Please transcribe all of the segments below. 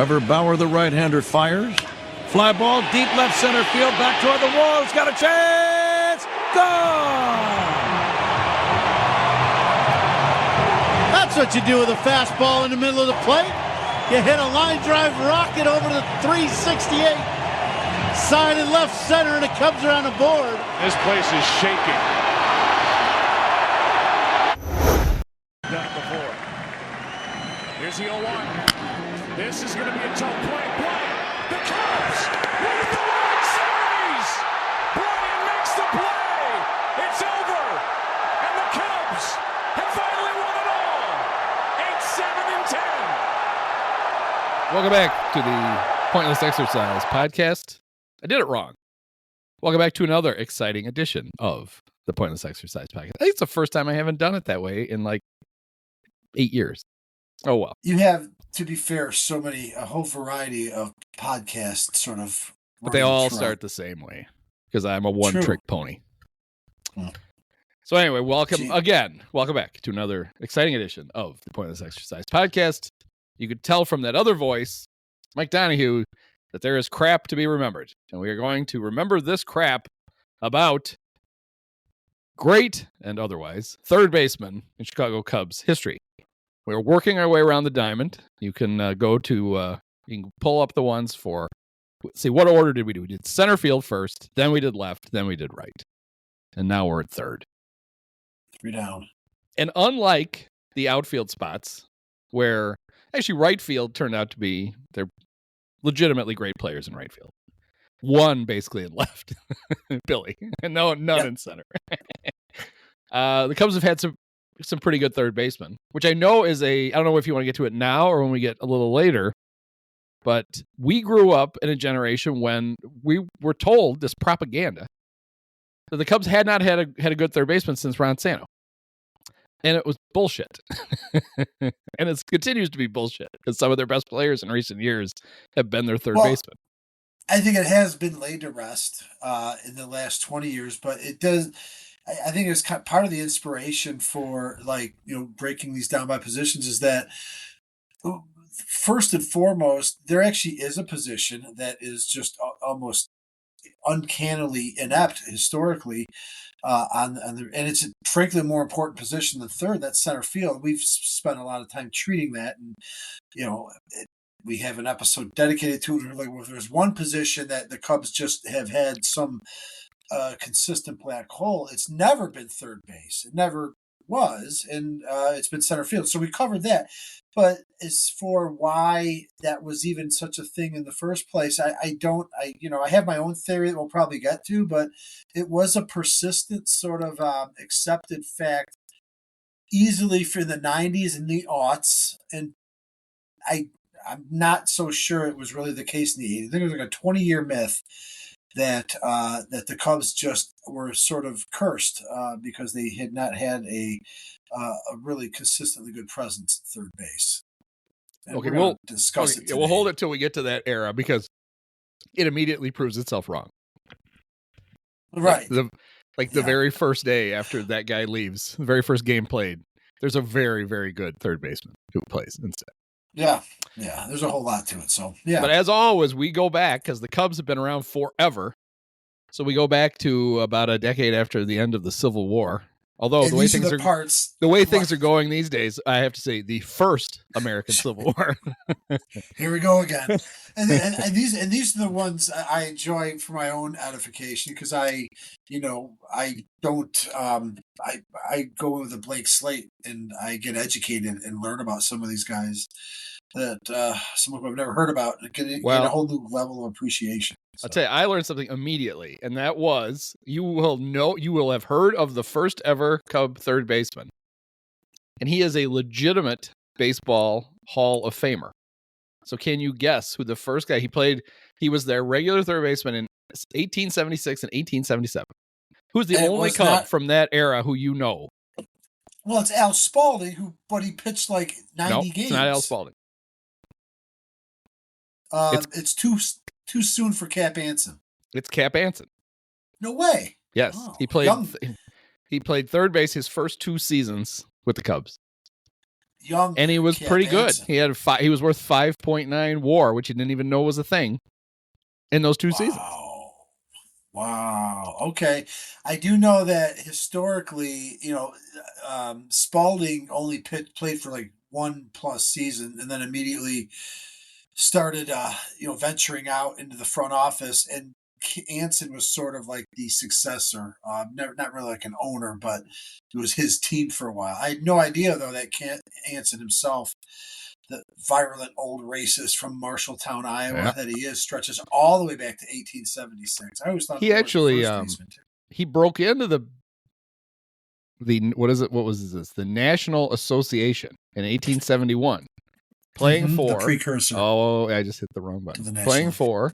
Trevor Bauer, the right-hander, fires. Fly ball, deep left center field, back toward the wall. It's got a chance. Gone! That's what you do with a fastball in the middle of the plate. You hit a line drive rocket over the 368. Side and left center, and the Cubs are on the board. This place is shaking. Done it before. Here's the 0-1. This is going to be a tough play. The Cubs win the World Series. Brian makes the play. It's over. And the Cubs have finally won it all. 8-7-10. Welcome back to the Pointless Exercise podcast. I did it wrong. Welcome back to another exciting edition of the Pointless Exercise podcast. I think it's the first time I haven't done it that way in like 8 years. Oh, well. You have, to be fair, a whole variety of podcasts sort of. But they all start the same way because I'm a one-trick pony. So anyway, welcome back to another exciting edition of the Pointless Exercise podcast. You could tell from that other voice, Mike Donahue, that there is crap to be remembered. And we are going to remember this crap about great and otherwise third baseman in Chicago Cubs history. We're working our way around the diamond. You can you can pull up the ones for, see, what order did we do? We did center field first, then we did left, then we did right. And now we're at third. 3 down. And unlike the outfield spots, where actually right field turned out to be, they're legitimately great players in right field. One basically in left, Billy, and none in center. The Cubs have had some pretty good third basemen, which I know is I don't know if you want to get to it now or when we get a little later, but we grew up in a generation when we were told this propaganda that the Cubs had not had a good third baseman since Ron Santo. And it was bullshit. And it continues to be bullshit because some of their best players in recent years have been their third baseman. I think it has been laid to rest in the last 20 years, but it does. I think it's part of the inspiration for breaking these down by positions is that first and foremost, there actually is a position that is just almost uncannily inept historically and it's frankly a more important position than third. That's center field. We've spent a lot of time treating that, and we have an episode dedicated to it. Like, if there's one position that the Cubs just have had some consistent black hole, it's never been third base. It never was, and it's been center field. So we covered that. But as for why that was even such a thing in the first place, I have my own theory that we'll probably get to, but it was a persistent sort of accepted fact easily for the 90s and the aughts. And I'm not so sure it was really the case in the 80s. I think it was like a 20-year myth that the Cubs just were sort of cursed because they had not had a really consistently good presence at third base. And okay, we'll discuss it today. We'll hold it till we get to that era because it immediately proves itself wrong. Right. The very first day after that guy leaves, the very first game played, there's a very, very good third baseman who plays instead. Yeah, there's a whole lot to it. So, yeah. But as always, we go back because the Cubs have been around forever. So we go back to about a decade after the end of the Civil War. Although the way things are going these days, I have to say the first American Civil War. Here we go again. And these are the ones I enjoy for my own edification because I don't I go with a blank slate and I get educated and learn about some of these guys that some of them I've never heard about and get a whole new level of appreciation. So. I'll tell you, I learned something immediately, and that was you will have heard of the first ever Cub third baseman, and he is a legitimate baseball Hall of Famer. So can you guess who the first guy he was their regular third baseman in 1876 and 1877. Who's the only Cub from that era who you know? Well, it's Al Spalding, but he pitched like 90 games. It's not Al Spalding. It's too soon for Cap Anson. It's Cap Anson. No way. Yes, he played third base his first 2 seasons with the Cubs. young, and he was Cap pretty good. Anson. He was worth 5.9 WAR, which he didn't even know was a thing in those 2 seasons. Wow. Okay. I do know that historically, Spalding only played for like 1+ season and then immediately started, venturing out into the front office. And Anson was sort of like the successor. Not really like an owner, but it was his team for a while. I had no idea, though, that Anson himself, the virulent old racist from Marshalltown, Iowa, that he is, stretches all the way back to 1876. I always thought he actually he broke into the what was this? The National Association in 1871, playing for the precursor. Oh, I just hit the wrong button. To the Playing for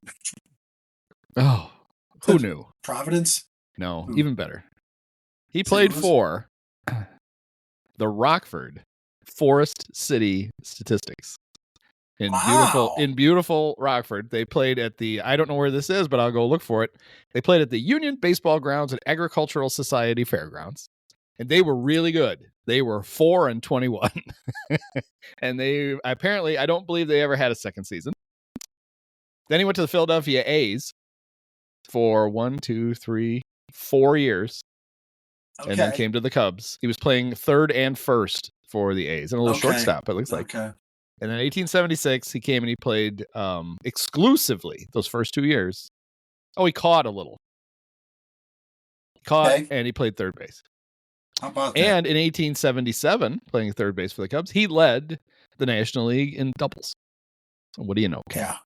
who knew? Providence? No, Who? Even better. He played for the Rockford Forest City Statistics in beautiful Rockford. They played at the, I don't know where this is, but I'll go look for it. They played at the Union Baseball Grounds and Agricultural Society Fairgrounds, and they were really good. They were 4-21, and they apparently, I don't believe they ever had a second season. Then he went to the Philadelphia A's for 4 years. Okay. And then came to the Cubs. He was playing third and first for the A's and a little shortstop, it looks like. Okay. And then 1876, he came and he played exclusively those first 2 years. Oh, he caught a little. And he played third base. How about that? And in 1877, playing third base for the Cubs, he led the National League in doubles. So what do you know, Ken? Yeah.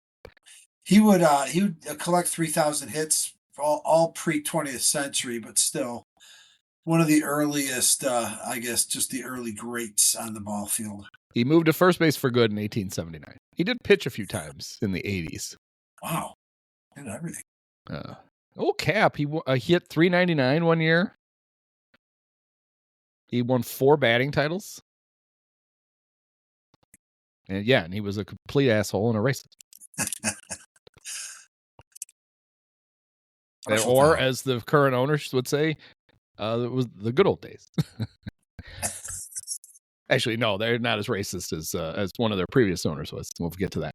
He would collect 3,000 hits, all pre-20th century, but still one of the earliest, I guess, just the early greats on the ball field. He moved to first base for good in 1879. He did pitch a few times in the 80s. Wow. Did everything. Cap. He hit 399 one year. He won 4 batting titles. And he was a complete asshole and a racist. Or, as the current owners would say, it was the good old days. Actually, no, they're not as racist as one of their previous owners was. We'll get to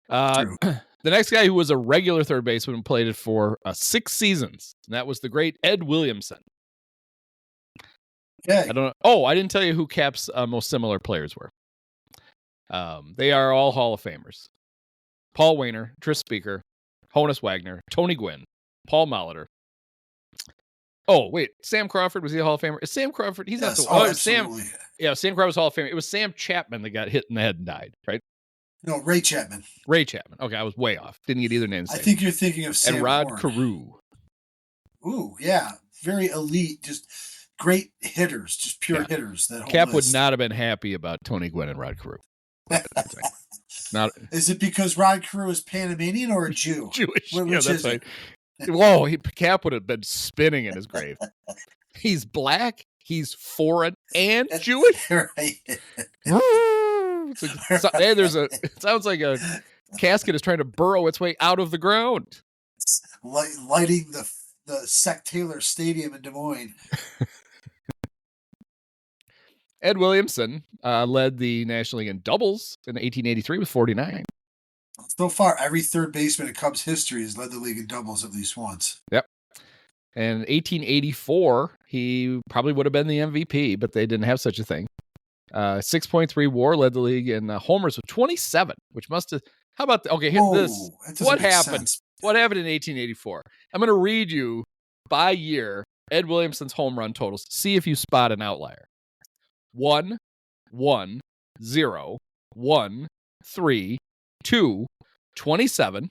that. The next guy who was a regular third baseman played it for 6 seasons, and that was the great Ed Williamson. Okay. I don't know. Oh, I didn't tell you who Cap's most similar players were. They are all Hall of Famers: Paul Wainer, Tris Speaker, Honus Wagner, Tony Gwynn, Paul Molitor. Oh, wait, Sam Crawford, was he a Hall of Famer? Is Sam Crawford? He's not the one. Absolutely. Sam Crawford was Hall of Famer. It was Sam Chapman that got hit in the head and died, right? No, Ray Chapman. Ray Chapman. Okay, I was way off. Didn't get either name. I think you're thinking of Sam and Rod Horn. Carew. Ooh, yeah. Very elite, just great hitters, just pure hitters. That whole Cap list. would not have been happy about Tony Gwynn and Rod Carew. Is it because Rod Carew is Panamanian or a Jew? Jewish. Which that's is right. Whoa, Cap would have been spinning in his grave. He's black, he's foreign, and Jewish. Right. It sounds like a casket is trying to burrow its way out of the ground. Lighting the Sec Taylor Stadium in Des Moines. Ed Williamson led the National League in doubles in 1883 with 49. So far, every third baseman in Cubs history has led the league in doubles at least once. Yep. And 1884, he probably would have been the MVP, but they didn't have such a thing. 6.3 WAR, led the league in homers with 27, which must have. How about okay? Here's this. What happened? Sense. What happened in 1884? I'm going to read you by year Ed Williamson's home run totals. See if you spot an outlier. 1, 1, 0, 1, 3, 2, 27,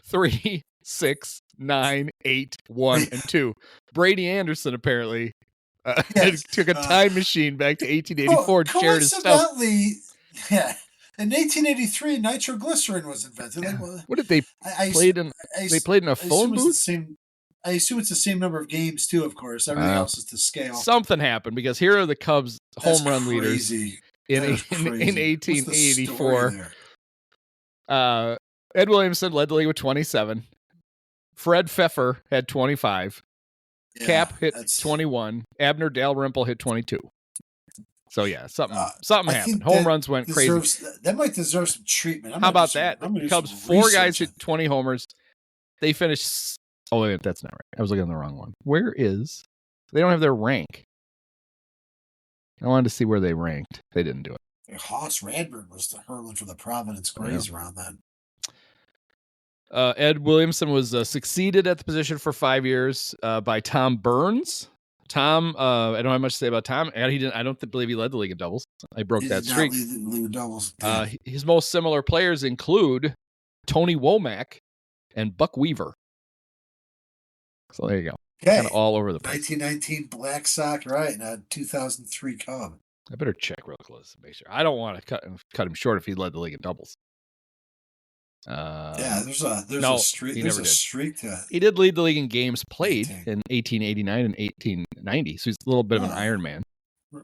3, 6, 9, 8, 1, and 2. Brady Anderson apparently took a time machine back to 1884 and shared his stuff. Yeah. In 1883, nitroglycerin was invented. Yeah. What did they played in? They played in a phone booth. I assume it's the same number of games too. Of course, everything else is to scale. Something happened because here are the Cubs home run leaders in 1884. Ed Williamson led the league with 27. Fred Pfeffer had 25. Cap hit 21. Abner Dalrymple hit 22. So yeah, something I happened. think Home that runs went crazy. That might deserve some treatment. How about that? The Cubs, 4 guys hit 20 homers. They finished. Oh wait, that's not right. I was looking at the wrong one. Where is? They don't have their rank. I wanted to see where they ranked. They didn't do it. Hoss Radburn was hurling for the Providence Grays around then. Ed Williamson was succeeded at the position for 5 years by Tom Burns. Tom, I don't have much to say about Tom. And I don't believe he led the league in doubles. I broke that streak. Lead the league in doubles. His most similar players include Tony Womack and Buck Weaver. So there you go. Okay. Kind of all over the place. 1919 Black Sox, right? And a 2003 Cub. I better check real close to make sure. I don't want to cut him short if he led the league in doubles. There's a streak. He There's never a did. streak to. He did lead the league in games played in 1889 and 1890, so he's a little bit of an Iron Man.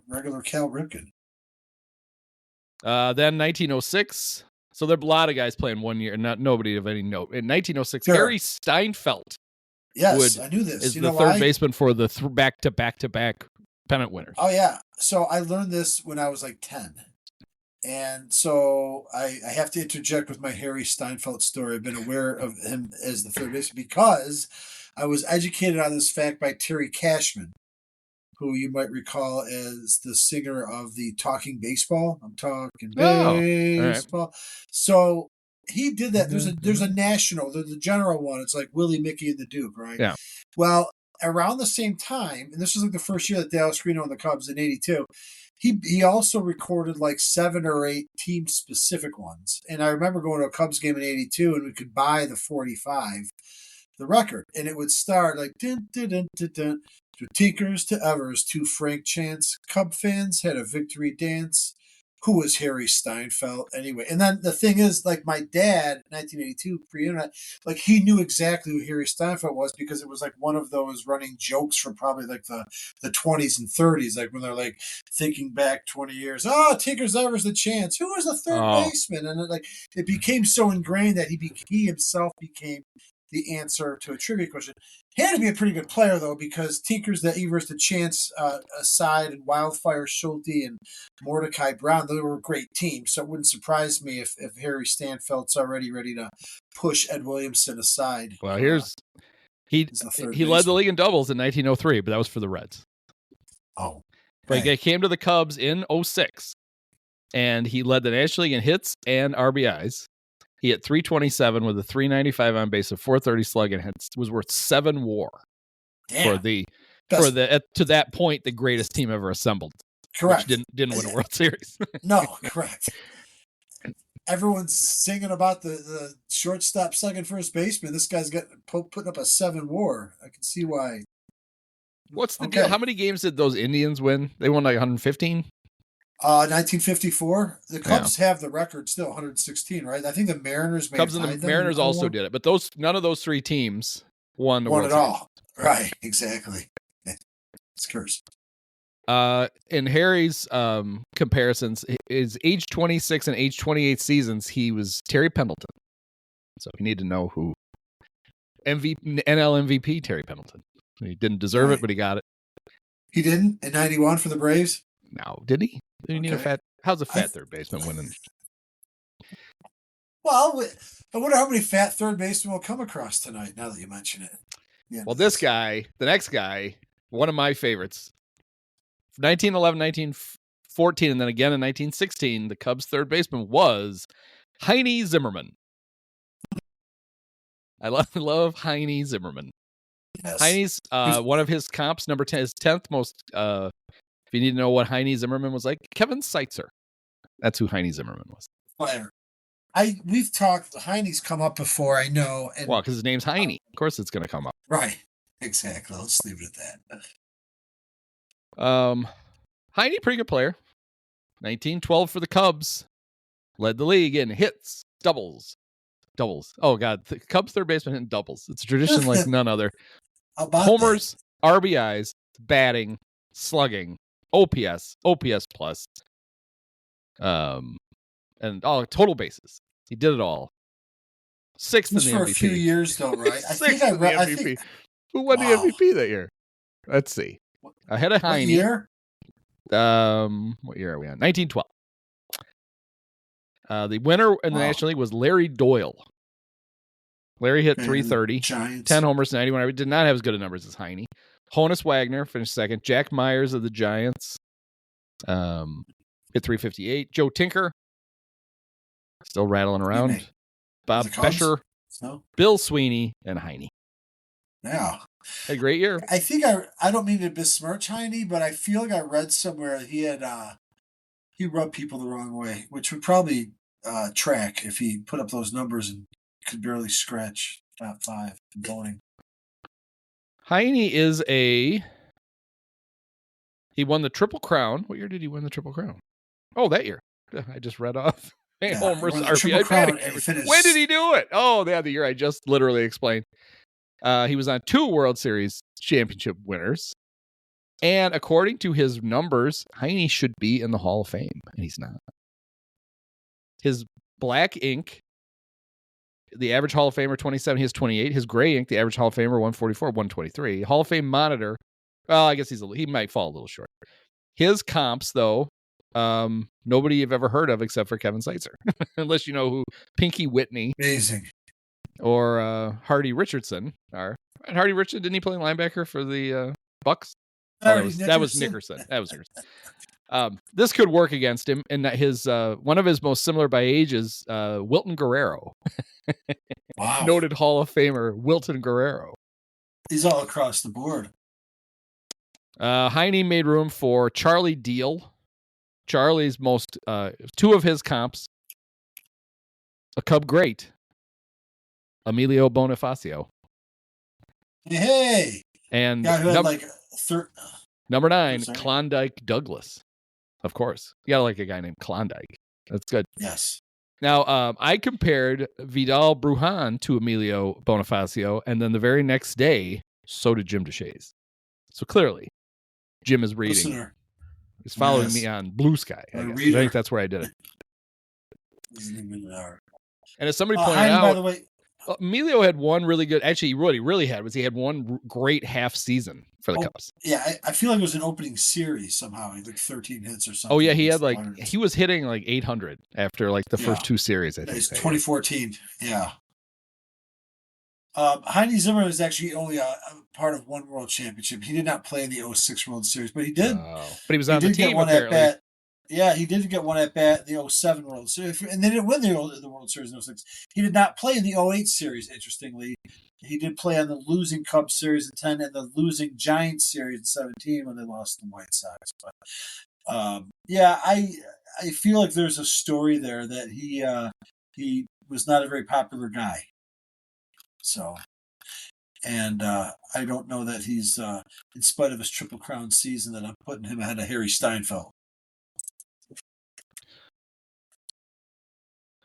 Regular Cal Ripken. Then 1906. So there are a lot of guys playing 1 year, nobody of any note. In 1906, Sure. Harry Steinfeld. Yes, I knew this. Is you the know third why? baseman for the back-to-back pennant winners. Oh yeah. So I learned this when I was like 10. And so I have to interject with my Harry Steinfeld story. I've been aware of him as the third baseman because I was educated on this fact by Terry Cashman, who you might recall as the singer of the Talking Baseball. I'm talking baseball. Right. So he did that. There's a national, the general one. It's like Willie, Mickey, and the Duke, right? Yeah. Well, around the same time, and this was like the first year that Dallas Greeno and the Cubs in '82. He also recorded like 7 or 8 team specific ones. And I remember going to a Cubs game in '82 and we could buy the 45, the record. And it would start like dun, dun, dun, dun, dun, to Tinkers to Evers to Frank Chance. Cub fans had a victory dance. Who was Harry Steinfeld anyway? And then the thing is, like my dad, 1982, pre-internet, like he knew exactly who Harry Steinfeld was because it was like one of those running jokes from probably like the 20s and 30s, like when they're like thinking back 20 years. Oh, Tinkers Evers the Chance. Who was the third baseman? And it became so ingrained that he himself became the answer to a trivia question. He had to be a pretty good player, though, because Tinkers, the Evers, the Chance aside, and Wildfire Schulte and Mordecai Brown, they were a great team. So it wouldn't surprise me if Harry Steinfeld's already ready to push Ed Williamson aside. Well, he led the league in doubles in 1903, but that was for the Reds. Oh. But he came to the Cubs in 06, and he led the National League in hits and RBIs. He hit 327 with a 395 on base, a 430 slug, and was worth 7 WAR. Damn. To that point, the greatest team ever assembled. Correct. Which didn't win a World Series. No, correct. Everyone's singing about the shortstop, second, first baseman. This guy's putting up a 7 WAR. I can see why. What's the deal? How many games did those Indians win? They won like 115. 1954. The Cubs have the record still, 116, right? I think the Mariners. Cubs and the Mariners also did it, but none of those 3 teams won the World Series. All. Right, exactly. It's cursed. In Harry's comparisons, his age 26 and age 28 seasons, he was Terry Pendleton. So you need to know who NL MVP Terry Pendleton. He didn't deserve it, but he got it. He didn't in '91 for the Braves. No, did he? Did he need a fat? How's a fat third baseman winning? Well, I wonder how many fat third basemen we'll come across tonight. Now that you mention it. Yeah. Well, this guy, the next guy, one of my favorites. 1911, 1914, and then again in 1916, the Cubs' third baseman was Heine Zimmerman. I love Heine Zimmerman. Yes. Heine's one of his comps, number 10, is 10th most. If you need to know what Heine Zimmerman was like, Kevin Seitzer. That's who Heine Zimmerman was. Player. We've talked. Heine's come up before, I know. And, well, because his name's Heine. Of course, it's going to come up. Right. Exactly. Let's leave it at that. Heine, pretty good player. 1912 for the Cubs. Led the league in hits, doubles. Oh, God. The Cubs third baseman hitting doubles. It's a tradition like none other. Homers, RBIs, batting, slugging, OPS plus, and total bases. He did it all. 6th in the MVP. For a few years, though, right? Who won the MVP that year? Let's see. Ahead of Heine. What year? What year are we on? 1912. The winner in the National League was Larry Doyle. Larry hit 330, Giants. 10 homers, 91. He did not have as good a numbers as Heine. Honus Wagner finished second. Jack Myers of the Giants hit 358. Joe Tinker still rattling around. Bob Bescher, Bill Sweeney, and Heine. Yeah. Had a great year. I think I don't mean to besmirch Heine, but I feel like I read somewhere he had he rubbed people the wrong way, which would probably track if he put up those numbers and could barely scratch top 5 in voting. Heine is he won the Triple Crown. What year did he win the Triple Crown? Oh, that year. I just read off. Hey, homers, RBI. When did he do it? Oh, the year I just literally explained. He was on 2 World Series championship winners. And according to his numbers, Heine should be in the Hall of Fame, and he's not. His black ink, the average Hall of Famer 27, he has 28. His gray ink, the average Hall of Famer 144, 123. Hall of Fame monitor, well, I guess he might fall a little short. His comps, though, nobody you've ever heard of except for Kevin Seitzer, unless you know who Pinky Whitney, amazing, or Hardy Richardson are. And Hardy Richardson, didn't he play linebacker for the Bucks? That was Nickerson. This could work against him, and that his one of his most similar by age is Wilton Guerrero. Wow. Noted Hall of Famer Wilton Guerrero. He's all across the board. Heine made room for Charlie Deal. Charlie's most 2 of his comps, a Cub great, Emilio Bonifacio. Hey, and number 9, Klondike Douglas. Of course, you gotta like a guy named Klondike. That's good. Yes. Now, I compared Vidal Brujan to Emilio Bonifacio, and then the very next day, so did Jim DeShays. So clearly, Jim is reading. Listener. He's following me on Blue Sky. I think that's where I did it. And as somebody pointed out, by the way, Emilio had one really good. Actually, he really had one great half season for the Cubs. Yeah, I feel like it was an opening series somehow. He had like 13 hits or something. Oh yeah, he was hitting like 800 after like the first 2 series. I think it's 2014. Yeah. Heine Zimmer was actually only a part of 1 World Championship. He did not play in the 06 World Series, but he did. But he was on the team apparently. Yeah, he did get one at bat in the 07 World Series, and they didn't win the World Series in 06. He did not play in the 08 Series, interestingly. He did play on the losing Cubs Series in 10 and the losing Giants Series in 17 when they lost to the White Sox. But I feel like there's a story there that he was not a very popular guy. So, and I don't know that he's, in spite of his Triple Crown season, that I'm putting him ahead of Harry Steinfeld.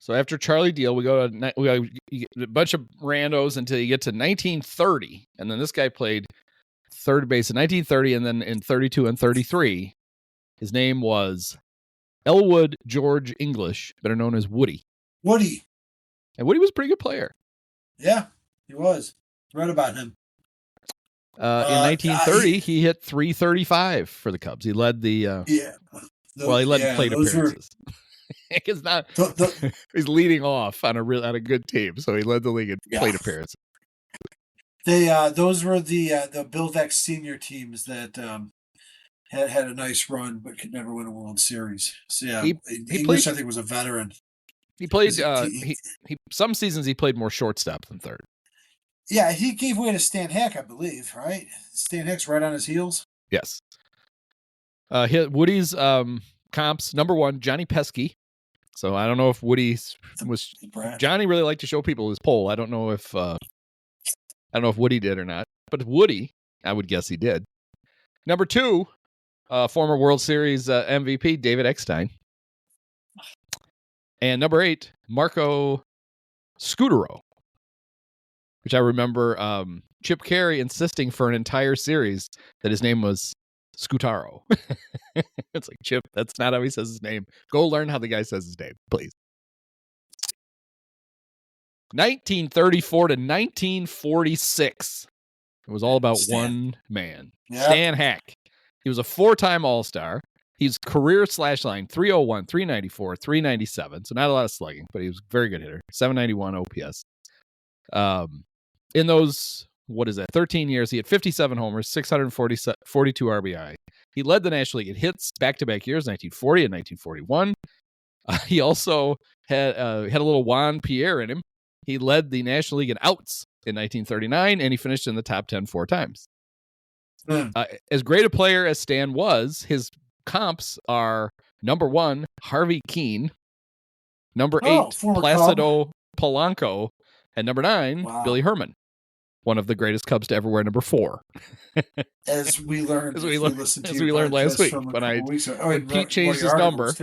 So after Charlie Deal, we go a bunch of randos until you get to 1930, and then this guy played third base in 1930, and then in 32 and 33, his name was Elwood George English, better known as Woody. And Woody was a pretty good player. Yeah, he was. Read about him. In 1930, he hit 335 for the Cubs. He led the he led plate appearances. It's not. He's leading off on a good team, so he led the league in plate appearances. Those were the Bill Veeck senior teams that had a nice run, but could never win a World Series. So yeah, English, I think, was a veteran. He played. Some seasons he played more shortstop than third. Yeah, he gave way to Stan Hack, I believe. Right, Stan Hack's right on his heels. Yes. Woody's comps, number 1, Johnny Pesky. So I don't know if Johnny really liked to show people his pole. I don't know if Woody did or not, but Woody, I would guess he did. Number 2, former World Series MVP David Eckstein. And number 8, Marco Scutaro, which I remember Chip Carey insisting for an entire series that his name was Scutaro. It's like, Chip, that's not how he says his name. Go learn how the guy says his name, please. 1934 to 1946. It was all about one man, Stan Hack. He was a 4-time All-Star. He's career slash line 301, 394, 397. So not a lot of slugging, but he was a very good hitter. 791 OPS. In those, 13 years, he had 57 homers, 642 RBI. He led the National League in hits back-to-back years, 1940 and 1941. He also had a little Juan Pierre in him. He led the National League in outs in 1939, and he finished in the top 10 4 times. As great a player as Stan was, his comps are number 1, Harvey Keene, number 8, Placido Polanco, and number 9, Billy Herman, one of the greatest Cubs to ever wear number 4. As we learned last week when Pete changed his number,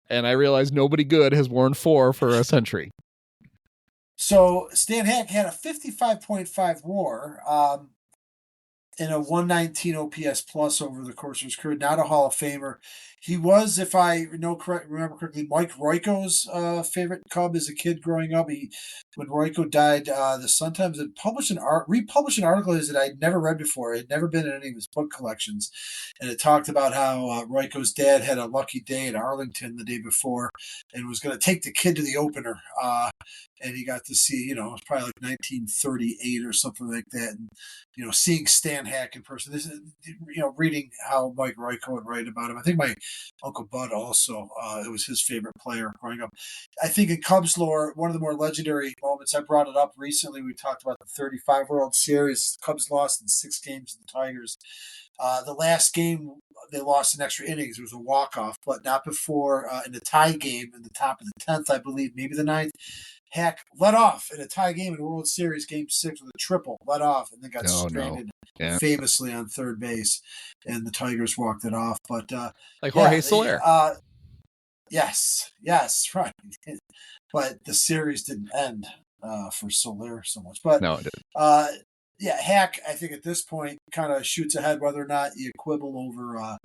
and I realized nobody good has worn 4 for a century. So Stan Hack had a 55.5 WAR. In a 119 OPS plus over the course of his career, not a Hall of Famer. He was, if I remember correctly, Mike Royko's favorite Cub as a kid growing up. When Royko died, the Sun-Times had republished an article that I'd never read before. It had never been in any of his book collections. And it talked about how Royko's dad had a lucky day at Arlington the day before and was going to take the kid to the opener. And he got to see, it was probably like 1938 or something like that. And, seeing Stan Hack in person, this is, reading how Mike Royko would write about him. I think my Uncle Bud also, it was his favorite player growing up. I think in Cubs lore, one of the more legendary moments, I brought it up recently. We talked about the 35 World Series. Cubs lost in 6 games to the Tigers. The last game, they lost in extra innings. It was a walk-off, but not before in the tie game in the top of the 10th, I believe, maybe the 9th. Hack led off in a tie game in the World Series, Game 6 with a triple, led off, and then got stranded famously on third base, and the Tigers walked it off. But like Jorge Soler. Yes, right. But the series didn't end for Soler so much. But no, it didn't. Hack, I think at this point kind of shoots ahead, whether or not you quibble over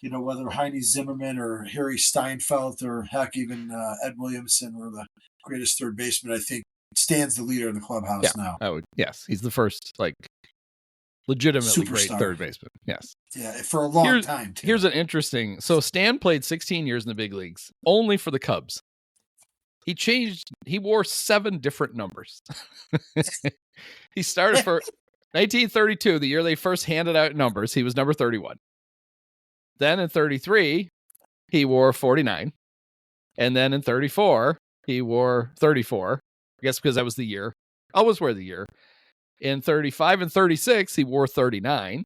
whether Heine Zimmerman or Harry Steinfeld or heck, even Ed Williamson were the greatest third baseman. I think Stan's the leader in the clubhouse now. Yes, he's the first legitimately Superstar. Great third baseman. Yes. Yeah, for a long time, too. Here's an interesting... So Stan played 16 years in the big leagues, only for the Cubs. He wore 7 different numbers. He started for 1932, the year they first handed out numbers. He was number 31. Then in 33, he wore 49. And then in 34, he wore 34. I guess because that was the year. Always wear the year. In 35 and 36, he wore 39.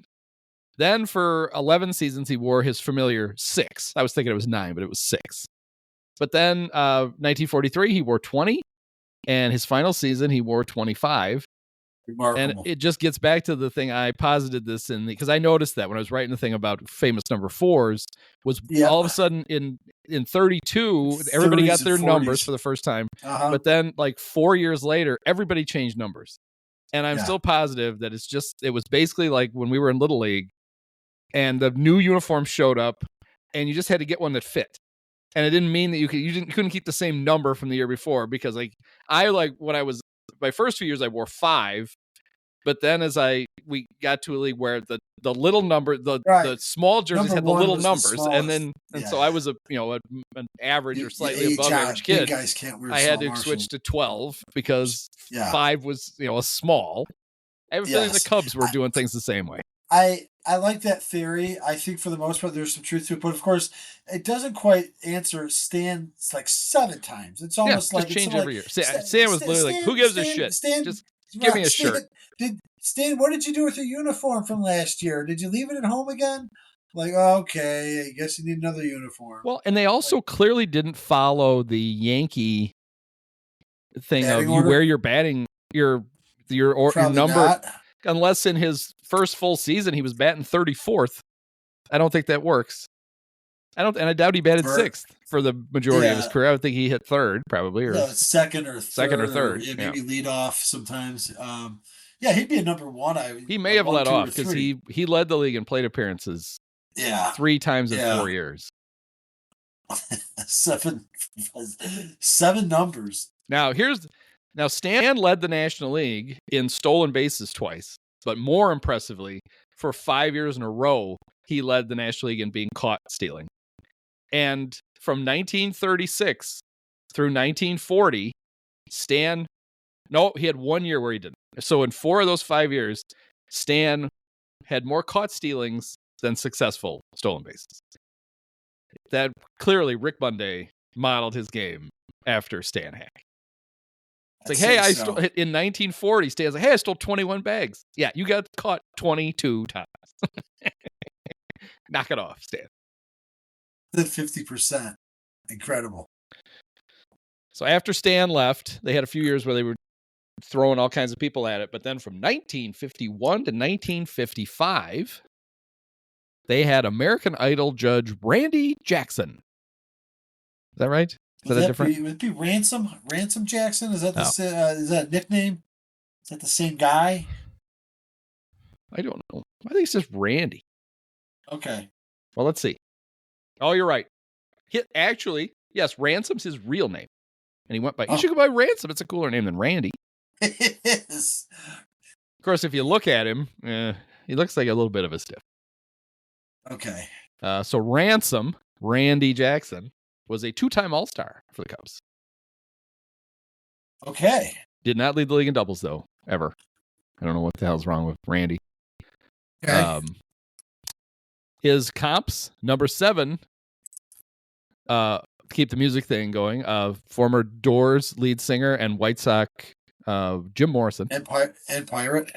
Then for 11 seasons, he wore his familiar 6. I was thinking it was 9, but it was 6. But then 1943, he wore 20. And his final season, he wore 25. Remarkable. And it just gets back to the thing I posited this in because I noticed that when I was writing the thing about famous number 4s was all of a sudden in 32, everybody got their numbers for the first time. But then like 4 years later, everybody changed numbers. And I'm still positive that it was basically like when we were in Little League and the new uniform showed up and you just had to get one that fit. And it didn't mean that you couldn't keep the same number from the year before because my first few years I wore 5, but then as we got to a league where the little number, the small jerseys had the little numbers, so I was an average or slightly above average kid. Big guys can't wear I had to switch to 12 because 5 was a small. I have a feeling the Cubs were doing things the same way. I like that theory. I think for the most part there's some truth to it, but of course it doesn't quite answer Stan's like 7 times. It's almost like change every year. Stan was literally like, "Who gives a shit? Just give me a shirt." Stan, what did you do with your uniform from last year? Did you leave it at home again? Like, okay, I guess you need another uniform. Well, and they also clearly didn't follow the Yankee thing of you wear your batting your number. Not. Unless in his first full season he was batting 34th. I don't think that works. And I doubt he batted 6th for the majority of his career. I would think he hit 3rd probably, or second or third. Maybe lead off sometimes. He'd be a number 1. He may have led off because he led the league in plate appearances. 3 times in 4 years. 7 numbers. Now Stan led the National League in stolen bases twice, but more impressively, for 5 years in a row, he led the National League in being caught stealing. And from 1936 through 1940, he had 1 year where he didn't. So in 4 of those 5 years, Stan had more caught stealings than successful stolen bases. That clearly Rick Monday modeled his game after Stan Hack. It's like, hey, in 1940, Stan's like, hey, I stole 21 bags. Yeah, you got caught 22 times. Knock it off, Stan. The 50%. Incredible. So after Stan left, they had a few years where they were throwing all kinds of people at it. But then from 1951 to 1955, they had American Idol judge Randy Jackson. Is that right? Is that different? Would it be Ransom Jackson? Is that is that a nickname? Is that the same guy? I don't know. I think it's just Randy. Okay. Well, let's see. Oh, you're right. Actually, yes, Ransom's his real name. And he went by, you should go by Ransom. It's a cooler name than Randy. It is. Of course, if you look at him, he looks like a little bit of a stiff. Okay. So Ransom, Randy Jackson, was a 2-time All-Star for the Cubs. Okay. Did not lead the league in doubles, though, ever. I don't know what the hell's wrong with Randy. Okay. His comps, number 7, keep the music thing going, former Doors lead singer and White Sox Jim Morrison. And Pirate.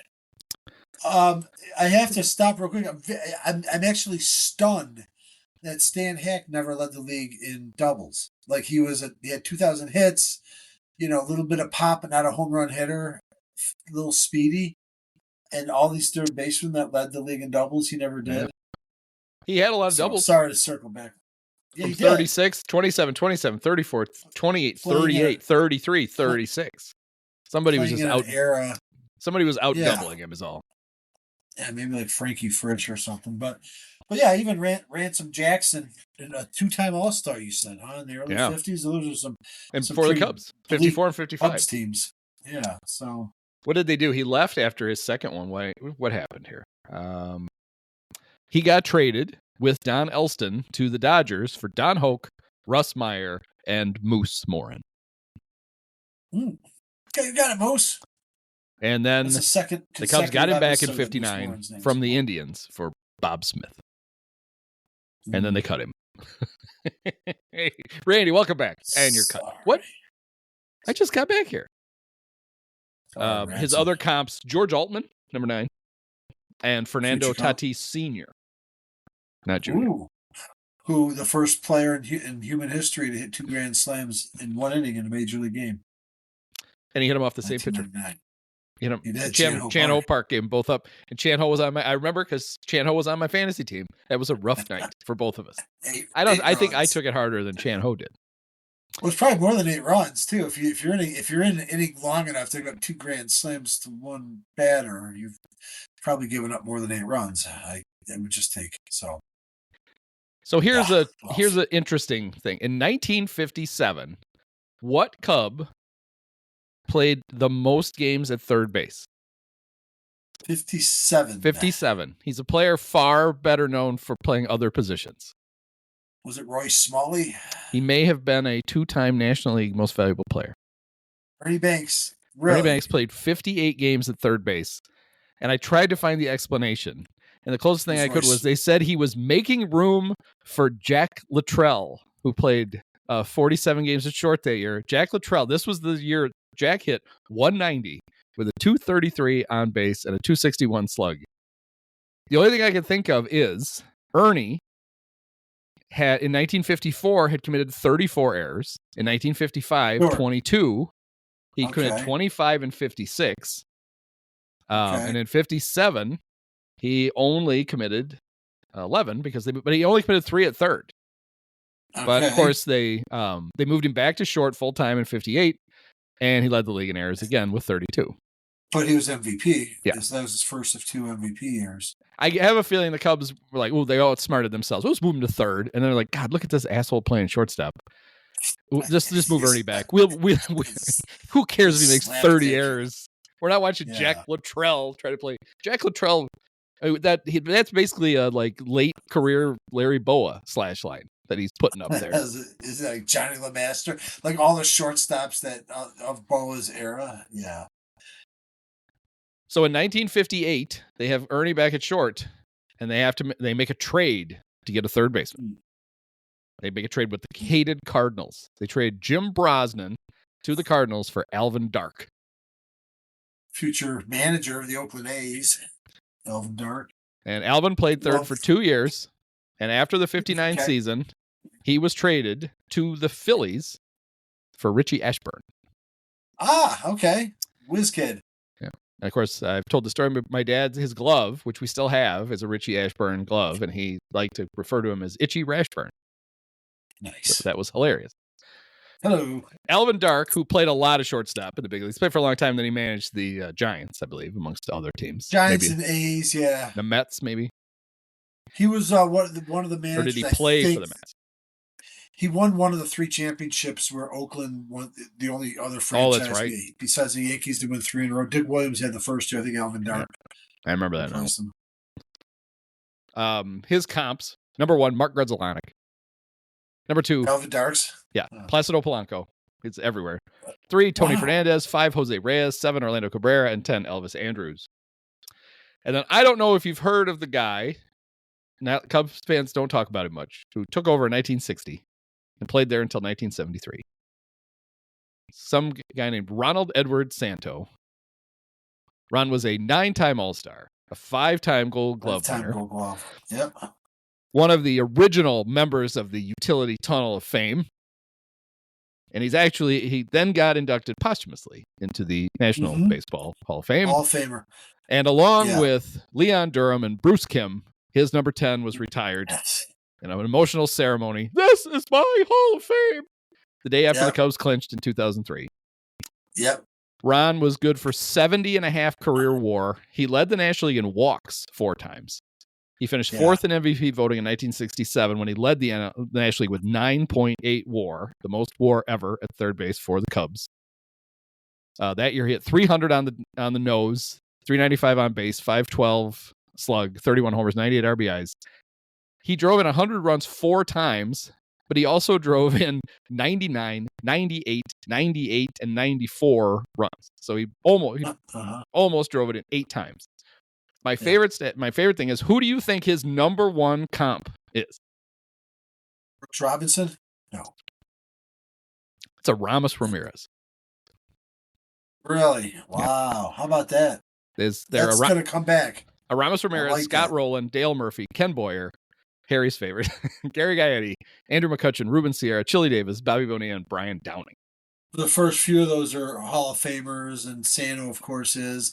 I have to stop real quick. I'm actually stunned that Stan Hack never led the league in doubles. Like he had 2,000 hits, a little bit of pop, but not a home run hitter, a little speedy, and all these third basemen that led the league in doubles, he never did. Yeah. He had a lot of doubles. Sorry to circle back. Yeah, from 36, 27, 27, 34, 28, 38, 33, 36. Somebody was just out. Somebody was out doubling him is all. Yeah, maybe like Frankie Fritsch or something. But yeah, even Ransom Jackson, a 2-time All-Star, you said, huh? In the early 50s? Those are some. And for the Cubs, 54 and 55. Cubs teams. Yeah, so. What did they do? He left after his second one. What happened here? He got traded with Don Elston to the Dodgers for Don Hoke, Russ Meyer, and Moose Morin. Okay, you got it, Moose. And then the Cubs got him back in 59 from the Indians for Bob Smith. And then they cut him. Hey, Randy, welcome back. And you're cut. What? I just got back here. His other comps, George Altman, number 9, and Fernando Tatis Sr., not Junior. Who the first player in human history to hit 2 grand slams in 1 inning in a major league game. And he hit him off the same pitcher. You know, Chan Ho Park gave them both up. And Chan Ho was on I remember because Chan Ho was on my fantasy team. That was a rough night for both of us. I think I took it harder than Chan Ho did. Well, it's probably more than 8 runs too. If you're in an inning long enough to get 2 grand slams to 1 batter, you've probably given up more than 8 runs. I would just take so. So here's an interesting thing. In 1957, what Cub played the most games at third base? 57. 57. He's a player far better known for playing other positions. Was it Roy Smalley? He may have been a 2-time National League Most Valuable Player. Ernie Banks. Really? Ernie Banks played 58 games at third base. And I tried to find the explanation. And the closest thing I could was they said he was making room for Jack Luttrell, who played 47 games at short that year. Jack Luttrell, this was the year Jack hit 190 with a 233 on base and a 261 slug. The only thing I can think of is Ernie had in 1954 had committed 34 errors. In 1955, 22. He committed 25 and 56. And in 57, he only committed 11 but he only committed 3 at third. Okay. But of course they moved him back to short full time in 58, and he led the league in errors again with 32. But he was MVP. Yeah, that was his first of 2 MVP years. I have a feeling the Cubs were like, "Oh, they all outsmarted themselves. Let's move him to third," and they're like, "God, look at this asshole playing shortstop. Just move Ernie back. We'll who cares if he makes 30 errors? We're not watching Jack Luttrell try to play. Jack Luttrell, that's basically a like late career Larry Boa / line. that he's putting up there. Is it like Johnny LeMaster? Like all the shortstops that of Boa's era? Yeah. So in 1958, they have Ernie back at short, and they make a trade to get a third baseman. They make a trade with the hated Cardinals. They trade Jim Brosnan to the Cardinals for Alvin Dark. Future manager of the Oakland A's, Alvin Dark. And Alvin played third for 2 years, and after the 59 season, he was traded to the Phillies for Richie Ashburn. Ah, okay. Whiz kid. Yeah. And of course, I've told the story of my dad's, his glove, which we still have, is a Richie Ashburn glove, and he liked to refer to him as Itchy Rashburn. Nice. So that was hilarious. Hello. Alvin Dark, who played a lot of shortstop in the big leagues, played for a long time, then he managed the Giants, I believe, amongst other teams. Giants maybe and A's, yeah. the Mets, maybe. He was one of the managers. Or did he play for the Mets? He won one of the 3 championships where Oakland won the only other franchise. That's right. Besides the Yankees to win 3 in a row. Dick Williams had the first 2. I think Alvin Dark. I remember that now. His comps, number 1, Mark Grudzielanek. Number 2, Alvin Darks. Yeah, Placido Polanco. It's everywhere. 3, Tony Fernandez. 5, Jose Reyes. 7, Orlando Cabrera. And 10, Elvis Andrews. And then I don't know if you've heard of the guy, now Cubs fans don't talk about him much, who took over in 1960 and played there until 1973. Some guy named Ronald Edward Santo. Ron was a 9-time All-Star, a 5-time Gold Glove winner. Gold Glove. Yep. One of the original members of the Utility Tunnel of Fame. And he then got inducted posthumously into the National Baseball Hall of Fame. Hall of Famer. And along with Leon Durham and Bruce Kim, his number 10 was retired in an emotional ceremony. This is my Hall of Fame. The day after the Cubs clinched in 2003. Yep. Ron was good for 70 and a half career WAR. He led the National League in walks 4 times. He finished 4th in MVP voting in 1967 when he led the National League with 9.8 WAR, the most WAR ever at third base for the Cubs. That year he hit 300 on the nose, 395 on base, 512 slug, 31 homers, 98 RBIs. He drove in 100 runs 4 times, but he also drove in 99, 98, 98, and 94 runs. So he almost drove it in 8 times. My favorite thing is, who do you think his number 1 comp is? Brooks Robinson? No. It's a Ramos Ramirez. Really? Wow. How about that? That's going to come back. A Ramos Ramirez, Scott Rowland, Dale Murphy, Ken Boyer, Harry's favorite, Gary Gaetti, Andrew McCutcheon, Ruben Sierra, Chili Davis, Bobby Bonilla, and Brian Downing. The first few of those are Hall of Famers, and Santo, of course, is.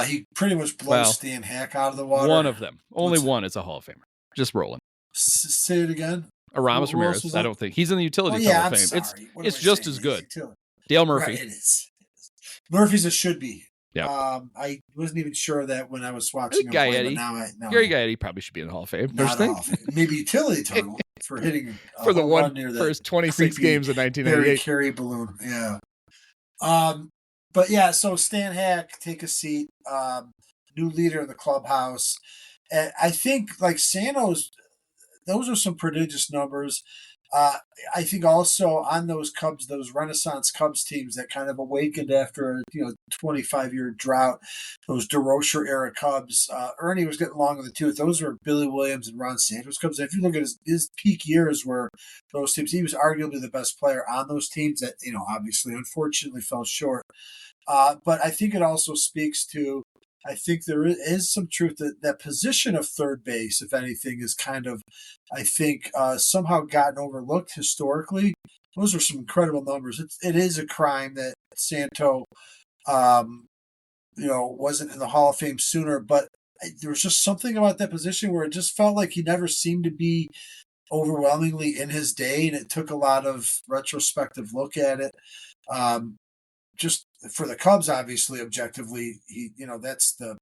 He pretty much blows Stan Hack out of the water. One of them. Only one is a Hall of Famer. Just Rowland. Say it again. Ramos Ramirez. I don't think. He's in the Utility Tunnel of Fame. It's just as good. Dale Murphy. Right, it is. Murphy's a should be. Yeah. I wasn't even sure of that when I was watching him play, but Gary Gaetti probably should be in the Hall of Fame. Not Hall of Fame. Maybe Utility Tunnel for hitting for the one for his 26 games in 1998. Carry balloon. Yeah. But so Stan Hack, take a seat. New leader of the clubhouse. And I think like Santos, those are some prodigious numbers. I think also on those Cubs, those Renaissance Cubs teams that kind of awakened after a 25-year drought, those DeRocher era Cubs. Ernie was getting along with the two. Those were Billy Williams and Ron Santos Cubs. And if you look at his peak years were those teams, he was arguably the best player on those teams that, obviously, unfortunately fell short. But I think it also speaks to, I think there is some truth that position of third base, if anything, is kind of, I think, somehow gotten overlooked historically. Those are some incredible numbers. It is a crime that Santo, wasn't in the Hall of Fame sooner, but there was just something about that position where it just felt like he never seemed to be overwhelmingly in his day, and it took a lot of retrospective look at it. Just for the Cubs, obviously, objectively, that's the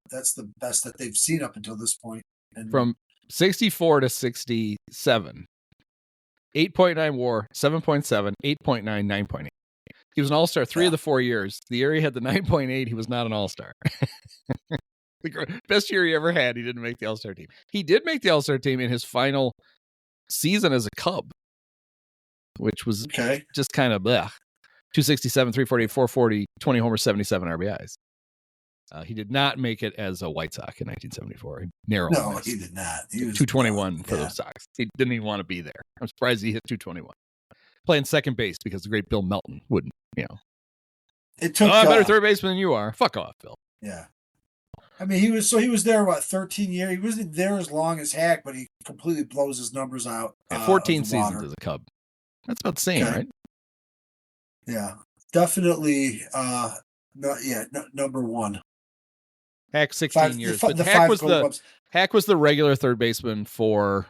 best that they've seen up until this point. And from 64 to 67, 8.9 WAR, 7.7, 8.9, 9.8. He was an All-Star 3 of the 4 years. The year he had the 9.8, he was not an All-Star. The best year he ever had, he didn't make the All-Star team. He did make the All-Star team in his final season as a Cub, which was Okay. just kind of bleh. 267, 348, 440, 20 homers, 77 RBIs. He did not make it as a White Sox in 1974. Narrowly No, missed. he did not. He was 221 for yeah. those Sox. He didn't even want to be there. I'm surprised he hit 221. Playing second base because the great Bill Melton wouldn't, It took. I'm a better third baseman than you are. Fuck off, Bill. Yeah. I mean, he was there, 13 years? He wasn't there as long as Hack, but he completely blows his numbers out. 14 seasons as a Cub. That's about the same, right? Yeah. Definitely number one. Hack 16 years. But Hack was the regular third baseman for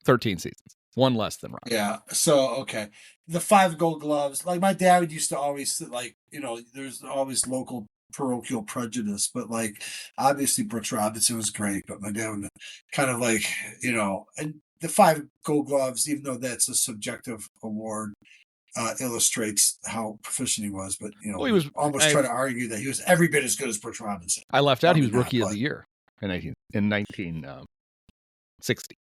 13 seasons. One less than Ron. Yeah. So, okay. The 5 Gold Gloves. Like, my dad used to always, there's always local parochial prejudice, but, obviously Brooks Robinson was great, but my dad would kind of and the 5 Gold Gloves, even though that's a subjective award, illustrates how proficient he was. But, he was trying to argue that he was every bit as good as Brooks Robinson. I left out he was Rookie of the Year in 1960.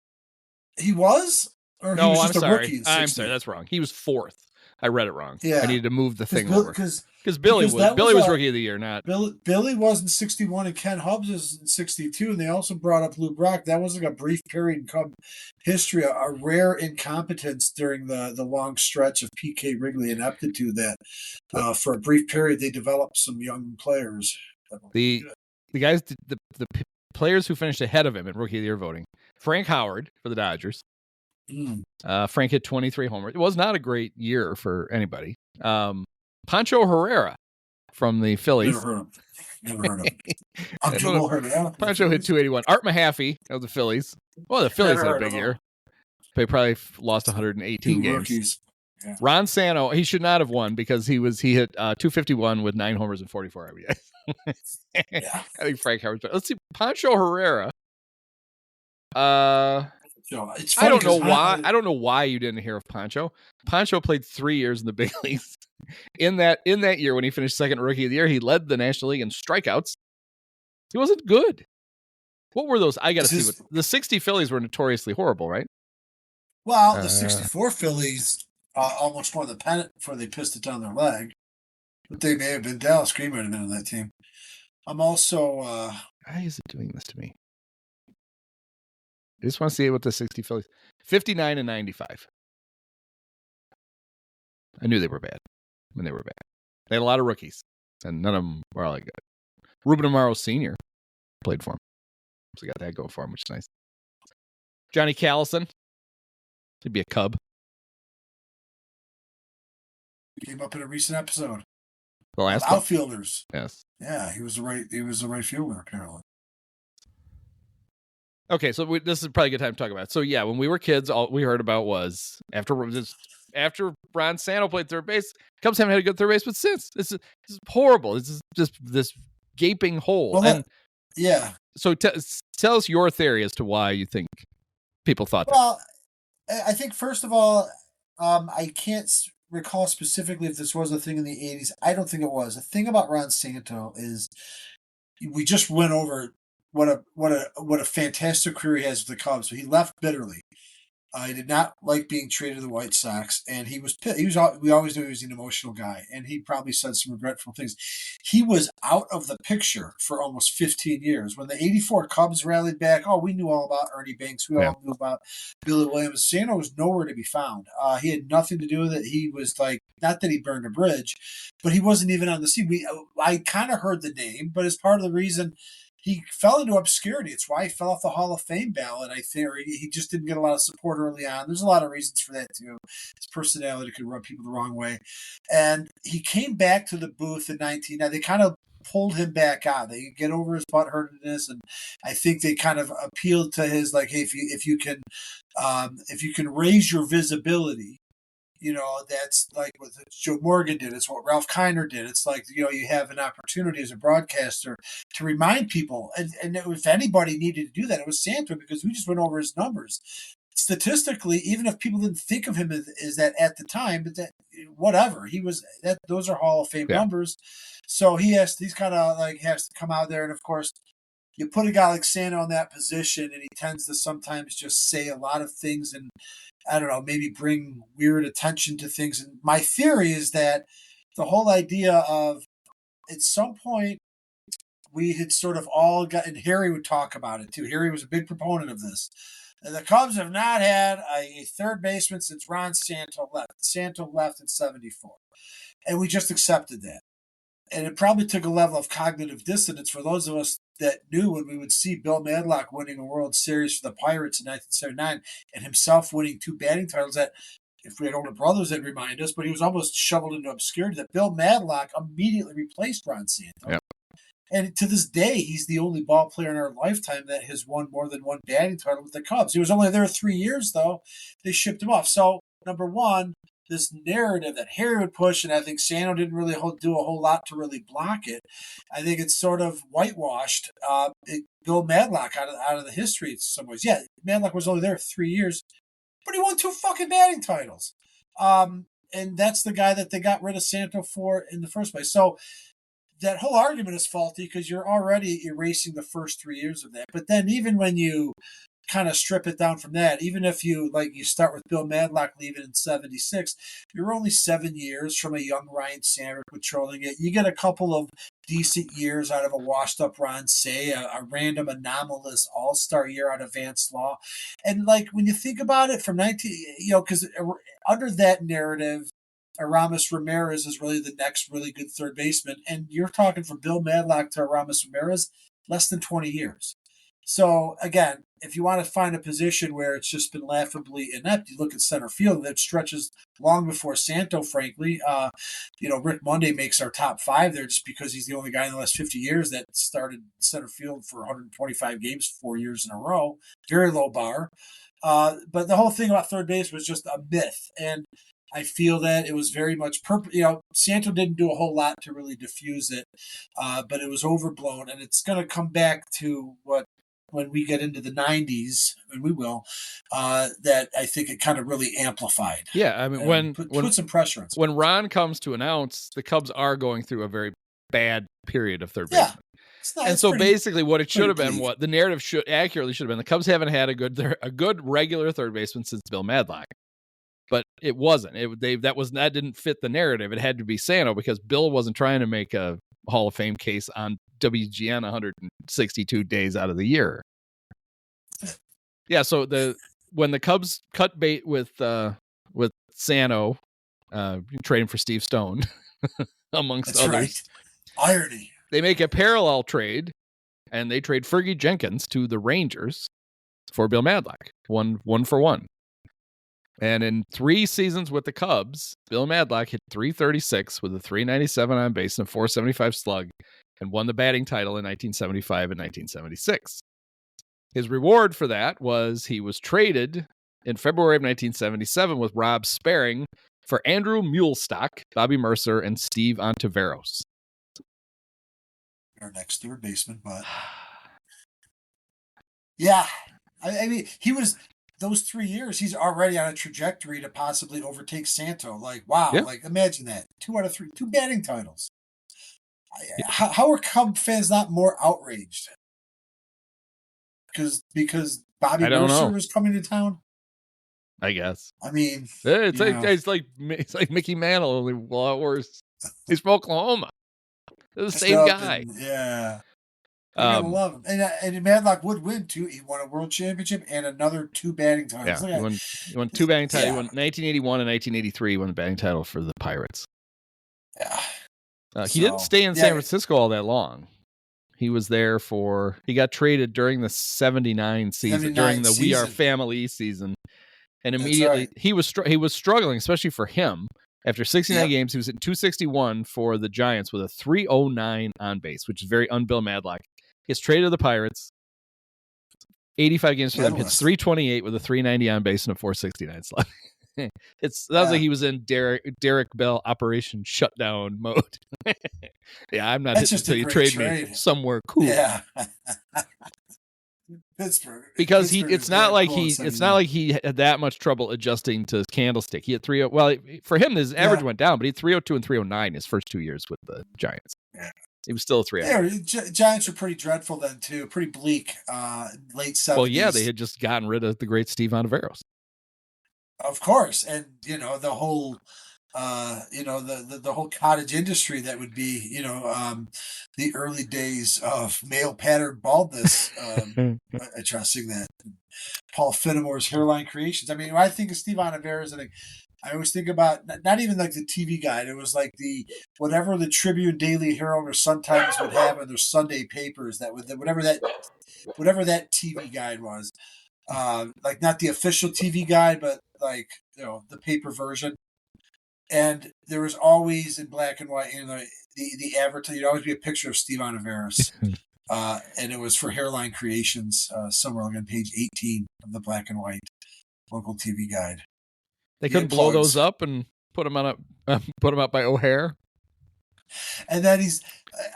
He was? Or no, he was I'm just sorry. A rookie in 60? I'm sorry. That's wrong. He was 4th. I read it wrong. Yeah. I needed to move the thing over. Because Billy was Rookie of the Year, not Billy was in 61 and Ken Hubbs is in 62, and they also brought up Lou Brock. That was a brief period in Cub history, a rare incompetence during the long stretch of P.K. Wrigley ineptitude that for a brief period they developed some young players. The guys, the players who finished ahead of him in Rookie of the Year voting: Frank Howard for the Dodgers. Frank hit 23 homers. It was not a great year for anybody. Pancho Herrera from the Phillies. Never heard of him. Pancho hit 281. Art Mahaffey of the Phillies. Well, the Phillies had a big year. They probably lost 118 games. Rookies. Yeah. Ron Santo, he should not have won because he hit 251 with 9 homers and 44 RBIs. Yeah. I think Frank Howard. Let's see, Pancho Herrera. It's I don't know why. I don't know why you didn't hear of Pancho. Pancho played 3 years in the big leagues. In that year, when he finished second Rookie of the Year, he led the National League in strikeouts. He wasn't good. What were those? I got to see. What the 60 Phillies were notoriously horrible, right? Well, the 64 Phillies almost won the pennant before they pissed it down their leg. But they may have been. Dallas Green might have been on that team. I'm also. Why is it doing this to me? I just want to see what the 60 Phillies. 59 and 95. I knew they were bad when they were bad. They had a lot of rookies, and none of them were all that good. Ruben Amaro Sr. played for him. So he got that going for him, which is nice. Johnny Callison. He'd be a Cub. Came up in a recent episode. The last outfielders. Yes. Yeah, he was the right fielder, apparently. Okay, so this is probably a good time to talk about it. So yeah, when we were kids, all we heard about was after Ron Santo played third base, Cubs haven't had a good third base, but since this is horrible. This is just this gaping hole. Well, So tell us your theory as to why you think people thought that. Well, I think first of all, I can't recall specifically if this was a thing in the 80s. I don't think it was. The thing about Ron Santo is we just went over what a fantastic career he has with the Cubs. So he left bitterly. He did not like being traded to the White Sox, and we always knew he was an emotional guy, and he probably said some regretful things. He was out of the picture for almost 15 years. When the 84 Cubs rallied back, we knew all about Ernie Banks. We all knew about Billy Williams. Santo was nowhere to be found. He had nothing to do with it. He was not that he burned a bridge, but he wasn't even on the scene. I kind of heard the name, but as part of the reason he fell into obscurity. It's why he fell off the Hall of Fame ballot, I think. He just didn't get a lot of support early on. There's a lot of reasons for that, too. His personality could rub people the wrong way. And he came back to the booth in 1990. They kind of pulled him back out. They get over his butthurtedness, and I think they kind of appealed to his, hey, if you can raise your visibility, that's like what Joe Morgan did. It's what Ralph Kiner did. It's like, you have an opportunity as a broadcaster to remind people. And if anybody needed to do that, it was Santo, because we just went over his numbers. Statistically, even if people didn't think of him as that at the time, but that whatever, those are Hall of Fame numbers. So he's kind of has to come out there. And of course, you put a guy like Santo in that position, and he tends to sometimes just say a lot of things and, I don't know, maybe bring weird attention to things. And my theory is that the whole idea of at some point we had sort of all got, and Harry would talk about it too. Harry was a big proponent of this. And the Cubs have not had a third baseman since Ron Santo left. Santo left in '74. And we just accepted that. And it probably took a level of cognitive dissonance for those of us that knew when we would see Bill Madlock winning a World Series for the Pirates in 1979 and himself winning 2 batting titles that, if we had older brothers, that remind us, but he was almost shoveled into obscurity, that Bill Madlock immediately replaced Ron Santo. Yep. And to this day, he's the only ball player in our lifetime that has won more than 1 batting title with the Cubs. He was only there 3 years, though. They shipped him off. So, number one, this narrative that Harry would push, and I think Santo didn't really do a whole lot to really block it. I think it's sort of whitewashed Bill Madlock out of the history in some ways. Yeah, Madlock was only there 3 years, but he won 2 fucking batting titles. And that's the guy that they got rid of Santo for in the first place. So that whole argument is faulty because you're already erasing the first 3 years of that. But then even when you kind of strip it down from that, even if you start with Bill Madlock leaving in '76, you're only 7 years from a young Ryan Sandberg patrolling it. You get a couple of decent years out of a washed up Ron Say, a random anomalous all-star year out of Vance Law. And when you think about it from because under that narrative, Aramis Ramirez is really the next really good third baseman. And you're talking from Bill Madlock to Aramis Ramirez, less than 20 years. So, again, if you want to find a position where it's just been laughably inept, you look at center field that stretches long before Santo, frankly. Rick Monday makes our top 5 there just because he's the only guy in the last 50 years that started center field for 125 games 4 years in a row. Very low bar. But the whole thing about third base was just a myth. And I feel that it was very much Santo didn't do a whole lot to really diffuse it, but it was overblown. And it's going to come back to when we get into the 90s, and we will, that I think it kind of really amplified. Yeah, I mean, put some pressure on. When Ron comes to announce, the Cubs are going through a very bad period of third baseman. And so basically what it should have been, what the narrative should have been, the Cubs haven't had a good regular third baseman since Bill Madlock. But it wasn't. That didn't fit the narrative. It had to be Santo because Bill wasn't trying to make a Hall of Fame case on WGN 162 days out of the year. Yeah, so when the Cubs cut bait with Santo, trading for Steve Stone, amongst others. Right. Irony. They make a parallel trade, and they trade Fergie Jenkins to the Rangers for Bill Madlock, one for one. And in 3 seasons with the Cubs, Bill Madlock hit .336 with a .397 on base and a .475 slug, and won the batting title in 1975 and 1976. His reward for that was he was traded in February of 1977 with Rob Sparing for Andrew Mulestock, Bobby Mercer, and Steve Ontiveros. Our next third baseman, but yeah, I mean, he was. Those 3 years, he's already on a trajectory to possibly overtake Santo. Wow. Yeah. Imagine that. 2 out of 3, 2 batting titles. Yeah. How are Cub fans not more outraged? Because Bobby Mercer was coming to town? I guess. I mean, it's like Mickey Mantle, only a lot worse. He's from Oklahoma. They're the same guy. Yeah. I love him. And Madlock would win, too. He won a world championship and another 2 batting titles. Yeah, he won 2 batting titles. He won 1981 and 1983, won the batting title for the Pirates. Yeah. He didn't stay in San Francisco all that long. He was there he got traded during the 79 season, during the We Are Family season. And immediately, he was struggling, especially for him. After 69 games, he was at .261 for the Giants with a .309 on base, which is very un-Bill Madlock. He gets traded to the Pirates. 85 games for them. Hits .328 with a .390 on base and a .469 slug. Sounds like he was in Derek Bell Operation Shutdown mode. Yeah, I'm not hitting until you trade me somewhere cool. Yeah. Pittsburgh. Because it's not like he had that much trouble adjusting to Candlestick. He had 3.0. Well, for him, his average went down, but he had 3.02 and 3.09 his first 2 years with the Giants. Yeah. He was still a 3 Yeah, Giants were pretty dreadful then too. Pretty bleak. Late 70s. Well, yeah, they had just gotten rid of the great Steve Ontiveros. Of course, and the whole the whole cottage industry that would be the early days of male pattern baldness addressing that. Paul Finnemore's Hairline Creations. I mean, when I think of Steve Ontiveros, I always think about not even like the TV guide. It was like whatever the Tribune, Daily Herald, or Sun Times would have in their Sunday papers. Whatever that TV guide was. Like not the official TV guide, but like the paper version. And there was always in black and white, the advertising. There'd always be a picture of Steve Ontiveros, and it was for Hairline Creations, somewhere like on page 18 of the black and white local TV guide. They couldn't blow those up and put them up by O'Hare. And then he's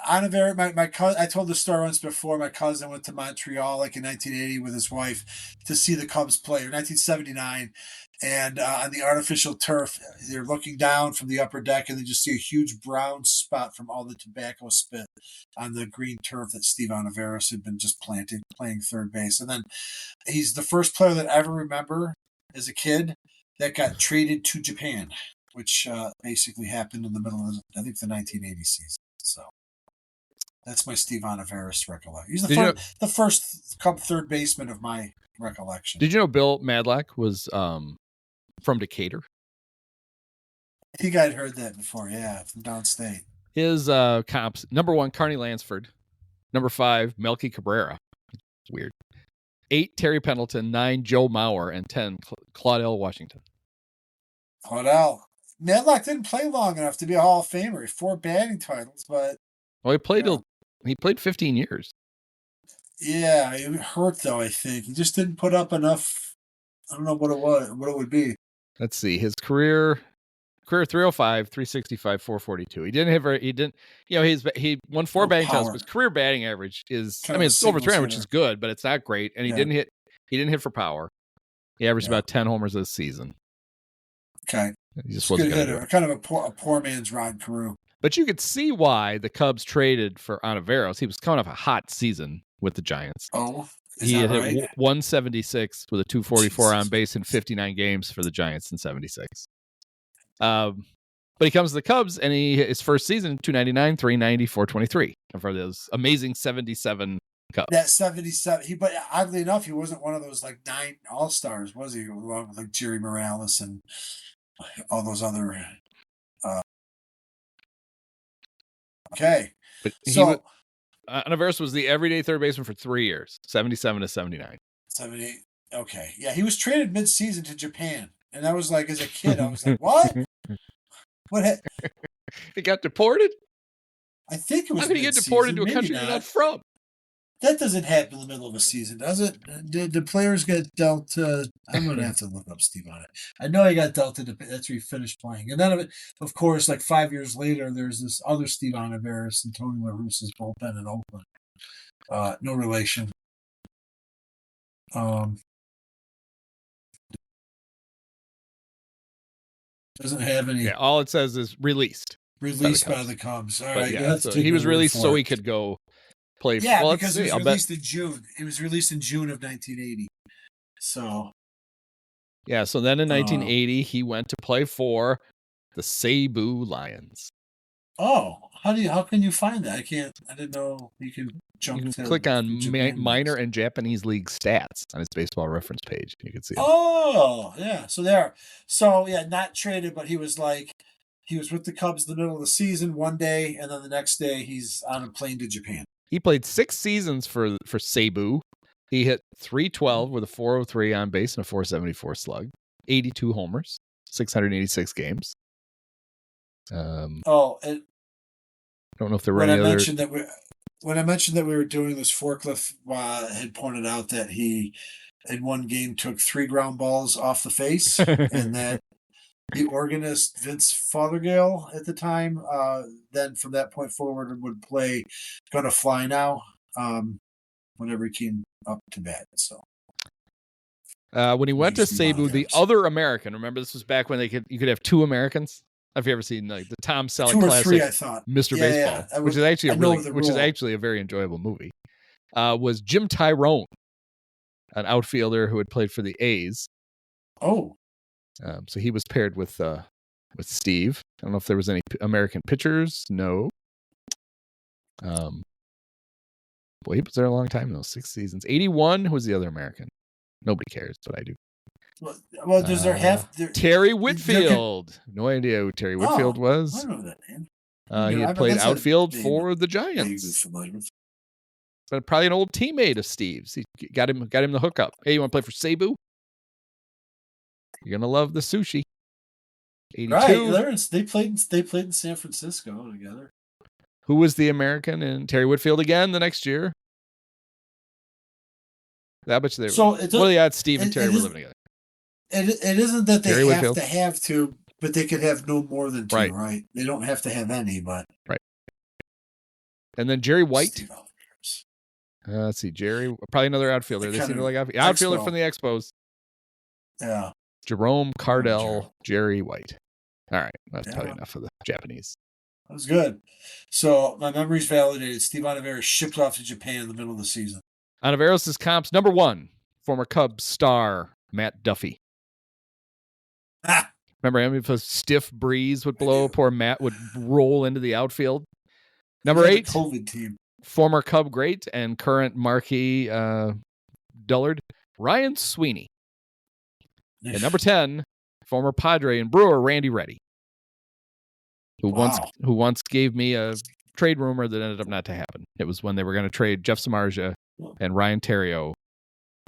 Ontiveros. My cousin. I told the story once before. My cousin went to Montreal like in 1980 with his wife to see the Cubs play, or 1979. And on the artificial turf, they're looking down from the upper deck, and they just see a huge brown spot from all the tobacco spit on the green turf that Steve Ontiveros had been just playing third base. And then he's the first player that I ever remember as a kid that got traded to Japan, which basically happened in the middle of, I think, the 1980 season. So that's my Steve Ontiveros recollection. He's the first Cub third baseman of my recollection. Did you know Bill Madlock was from Decatur? I think I'd heard that before. Yeah, from downstate. His comps: number 1, Carney Lansford; number 5, Melky Cabrera. Weird. 8, Terry Pendleton; 9, Joe Mauer; and 10, Claudel Washington. Claudel. Madlock didn't play long enough to be a Hall of Famer. 4 batting titles, but he played 15 years. Yeah, he hurt though. I think he just didn't put up enough. I don't know what it would be. Let's see. His career 305, 365, 442. He he won 4 batting titles, but his career batting average is it's over 300, which is good, but it's not great. And he didn't hit for power. He averaged about 10 homers this season. Okay. He just wasn't good hitter. Kind of a poor man's Rod Carew. But you could see why the Cubs traded for Ontiveros. He was coming off a hot season with the Giants. Oh, he had hit 176 with a 244 on base in 59 games for the Giants in 76. But he comes to the Cubs, and his first season, 299, 390, 423 for those amazing 77 Cubs. That 77. But oddly enough, he wasn't one of those like 9 All-Stars, was he? Along with like Jerry Morales and all those other. Okay. But Ontiveros was the everyday third baseman for 3 years, 77 to 79. 78. Okay. Yeah, he was traded mid-season to Japan. And I was like, as a kid, I was like, what? What? He got deported? I think it was. How could he get deported to a country you're not from? That doesn't happen in the middle of a season, does it? The players get dealt. I'm going to have to look up Steve on it. I know he got dealt to. That's where he finished playing. And then, of course, like 5 years later, there's this other Steve Ontiveros and Tony La Russa's bullpen in Oakland. No relation. Doesn't have any. Yeah, all it says is released. Released by the Cubs. All right. Yeah, so he was released so he could go play. Yeah, because it was released in June. It was released in June of 1980. So. Yeah, so then in 1980, he went to play for the Cebu Lions. Oh, how can you find that? I didn't know you can jump. You can click on minor and Japanese league stats on his baseball reference page. You can see it. Oh, yeah. So there. So yeah, not traded, but he was with the Cubs in the middle of the season one day, and then the next day he's on a plane to Japan. He played 6 seasons for Cebu. He hit 312 with a 403 on base and a 474 slug, 82 homers, 686 games. I don't know if there were any other. When I mentioned that we were doing this, Forklift had pointed out that he, in one game, took 3 ground balls off the face, and that the organist Vince Fothergill at the time, then from that point forward would play "Gonna Fly Now" whenever he came up to bat. So. When he went to Cebu, the other American, remember this was back when you could have 2 Americans Have you ever seen like the Tom Selleck 2 or 3, classic I thought. Mr. Yeah, Baseball, yeah. which is actually which is actually a very enjoyable movie? Was Jim Tyrone, an outfielder who had played for the A's. Oh, So he was paired with Steve. I don't know if there was any American pitchers. No. Boy, he was there a long time, those 6 seasons. 81, who was the other American? Nobody cares, but I do. well, does there have Terry Whitfield? No idea who Terry Whitfield I was. know that name. He had played outfield name for the vaguely Giants. familiar with. But probably an old teammate of Steve's. He got him the hookup. Hey, you want to play for Cebu? You're gonna love the sushi. 82. Right, they played in San Francisco together. Who was the American in Terry Whitfield again the next year? I bet you they were. Well, yeah, Steve and Terry were living together. It isn't that they Terry have Whitfield? to have to, but they could have no more than 2, right? They don't have to have any, but right. And then Jerry White. Steve Let's see, Jerry, probably another outfielder. They seem to like outfielder from the Expos. Yeah. Jerome Cardell, Jerry White. All right, that's probably enough of the Japanese. That was good. So my memory's validated. Steve Onivera shipped off to Japan in the middle of the season. Onivera's comps number 1, former Cubs star Matt Duffy. Remember him? If a stiff breeze would blow, poor Matt would roll into the outfield. Number 8, COVID team. Former Cub great and current marquee dullard Ryan Sweeney. And number 10, former Padre and Brewer Randy Reddy, who once gave me a trade rumor that ended up not to happen. It was when they were going to trade Jeff Samardzija and Ryan Theriot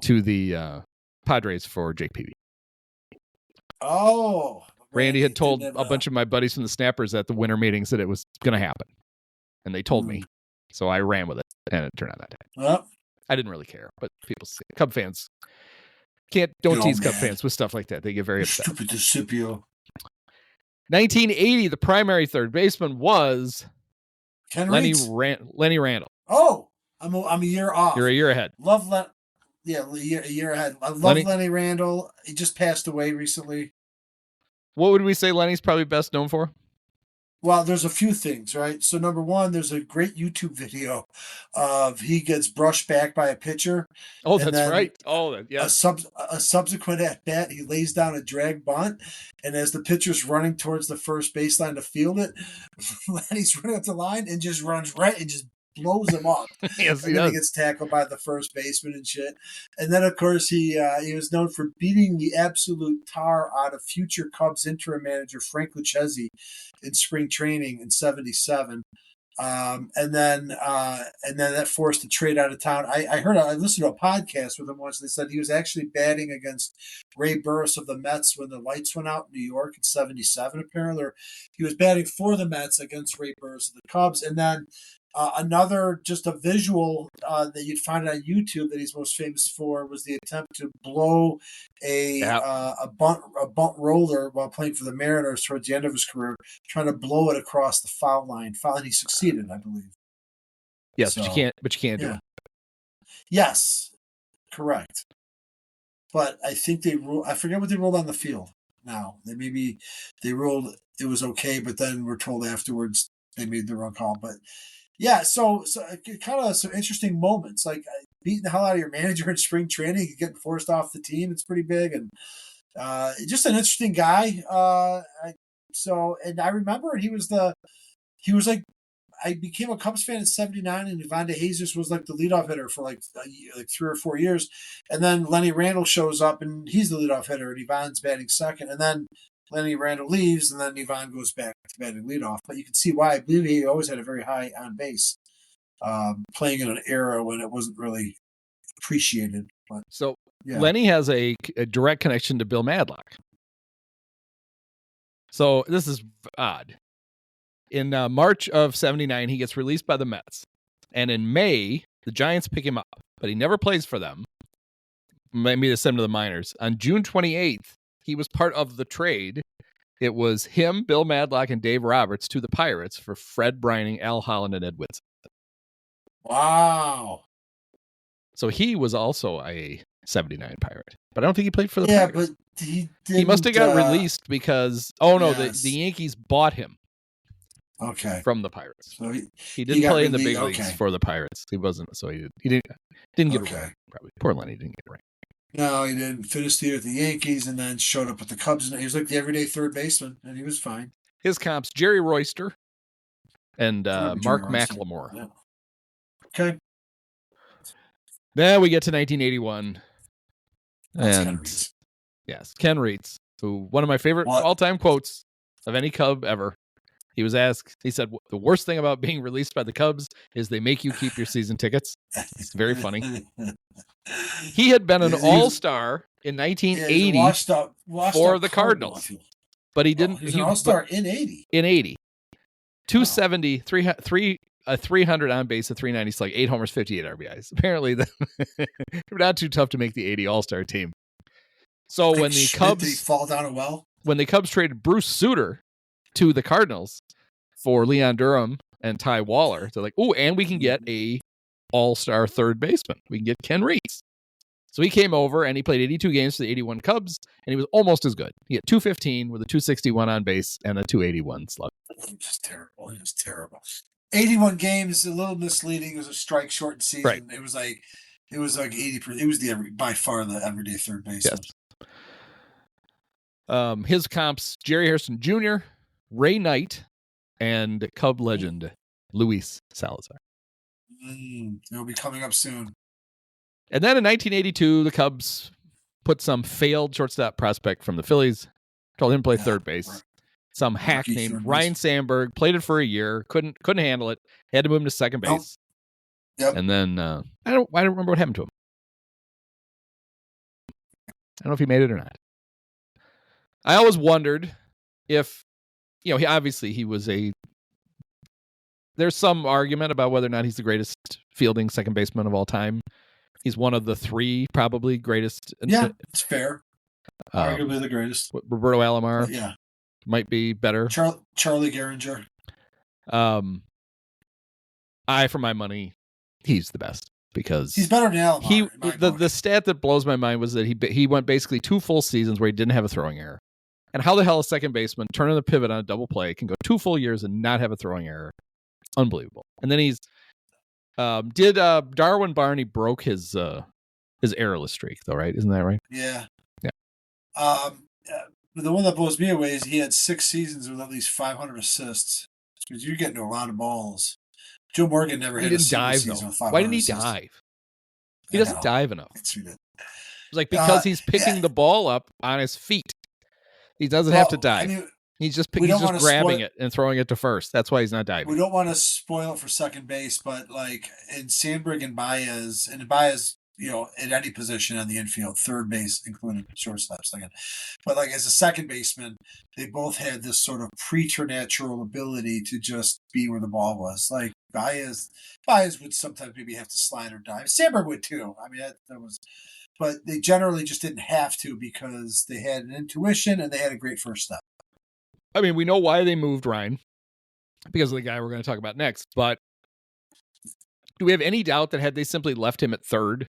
to the Padres for Jake Peavy. Oh, Randy had told a bunch of my buddies from the Snappers at the winter meetings that it was going to happen, and they told me, so I ran with it, and it turned out that day. Well, I didn't really care, but people say Cub fans don't tease Cub fans with stuff like that. They get very upset. Stupid DeCipio. 1980, the primary third baseman was Lenny Randall. Oh, I'm a year off. You're a year ahead. Love a year ahead. I love Lenny Randall. He just passed away recently. What would we say Lenny's probably best known for? Well, there's a few things, right? So number 1, there's a great YouTube video of he gets brushed back by a pitcher. Oh, that's right. Oh, yeah. A subsequent at bat, he lays down a drag bunt, and as the pitcher's running towards the first baseline to field it, Lenny's running up the line and just runs right and just blows him up. Yes, he and then does. He gets tackled by the first baseman and shit. And then, of course, he was known for beating the absolute tar out of future Cubs interim manager Frank Lucchesi in spring training in '77. And then that forced the trade out of town. I listened to a podcast with him once. They said he was actually batting against Ray Burris of the Mets when the lights went out in New York in '77. Apparently, he was batting for the Mets against Ray Burris of the Cubs. And then another, just a visual that you'd find on YouTube that he's most famous for was the attempt to blow a bunt roller while playing for the Mariners towards the end of his career, trying to blow it across the foul line. And he succeeded, I believe. Yes, so, but you can't do it. Yes, correct. But I think I forget what they ruled on the field now. They ruled it was okay, but then we're told afterwards they made the wrong call. But yeah, so kind of some interesting moments, like beating the hell out of your manager in spring training, getting forced off the team. It's pretty big, and just an interesting guy. And I remember he was like, I became a Cubs fan in '79, and Ivan DeJesus was like the leadoff hitter for like 3 or 4 years, and then Lenny Randall shows up, and he's the leadoff hitter, and Ivan's batting second, and then Lenny Randall leaves, and then Ivan goes back to batting leadoff. But you can see why. I believe he always had a very high on base, playing in an era when it wasn't really appreciated. But, so Lenny has a direct connection to Bill Madlock. So this is odd. In March of '79, he gets released by the Mets. And in May, the Giants pick him up, but he never plays for them. Maybe they send him to the minors. On June 28th, he was part of the trade. It was him, Bill Madlock, and Dave Roberts to the Pirates for Fred Brining, Al Holland, and Ed Whitson. Wow. So he was also a '79 Pirate, but I don't think he played for the Yeah, Pirates. but he didn't, He must have got released because yes. the Yankees bought him Okay. from the Pirates. So He didn't got play in the released- big leagues okay. for the Pirates. He wasn't, so he didn't get a Okay. ring. Probably poor Lenny didn't get a ring. No, he didn't finish the year with the Yankees and then showed up with the Cubs. And he was like the everyday third baseman, and he was fine. His comps: Jerry Royster and Jerry Mark Royster. McLemore. Yeah. Okay. Then we get to 1981, That's Ken and Reitz. yes, Ken Reitz, who one of my favorite What? all-time quotes of any Cub ever. He was asked. He said, "The worst thing about being released by the Cubs is they make you keep your season tickets." It's very funny. He had been an all-star in 1980 washed for up the Cardinal, Cardinals, I feel. but he didn't. He was an all-star in 80. In 80, 270, 300 on base, a 390 slug, 8 homers, 58 RBIs. Apparently, they're not too tough to make the 80 All-Star team. So Like when the Schmidt, Cubs did he fall down a well? when the Cubs traded Bruce Sutter to the Cardinals for Leon Durham and Ty Waller, they're like, "Oh, and we can get a All-Star third baseman. We can get Ken Reitz." So he came over and he played 82 games for the 81 Cubs, and he was almost as good. He had 215 with a 261 on base and a 281 slug. It was terrible. It was terrible. 81 games, a little misleading. It was a strike shortened season. Right. It was like 80%. It was by far the everyday third baseman. Yes. His comps: Jerry Harrison Jr., Ray Knight, and Cub legend Luis Salazar. It'll be coming up soon. And then in 1982, the Cubs put some failed shortstop prospect from the Phillies, told him to play third base. Right. Some hack Rookie named third Ryan Sandberg played it for a year, couldn't handle it, had to move him to second base. Yep. And then I don't remember what happened to him. I don't know if he made it or not. I always wondered if, he was there's some argument about whether or not he's the greatest fielding second baseman of all time. He's one of the 3 probably greatest. Yeah, it's fair. Arguably the greatest. Roberto Alomar Yeah. might be better. Charlie Gehringer. For my money, he's the best because he's better than Alomar. The stat that blows my mind was that he went basically 2 full seasons where he didn't have a throwing error. And how the hell a second baseman turning the pivot on a double play can go 2 full years and not have a throwing error? Unbelievable. And then he's Darwin Barney broke his errorless streak though, right? Isn't that right? Yeah. Yeah. The one that blows me away is he had 6 seasons with at least 500 assists. Because you're getting a lot of balls. Joe Morgan never hit a single season with 500 Why didn't he assists. dive? He doesn't dive enough. It's like because he's picking the ball up on his feet. He doesn't have to dive. I mean, he's just grabbing it and throwing it to first. That's why he's not diving. We don't want to spoil it for second base, but like in Sandberg and Baez, at any position on the infield, third base, including shortstop, second. But like as a second baseman, they both had this sort of preternatural ability to just be where the ball was. Like Baez would sometimes maybe have to slide or dive. Sandberg would too. I mean, that was, but they generally just didn't have to because they had an intuition and they had a great first step. I mean, we know why they moved Ryan because of the guy we're going to talk about next. But do we have any doubt that had they simply left him at third,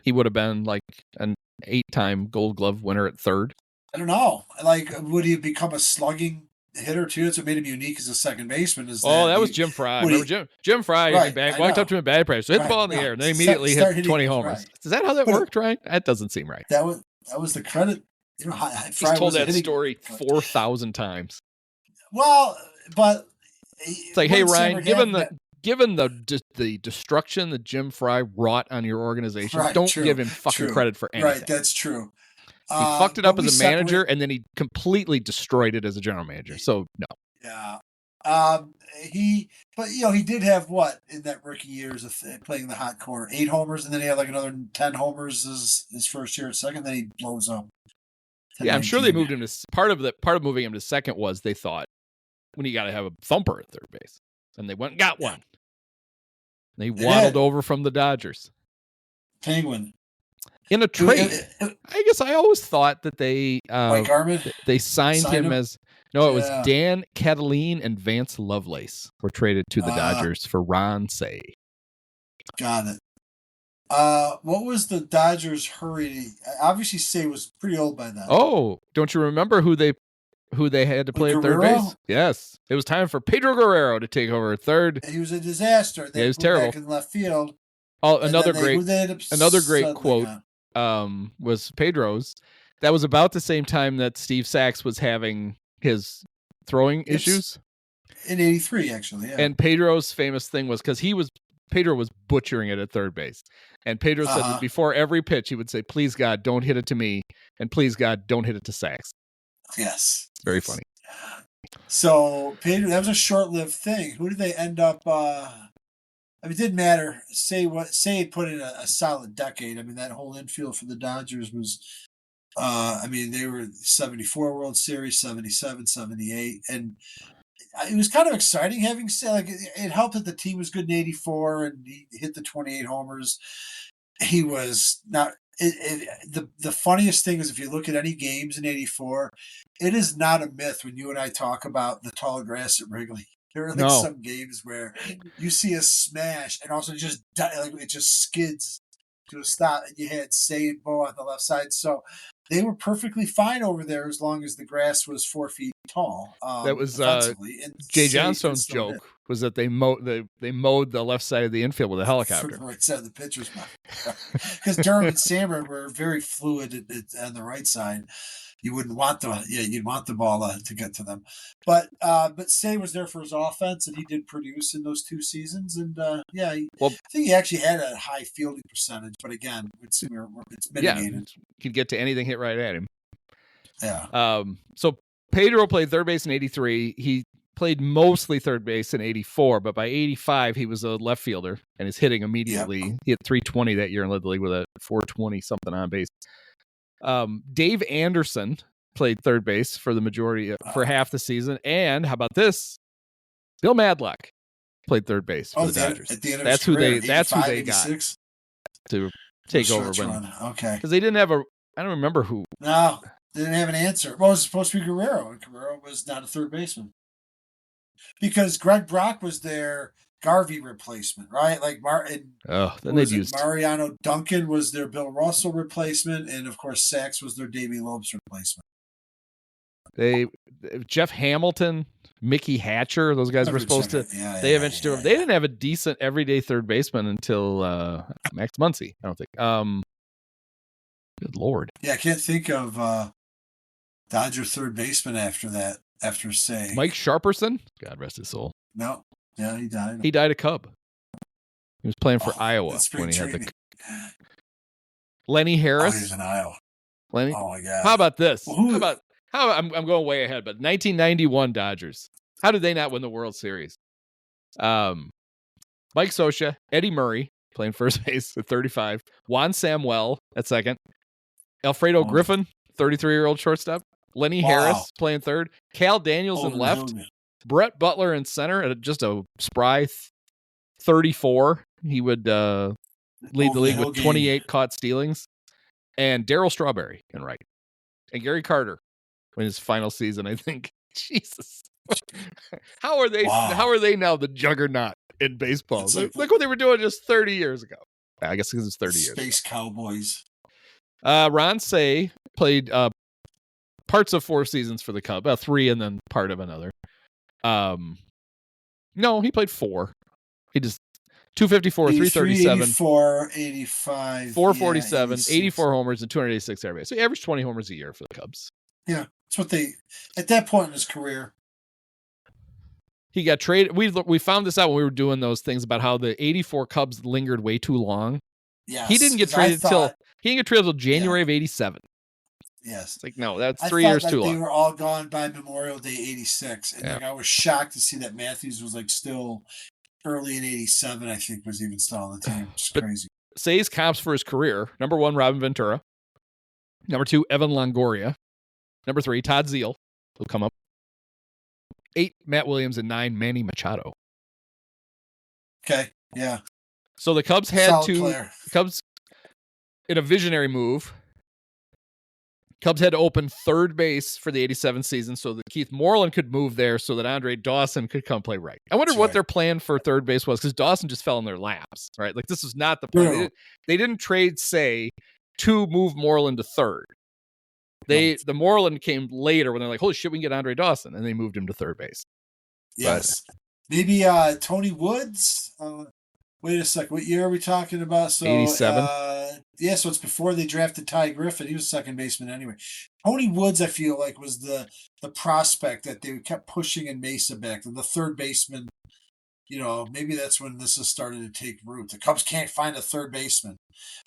he would have been like an 8-time Gold Glove winner at third? I don't know. Like, would he become a slugging hitter too? That's what made him unique as a second baseman. That was Jim Fry. Remember Jim Fry walked up to him in batting practice, hit the ball in the air, and then immediately hit 20 homers. Right. Is that how that worked, Ryan? That doesn't seem right. That was the credit. He's told that story 4,000 times. Well, but it's like, hey, Ryan, given the destruction that Jim Fry wrought on your organization, don't give him fucking credit for anything. Right, that's true. He fucked it up as a manager, and then he completely destroyed it as a general manager. So no. Yeah. He did have in that rookie years of playing the hot corner, 8 homers, and then he had like another 10 homers his first year at second. Then he blows up. Yeah, I'm sure they moved him to part of moving him to second was they thought when you got to have a thumper at third base, and they went and got one. And they waddled over from the Dodgers. Penguin. In a trade, I guess I always thought that they signed him as it was Dan Cataline and Vance Lovelace were traded to the Dodgers for Ron Santo. Got it. What was the Dodgers' hurry? Obviously, Say was pretty old by then. Oh, don't you remember who they had to play at third Guerrero? base? Yes, it was time for Pedro Guerrero to take over at third. He was a disaster. They Yeah, he was moved terrible. back in left field. Oh, And another then great who they ended up another great settling quote on? was Pedro's. That was about the same time that Steve Sachs was having his throwing issues. In 83, actually, yeah. And Pedro's famous thing was because Pedro was butchering it at third base. And Pedro said that before every pitch, he would say, "Please God, don't hit it to me. And please God, don't hit it to Sachs." Yes. Very funny. So, Pedro, that was a short-lived thing. Who did they end up... I mean, it didn't matter. Say had put in a solid decade. I mean, that whole infield for the Dodgers was... I mean, they were 74 World Series, 77, 78. And it was kind of exciting having Say. Like, it helped that the team was good in 84 and he hit the 28 homers. He was not... the funniest thing is if you look at any games in 84, it is not a myth when you and I talk about the tall grass at Wrigley. There are like some games where you see a smash and also just like it just skids to a stop. And you had Say and Bo on the left side, so they were perfectly fine over there as long as the grass was 4 feet tall. That was Jay Johnstone's joke was that they mowed the left side of the infield with a helicopter. Right side of the pitcher's mouth. Because Durham and Sammer were very fluid on the right side. You wouldn't want you'd want the ball to get to them. But Say was there for his offense, and he did produce in those 2 seasons. And I think he actually had a high fielding percentage. But again, it's mitigated. Yeah, could get to anything hit right at him. Yeah. So Pedro played third base in 83. He played mostly third base in 84, but by 85 he was a left fielder and is hitting immediately. Yep. He hit 320 that year and led the league with a 420 something on base. Dave Anderson played third base for the majority for half the season, and how about this? Bill Madlock played third base for the Dodgers. At the end of his career, that's who they got to take over when. Okay, because they didn't have I don't remember who. No, they didn't have an answer. Well, it was supposed to be Guerrero, and Guerrero was not a third baseman because Greg Brock was their Garvey replacement, right? Like Mariano Duncan was their Bill Russell replacement, and of course Sachs was their Davey Lopes replacement. Jeff Hamilton, Mickey Hatcher, those guys were supposed to. They eventually they didn't have a decent everyday third baseman until Max Muncy. I don't think. Good Lord. Yeah, I can't think of Dodger third baseman after that. After Say Mike Sharperson, God rest his soul. No. Yeah, he died. He died a Cub. He was playing for Iowa when he had the. Lenny Harris. He was in Iowa. Lenny. Oh my God. How about this? I'm going way ahead, but 1991 Dodgers. How did they not win the World Series? Mike Scioscia, Eddie Murray playing first base at 35, Juan Samuel at second, Alfredo Griffin, 33-year-old shortstop, Lenny Harris playing third, Cal Daniels in left. Brett Butler in center at just a spry 34. He would lead the league with 28 caught stealings. And Darryl Strawberry in right. And Gary Carter in his final season, I think. Jesus. How are they now the juggernaut in baseball? Look what they were doing just 30 years ago. I guess because it's 30 years. Space Cowboys. Ron Say played parts of 4 seasons for the Cubs. 3 and then part of another. No, he played 4. He just 254, 337, 84, 85, 447, 84 homers, and 286 RBIs. So he averaged 20 homers a year for the Cubs. Yeah, that's what they at that point in his career. He got traded. We found this out when we were doing those things about how the 84 Cubs lingered way too long. Yes, he didn't get traded until January of 87. Yes. It's like, no, that's 3 years too long. They were all gone by Memorial Day 86. And I was shocked to see that Matthews was still early in 87, I think, was even still on the team. It's crazy. Say's comps for his career: number 1, Robin Ventura; number 2, Evan Longoria; number 3, Todd Zeile, who'll come up; 8, Matt Williams; and 9, Manny Machado. Okay, yeah. So the Cubs had Cubs, in a visionary move, Cubs had to open third base for the 87 season so that Keith Moreland could move there so that Andre Dawson could come play right. I wonder That's what right. their plan for third base was, because Dawson just fell in their laps, right? Like, this was not the plan. No. They didn't trade Say to move Moreland to third. The Moreland came later when they're like, holy shit, we can get Andre Dawson, and they moved him to third base. Yes. Maybe Tony Woods. Wait a second. What year are we talking about? So 87. Yeah, so it's before they drafted Ty Griffin. He was second baseman anyway. Tony Woods, I feel like, was the prospect that they kept pushing in Mesa back. The third baseman, maybe that's when this has started to take root. The Cubs can't find a third baseman.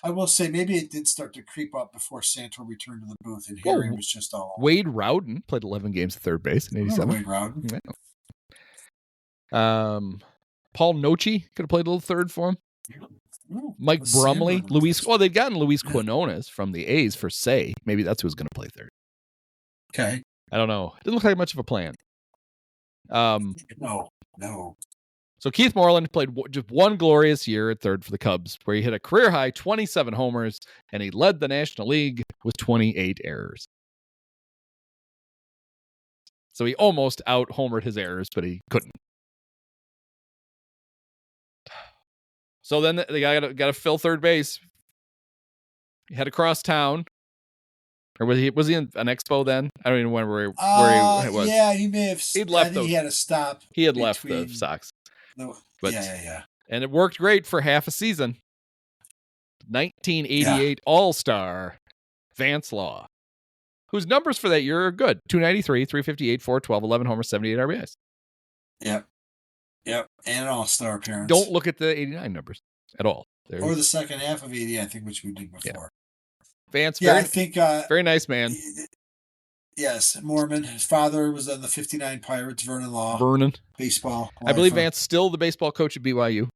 I will say maybe it did start to creep up before Santo returned to the booth, and Harry was just all over. Wade Rowden played 11 games at third base in 87. Wade Rowden. Yeah. Paul Nochi could have played a little third for him. Ooh, Mike Brumley, they'd gotten Luis Quinones from the A's for Say. Maybe that's who's going to play third. Okay. I don't know. Didn't look like much of a plan. No. So Keith Moreland played just one glorious year at third for the Cubs, where he hit a career-high 27 homers, and he led the National League with 28 errors. So he almost out-homered his errors, but he couldn't. So then the guy got to fill third base. He head across town. Or was he in an expo then? I don't even remember where he was. Yeah, he may have. He'd left. He had to stop. He had left the Sox. But, yeah. And it worked great for half a season. 1988 All-Star Vance Law, whose numbers for that year are good. 293, 358, 412, 11 homers, 78 RBIs. Yep. And an All-Star appearance. Don't look at the 89 numbers at all. Or the second half of 80, I think, which we did before. Vance, I think very nice man. Yes, Mormon. His father was on the 59 Pirates, Vernon Law. Baseball. I believe Vance still the baseball coach at BYU.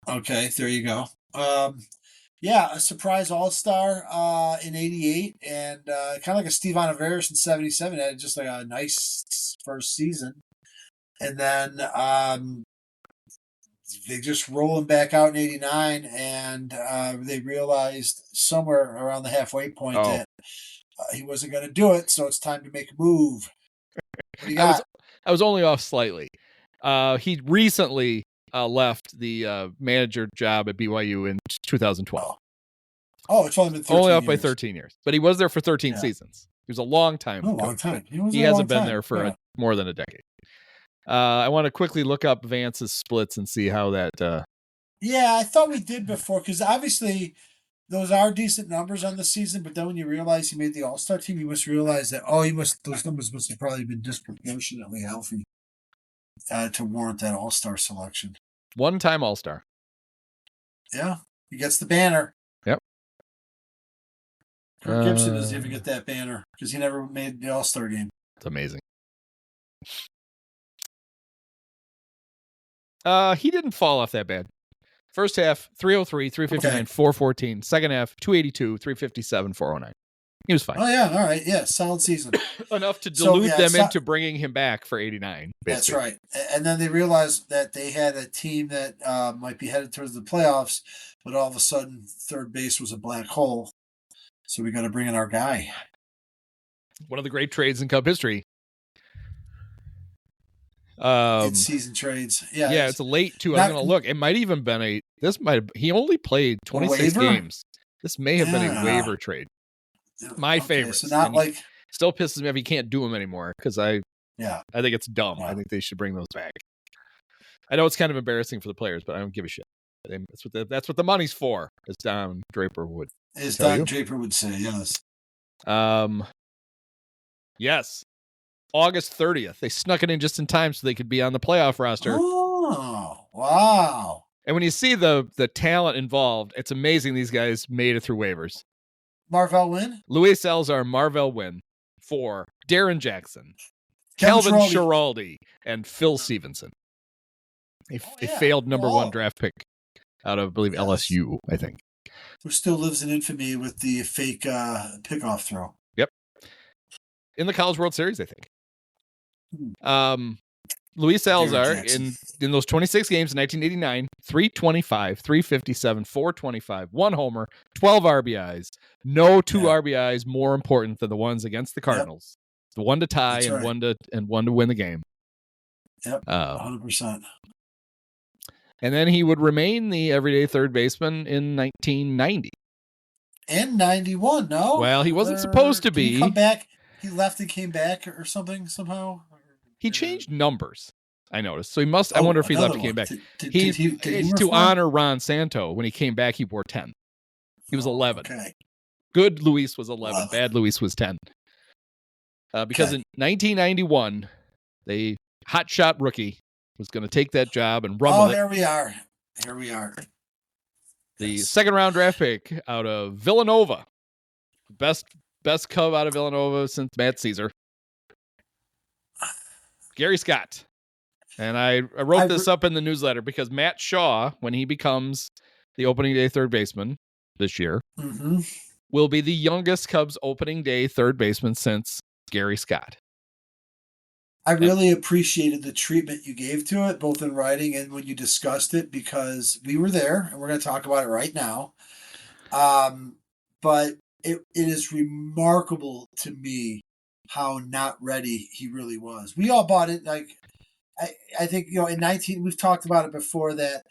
Okay, there you go. A surprise All-Star in 88, and kind of like a Steve Oliveris in 77, had just like a nice first season. And then they just roll him back out in 89, and they realized somewhere around the halfway point that he wasn't going to do it, so it's time to make a move. What do you got? I was only off slightly. He recently left the manager job at BYU in 2012. Oh, it's only been 13 Only off years. by 13 years. But he was there for 13 seasons. He was a long time. A long time. He hasn't been there for more than a decade. I want to quickly look up Vance's splits and see how that... I thought we did before, because obviously those are decent numbers on the season, but then when you realize he made the All-Star team, you must realize that, those numbers must have probably been disproportionately healthy to warrant that All-Star selection. One-time All-Star. Yeah, he gets the banner. Yep. Kirk Gibson doesn't even get that banner because he never made the All-Star game. It's amazing. He didn't fall off that bad. First half, 303, 359, 414. Second half, 282, 357, 409. He was fine. Oh, yeah. All right. Yeah. Solid season. Enough to dilute them into bringing him back for 89. Basically. That's right. And then they realized that they had a team that might be headed towards the playoffs, but all of a sudden, third base was a black hole. So we got to bring in our guy. One of the great trades in Cub history. In-season trades. Yeah, it's a late two. I'm going to look. It might even been he only played 26 games. This may have been a waiver trade. My favorite. So not like still pisses me off. You can't do them anymore because I think it's dumb. Yeah. I think they should bring those back. I know it's kind of embarrassing for the players, but I don't give a shit. That's what the money's for, as Don Draper would. As Don Draper would say, yes. Yes. August 30th. They snuck it in just in time so they could be on the playoff roster. Oh, wow. And when you see the talent involved, it's amazing these guys made it through waivers. Marvell Wynn? Luis Elzar, Marvell Wynn for Darren Jackson, Calvin Schiraldi, and Phil Stevenson. A failed number one draft pick out of, I believe, LSU, I think. Who still lives in infamy with the fake pickoff throw. Yep. In the College World Series, I think. Luis Salazar Jackson. in those 26 games in 1989, 325, 357, 425, 1 homer, 12 RBIs. No 2 RBIs more important than the ones against the Cardinals. The one to tie That's and right. one to win the game. Yep, 100%. And then he would remain the everyday third baseman in 1990. And 91, no? Well, he wasn't supposed to Did he be. come back? He left and came back or something somehow? He changed numbers, I noticed. So he must. I wonder if he left and came back. Did he To honor Ron Santo, when he came back, he wore 10. He was 11. Okay. Good Luis was 11. Bad Luis was 10. Because in 1991, the hotshot rookie was going to take that job and run with it. Here we are. Here we are. The second round draft pick out of Villanova. Best Cub out of Villanova since Matt Caesar. Gary Scott. And I wrote this up in the newsletter because Matt Shaw, when he becomes the opening day third baseman this year, will be the youngest Cubs opening day third baseman since Gary Scott. I really appreciated the treatment you gave to it, both in writing and when you discussed it, because we were there and we're going to talk about it right now. But it is remarkable to me how not ready he really was. We all bought it. Like, I think, we've talked about it before that,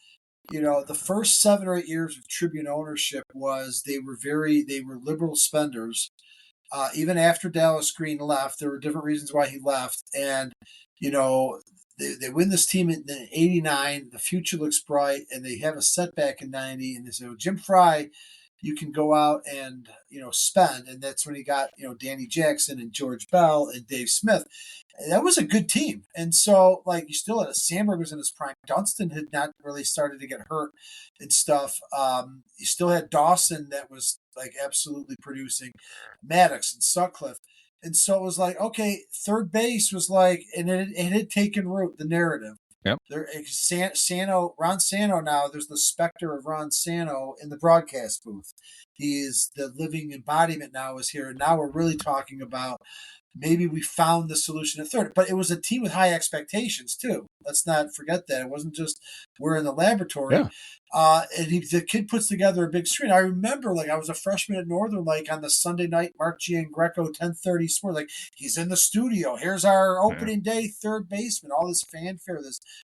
the first 7 or 8 years of Tribune ownership they were liberal spenders. Even after Dallas Green left, there were different reasons why he left. And, they win this team in 89. The future looks bright, and they have a setback in 90. And they say, well, Jim Fry, you can go out and, spend. And that's when he got, Danny Jackson and George Bell and Dave Smith. And that was a good team. And so, like, you still had Sandberg was in his prime. Dunston had not really started to get hurt and stuff. You still had Dawson that was, like, absolutely producing, Maddox and Sutcliffe. And so it was like, okay, third base was like, and it had taken root, the narrative. Yep. Ron Santo now, there's the specter of Ron Santo in the broadcast booth. He is the living embodiment now is here. And now we're really talking about maybe we found the solution at third. But it was a team with high expectations, too. Let's not forget that. It wasn't just we're in the laboratory. Yeah. The kid puts together a big screen. I remember, like, I was a freshman at Northern, like, on the Sunday night Mark Giangreco 10:30 sport. Like, he's in the studio. Here's our opening day third baseman. All this fanfare,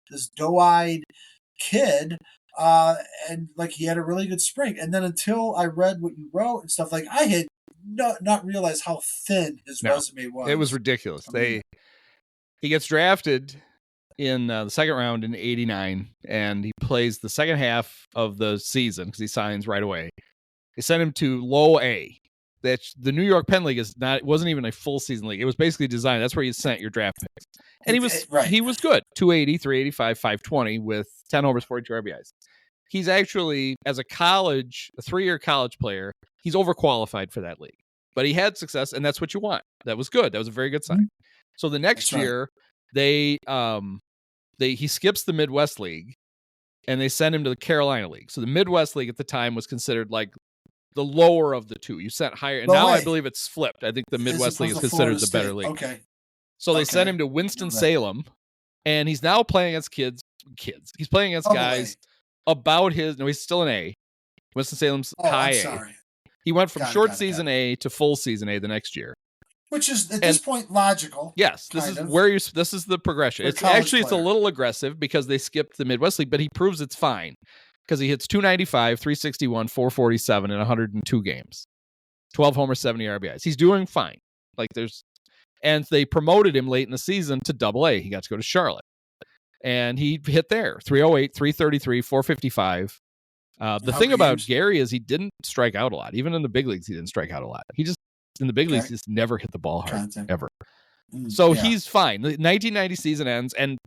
this doe-eyed kid. And, like, he had a really good spring. And then until I read what you wrote and stuff, like, I had not realize how thin his resume was. It was ridiculous. He gets drafted in the second round in 89, and he plays the second half of the season because he signs right away. They sent him to low A. That the New York Penn League wasn't even a full season league. It was basically designed. That's where you sent your draft picks. And he was good. 280, 385, 520 with 10 homers, 42 RBIs. He's actually, as a 3-year college player, he's overqualified for that league. But he had success, and that's what you want. That was good. That was a very good sign. So the next year, he skips the Midwest League, and they send him to the Carolina League. So the Midwest League at the time was considered like the lower of the two. You sent higher, and now I believe it's flipped. I think the Midwest League is considered the better league. Okay. So they sent him to Winston-Salem, and he's now playing against kids. He's playing against guys about he's still an A. Winston-Salem's high A. He went from short season A to full season A the next year. Which is at this point logical. Yes, this is the progression. It's a little aggressive because they skipped the Midwest League, but he proves it's fine because he hits 295, 361, 447 in 102 games. 12 homers, 70 RBIs. He's doing fine. And they promoted him late in the season to Double-A. He got to go to Charlotte. And he hit there, 308, 333, 455. The thing about Gary is he didn't strike out a lot. Even in the big leagues, he didn't strike out a lot. In the big leagues, he just never hit the ball hard, ever. So he's fine. The 1990 season ends, and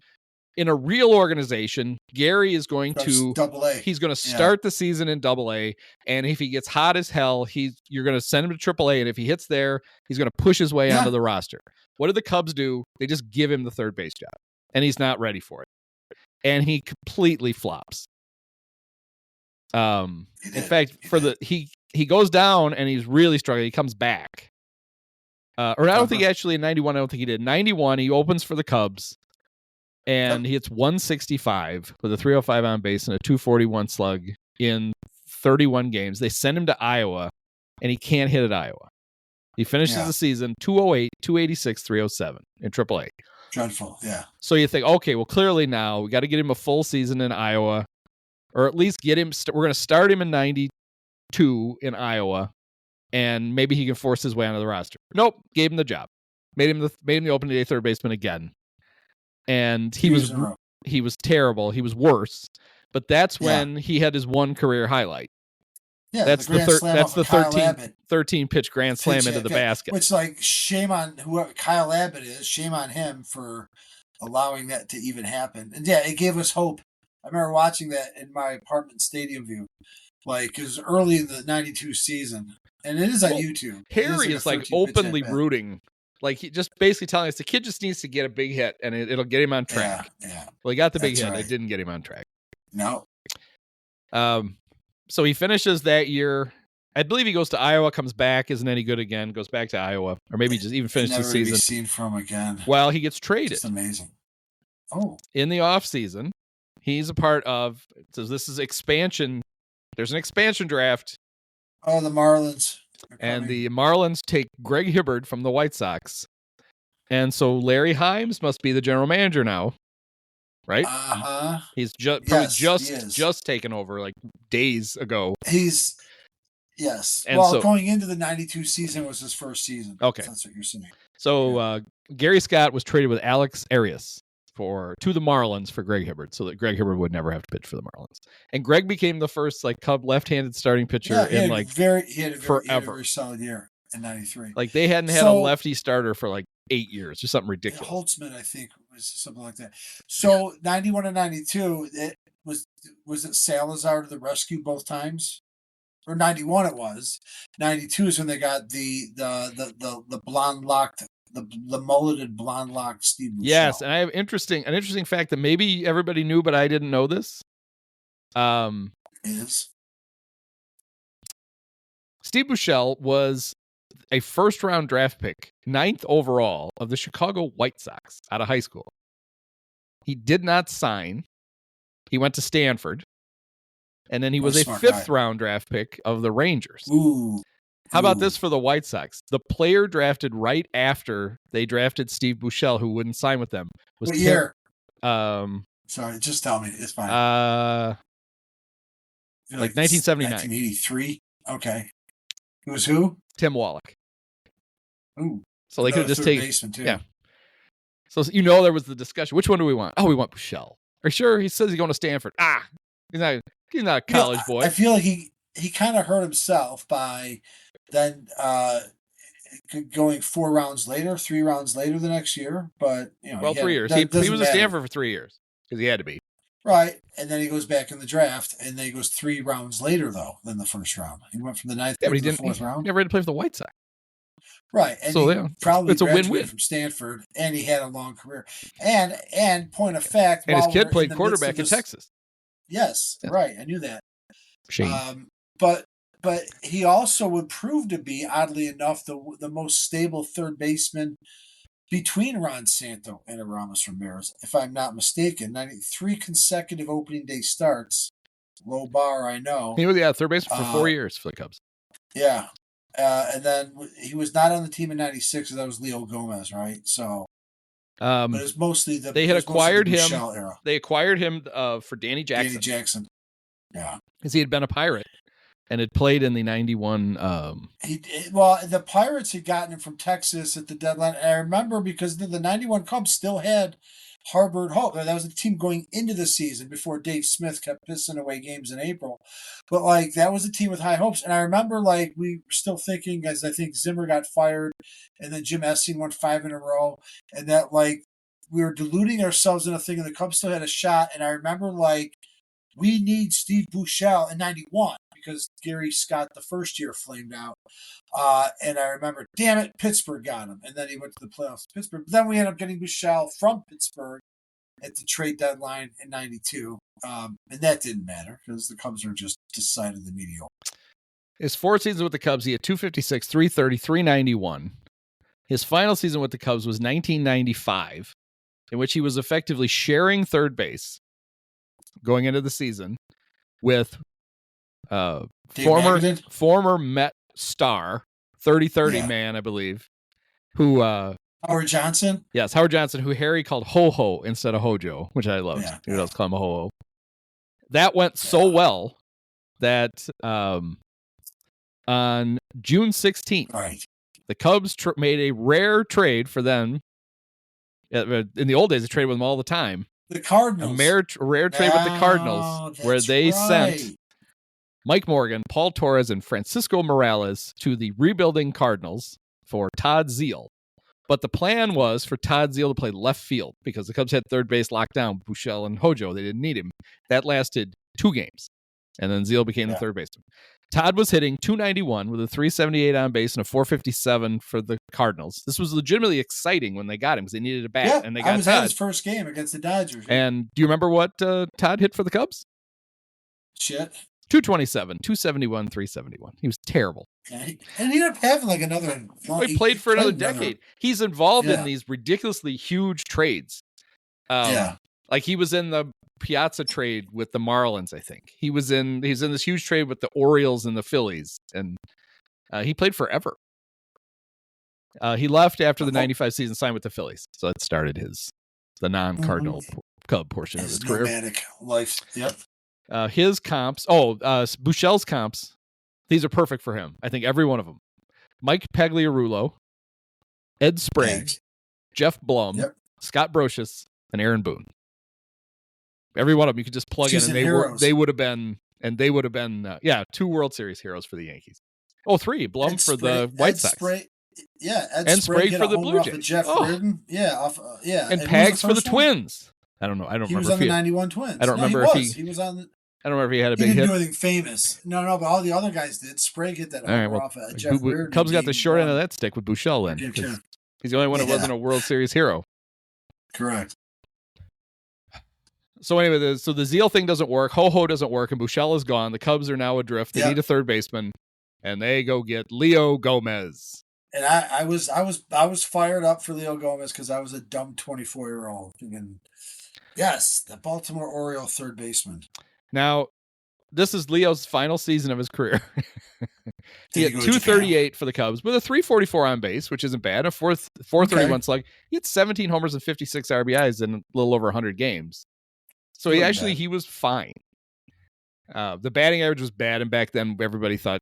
in a real organization, Gary is going to Double-A. He's going to start the season in Double-A, and if he gets hot as hell, you're going to send him to Triple-A, and if he hits there, he's going to push his way onto the roster. What do the Cubs do? They just give him the third base job, and he's not ready for it, and he completely flops. In fact, he goes down and he's really struggling. He comes back. Or I don't think actually in 91, I don't think he did. 91, he opens for the Cubs. And he hits 165 with a 305 on base and a 241 slug in 31 games. They send him to Iowa, and he can't hit at Iowa. He finishes the season 208, 286, 307 in AAA. Dreadful, yeah. So you think, okay, well, clearly now we got to get him a full season in Iowa, or at least get him. We're going to start him in 92 in Iowa, and maybe he can force his way onto the roster. Nope, gave him the job, made him the opening day third baseman again, and he was terrible. He was worse, but that's when he had his one career highlight. Yeah, that's the 13 pitch grand slam into the basket. Which, like, shame on whoever Kyle Abbott is. Shame on him for allowing that to even happen. And yeah, it gave us hope. I remember watching that in my apartment stadium view, like, it was early in the '92 season, and it is on YouTube. Harry is like openly rooting, like he just basically telling us the kid just needs to get a big hit, and it'll get him on track. Yeah. Well, he got the big hit. It didn't get him on track. No. So he finishes that year. I believe he goes to Iowa, comes back, isn't any good again, goes back to Iowa, or maybe just even finished the season. Never be seen from again. Well, he gets traded. It's amazing. Oh. In the offseason, he's a part of, so this is expansion. There's an expansion draft. Oh, the Marlins. And the Marlins take Greg Hibbert from the White Sox. And so Larry Himes must be the general manager now. Right? He's just taken over like days ago. Yes. And well, going into the '92 season was his first season. Okay. That's what you're saying. So Gary Scott was traded with Alex Arias to the Marlins for Greg Hibbert, so that Greg Hibbert would never have to pitch for the Marlins. And Greg became the first like Cub left-handed starting pitcher in like forever. He had a very solid year in '93. Like they hadn't had a lefty starter for like 8 years or something ridiculous. Holtzman, I think, was something like that. So 91 and 92, it was it Salazar to the rescue both times? Or 91 it was. 92 is when they got the blonde locked, the mulleted blonde locked Steve Buechele. Yes, and I have an interesting fact that maybe everybody knew, but I didn't know this. Steve Buechele was a first-round draft pick, 9th overall of the Chicago White Sox out of high school. He did not sign. He went to Stanford. And then he was a 5th-round draft pick of the Rangers. Ooh. How about this for the White Sox? The player drafted right after they drafted Steve Buechele, who wouldn't sign with them, was what year? Sorry, just tell me. It's fine. Like 1979. 1983? Okay. It was who? Tim Wallach. Ooh. So they could have just taken. Baseman too. Yeah. So there was the discussion. Which one do we want? Oh, we want Buechele. Are you sure? He says he's going to Stanford. He's not a college boy. I feel like he kind of hurt himself by then going 3 rounds later the next year. But 3 years. He was at Stanford for 3 years because he had to be. Right, and then he goes back in the draft, and then he goes 3 rounds later though than the first round. He went from the 9th to the 4th round. He never had to play for the White Sox. Right, and so probably it's a win-win from Stanford, and he had a long career. And point of fact, and his kid played quarterback in Texas. Yes, yeah. Right. I knew that. Shame. But he also would prove to be, oddly enough, the most stable third baseman between Ron Santo and Aramis Ramirez, if I'm not mistaken. 93 consecutive opening day starts. Low bar, I know. He was third baseman for 4 years for the Cubs. Yeah. And then he was not on the team in 96, that was Leo Gomez, right? So, but it was mostly they had acquired him. Era. They acquired him for Danny Jackson. Yeah, because he had been a Pirate and had played in the 91. The Pirates had gotten him from Texas at the deadline. And I remember because the 91 Cubs still had harbored hope. That was the team going into the season before Dave Smith kept pissing away games in April. But that was a team with high hopes. And I remember we were still thinking, as I think Zimmer got fired and then Jim Essing won 5 in a row, and that we were deluding ourselves into thinking the Cubs still had a shot. And I remember we need Steve Buechele in 91 because Gary Scott the first year flamed out. And I remember, damn it, Pittsburgh got him. And then he went to the playoffs in Pittsburgh. But then we ended up getting Buechele from Pittsburgh at the trade deadline in 92. And that didn't matter because the Cubs were just decidedly mediocre. His 4 seasons with the Cubs, he had 256, 330, 391. His final season with the Cubs was 1995. in which he was effectively sharing third base going into the season with former Met star, 30-30 man, I believe, who Howard Johnson? Yes, Howard Johnson, who Harry called Ho-Ho instead of Hojo, which I loved. Yeah, He would always call him a Ho-Ho. That went so well that on June 16th, right, the Cubs made a rare trade for them. In the old days, they traded with them all the time. The Cardinals. A rare trade with the Cardinals, where they sent Mike Morgan, Paul Torres, and Francisco Morales to the rebuilding Cardinals for Todd Zeile. But the plan was for Todd Zeile to play left field because the Cubs had third base locked down, Buechele and Hojo. They didn't need him. That lasted 2 games, and then Zeile became the third baseman. Todd was hitting .291 with a .378 on base and a .457 for the Cardinals. This was legitimately exciting when they got him because they needed a bat, and they got Todd. At his first game against the Dodgers. And do you remember what Todd hit for the Cubs? Shit. .227, .271, .371. He was terrible. And he ended up having like another... He played for another decade. He's involved in these ridiculously huge trades. Like he was in the Piazza trade with the Marlins, I think. He's in this huge trade with the Orioles and the Phillies. And he played forever. He left after the 95 season, signed with the Phillies. So that started the non-Cardinal Cub portion of his career. Nomadic life. Yep. His comps, Buechele's comps, these are perfect for him. I think every one of them. Mike Pagliarulo, Ed Sprague, Jeff Blum, Scott Brocious, and Aaron Boone. Every one of them you could just plug in, and they would have been 2 World Series heroes for the Yankees. Oh, 3 Blum for the White Sox. Ed Sprague for the Blue Jays. Jeff Ridden. And Pags for the Twins. I don't know. I don't remember. He was on the 91 Twins. I don't remember if he was on. I don't remember if he had a big hit. He didn't do anything famous. No, but all the other guys did. Sprague hit that off Jeff Reardon. Cubs got the short end of that stick with Buechele then. He's the only one that wasn't a World Series hero. Correct. So anyway, the Zeile thing doesn't work. Ho-Ho doesn't work, and Buechele is gone. The Cubs are now adrift. They need a third baseman, and they go get Leo Gomez. And I was fired up for Leo Gomez because I was a dumb 24-year-old thinking, yes, the Baltimore Oriole third baseman. Now, this is Leo's final season of his career. He had .238 for the Cubs with a .344 on base, which isn't bad. A .431 slug. He had 17 homers and 56 RBIs in a little over 100 games. So he was fine. The batting average was bad, and back then everybody thought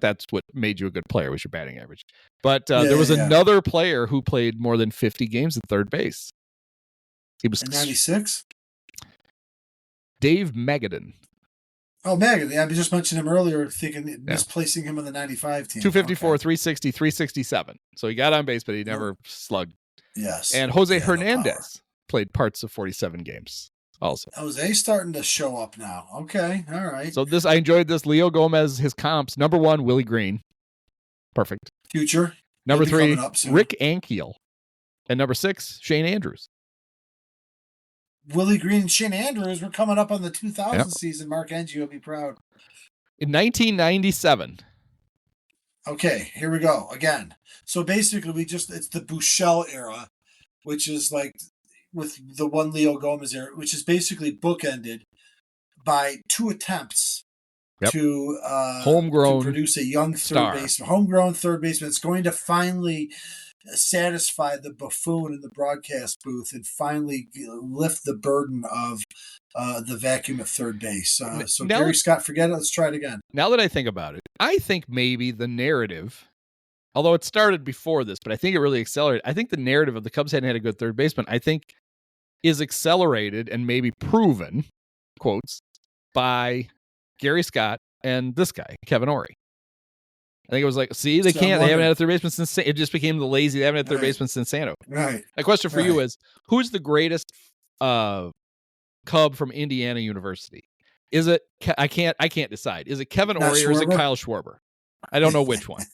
that's what made you a good player was your batting average. But there was another player who played more than 50 games at third base. He was 96. Dave Magadan. Oh, Magadan. I just mentioned him earlier, misplacing him on the 95 team. 254, 360, 367. So he got on base, but he never slugged. Yes. And Jose Hernandez played parts of 47 games. Also, Jose's starting to show up now. Okay, all right. So I enjoyed this. Leo Gomez, his comps. Number 1, Willie Green. Perfect. Future. Number 3, Rick Ankiel. And number 6, Shane Andrews. Willie Green and Shane Andrews were coming up on the 2000 season. Mark Angio will be proud. In 1997. Okay, here we go again. So basically, it's the Buechele era, which is like with the one Leo Gomez era, which is basically bookended by 2 attempts to homegrown to produce a young homegrown third baseman. It's going to finally satisfy the buffoon in the broadcast booth and finally lift the burden of the vacuum at third base. So now, Gary Scott, forget it. Let's try it again. Now that I think about it, I think maybe the narrative, although it started before this, but I think it really accelerated. I think the narrative of the Cubs hadn't had a good third baseman, I think is accelerated and maybe proven, quotes, by Gary Scott and this guy, Kevin Ory. I think it was like, see, they haven't had a third baseman since, it just became the lazy, they haven't had a third baseman since Santo. Right. My question for you is, who's the greatest Cub from Indiana University? Is it, I can't decide. Is it Kevin Ory or is it Kyle Schwarber? I don't know which one.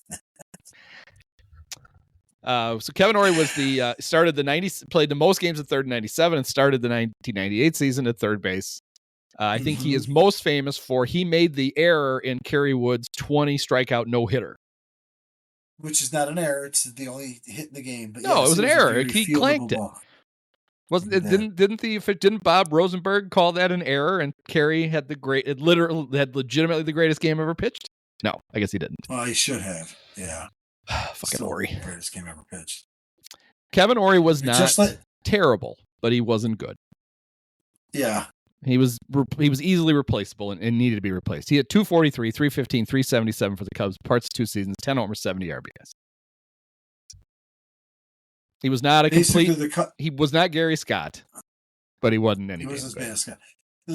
So Kevin Ory was played the most games at third in 97 and started the 1998 season at third base. I think he is most famous for he made the error in Kerry Wood's 20 strikeout no-hitter. Which is not an error. It's the only hit in the game. But no, it was an error. He clanked it. Wasn't it? Didn't Bob Rosenberg call that an error? And Carey had legitimately the greatest game ever pitched. No, I guess he didn't. Well, he should have. Yeah. Fucking Ori. Greatest game ever pitched. Kevin Ori was not Just terrible, but he wasn't good. Yeah. He was easily replaceable and needed to be replaced. He had 243, 315, 377 for the Cubs, parts of 2 seasons, 10 homers, 70 RBIs. He was not he was not Gary Scott, but he wasn't any. He was his mascot.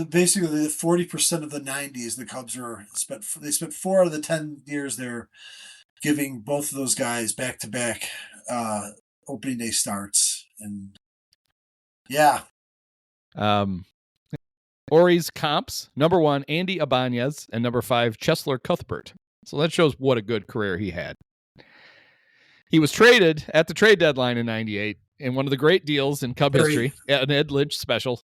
Basically, 40% of the 90s, the Cubs spent 4 out of the 10 years there giving both of those guys back-to-back opening day starts. And yeah. Ori's comps, number 1, Andy Ibanez, and number 5, Chesler Cuthbert. So that shows what a good career he had. He was traded at the trade deadline in 98 in one of the great deals in Cub history, an Ed Lynch special.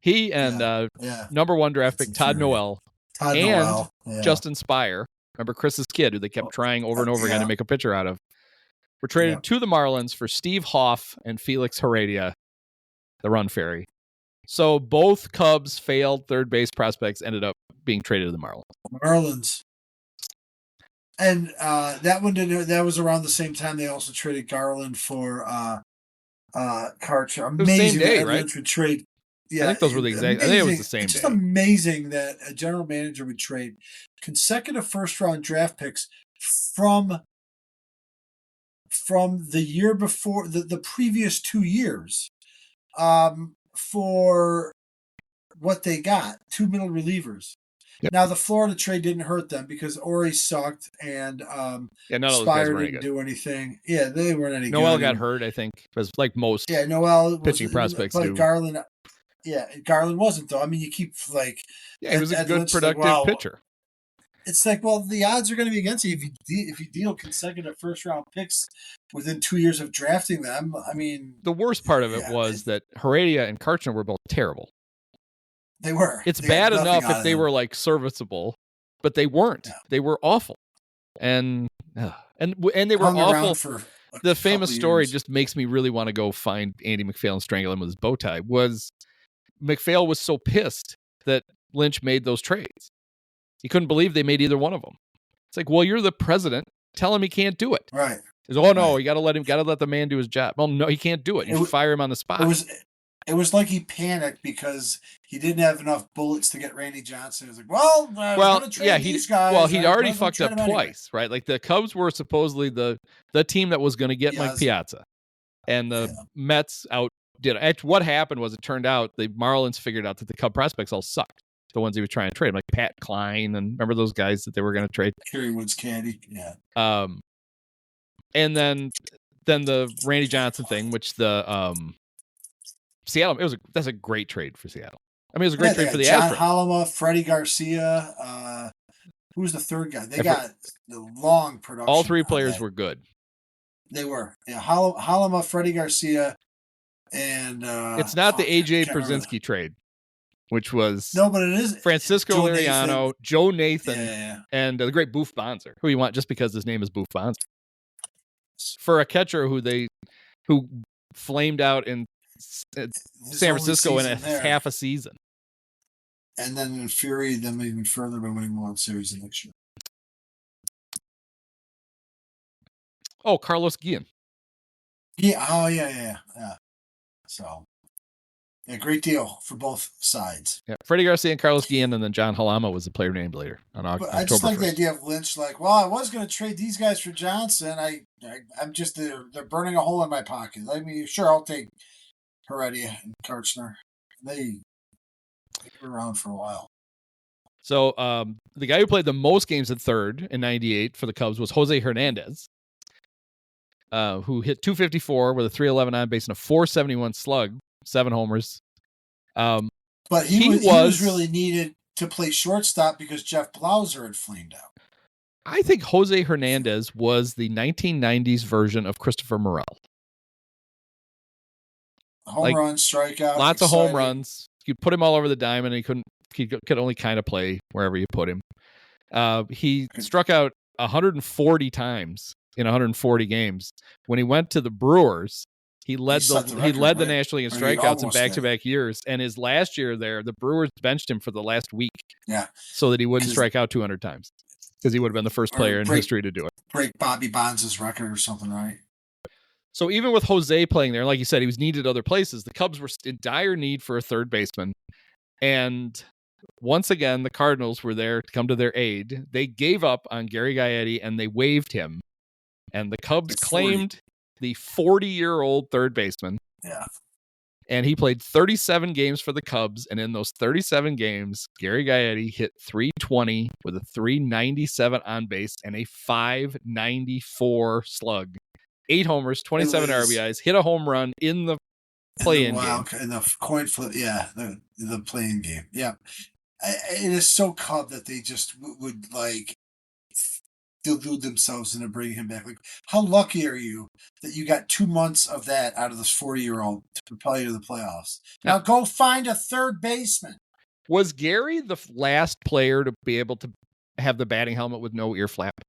He and number 1 draft pick Todd Noel and Justin Spire, remember Chris's kid, who they kept trying over and over again to make a pitcher out of, were traded to the Marlins for Steve Hoff and Felix Heredia, the Run Fairy. So both Cubs failed third base prospects ended up being traded to the Marlins. And that was around the same time they also traded Garland for Karcher. Amazing day, that right? Lynch would trade. Yeah, I think those were the exact. I think it was the same it's day. It's just amazing that a general manager would trade consecutive first-round draft picks from the year before the previous 2 years for what they got, 2 middle relievers. Yep. Now the Florida trade didn't hurt them because Ori sucked and Spire didn't do anything. Yeah, they weren't any good. Noel got hurt, I think, was like most Noel pitching prospects do. Garland, Garland wasn't though. I mean, you keep he was a good productive pitcher. It's the odds are going to be against you if you deal consecutive first round picks within 2 years of drafting them. I mean, the worst part of it was that Heredia and Karcher were both terrible. They were. It's bad enough if they were serviceable, but they weren't. Yeah. They were awful, and they were awful. The famous story just makes me really want to go find Andy MacPhail and strangle him with his bow tie. Was MacPhail was so pissed that Lynch made those trades. He couldn't believe they made either one of them. It's like, well, you're the president. Tell him he can't do it. Right. He's, oh no, you got to let the man do his job. Well, no, he can't do it. You fire him on the spot. It was like he panicked because he didn't have enough bullets to get Randy Johnson. He was like, these guys. Well, he'd already fucked up twice, right? Like the Cubs were supposedly the team that was going to get Mike Piazza, and the Mets outdid it. What happened was it turned out the Marlins figured out that the Cub prospects all sucked. The ones he was trying to trade, like Pat Klein, and remember those guys that they were going to trade? Kerry Woods Caddy, yeah. And then the Randy Johnson thing, which the Seattle, that's a great trade for Seattle. I mean, it was a great trade for the Astros. John Halama, Freddie Garcia. Who was the third guy? They got the long production. All 3 players were good. They were. Yeah, Halama, Freddie Garcia, and it's not the AJ Pierzynski trade, which was but it is Francisco Liriano, Joe Nathan, and the great Boof Bonser, who you want just because his name is Boof Bonser, for a catcher who flamed out in San Francisco in half a season, and then infuriated them even further by winning World Series the next year. Oh, Carlos Guillen. Yeah. Oh, yeah. So, great deal for both sides. Yeah, Freddie Garcia and Carlos Guillen, and then John Halama was the player named later on October 1st. I just like the idea of Lynch, I was going to trade these guys for Johnson. I'm just they're burning a hole in my pocket. I'll take Heredia and Karchner. They were around for a while. So the guy who played the most games at third in 98 for the Cubs was Jose Hernandez, who hit 254 with a 311 on base and a 471 slug, 7 homers. But he was really needed to play shortstop because Jeff Blauser had flamed out. I think Jose Hernandez was the 1990s version of Christopher Morel. Home runs, strikeouts, lots of home runs. You put him all over the diamond, and he could only kind of play wherever you put him. He struck out 140 times in 140 games. When he went to the Brewers, He led the National League in strikeouts in back-to-back years, and his last year there, the Brewers benched him for the last week, so that he wouldn't strike out 200 times, because he would have been the first player in history to do it. Break Bobby Bonds' record or something, right? So even with Jose playing there, like you said, he was needed other places. The Cubs were in dire need for a third baseman, and once again, the Cardinals were there to come to their aid. They gave up on Gary Gaetti, and they waived him, and the Cubs claimed the 40-year-old third baseman. Yeah. And he played 37 games for the Cubs, and in those 37 games, Gary Gaetti hit .320 with a .397 on base and a .594 slug. 8 homers, 27 RBIs, hit a home run in the play-in game. In the coin flip, the play-in game. Yeah. It is so Cub that they just would like delude themselves into bringing him back. Like, how lucky are you that you got 2 months of that out of this 40-year-old to propel you to the playoffs? Now go find a third baseman. Was Gary the last player to be able to have the batting helmet with no ear flap?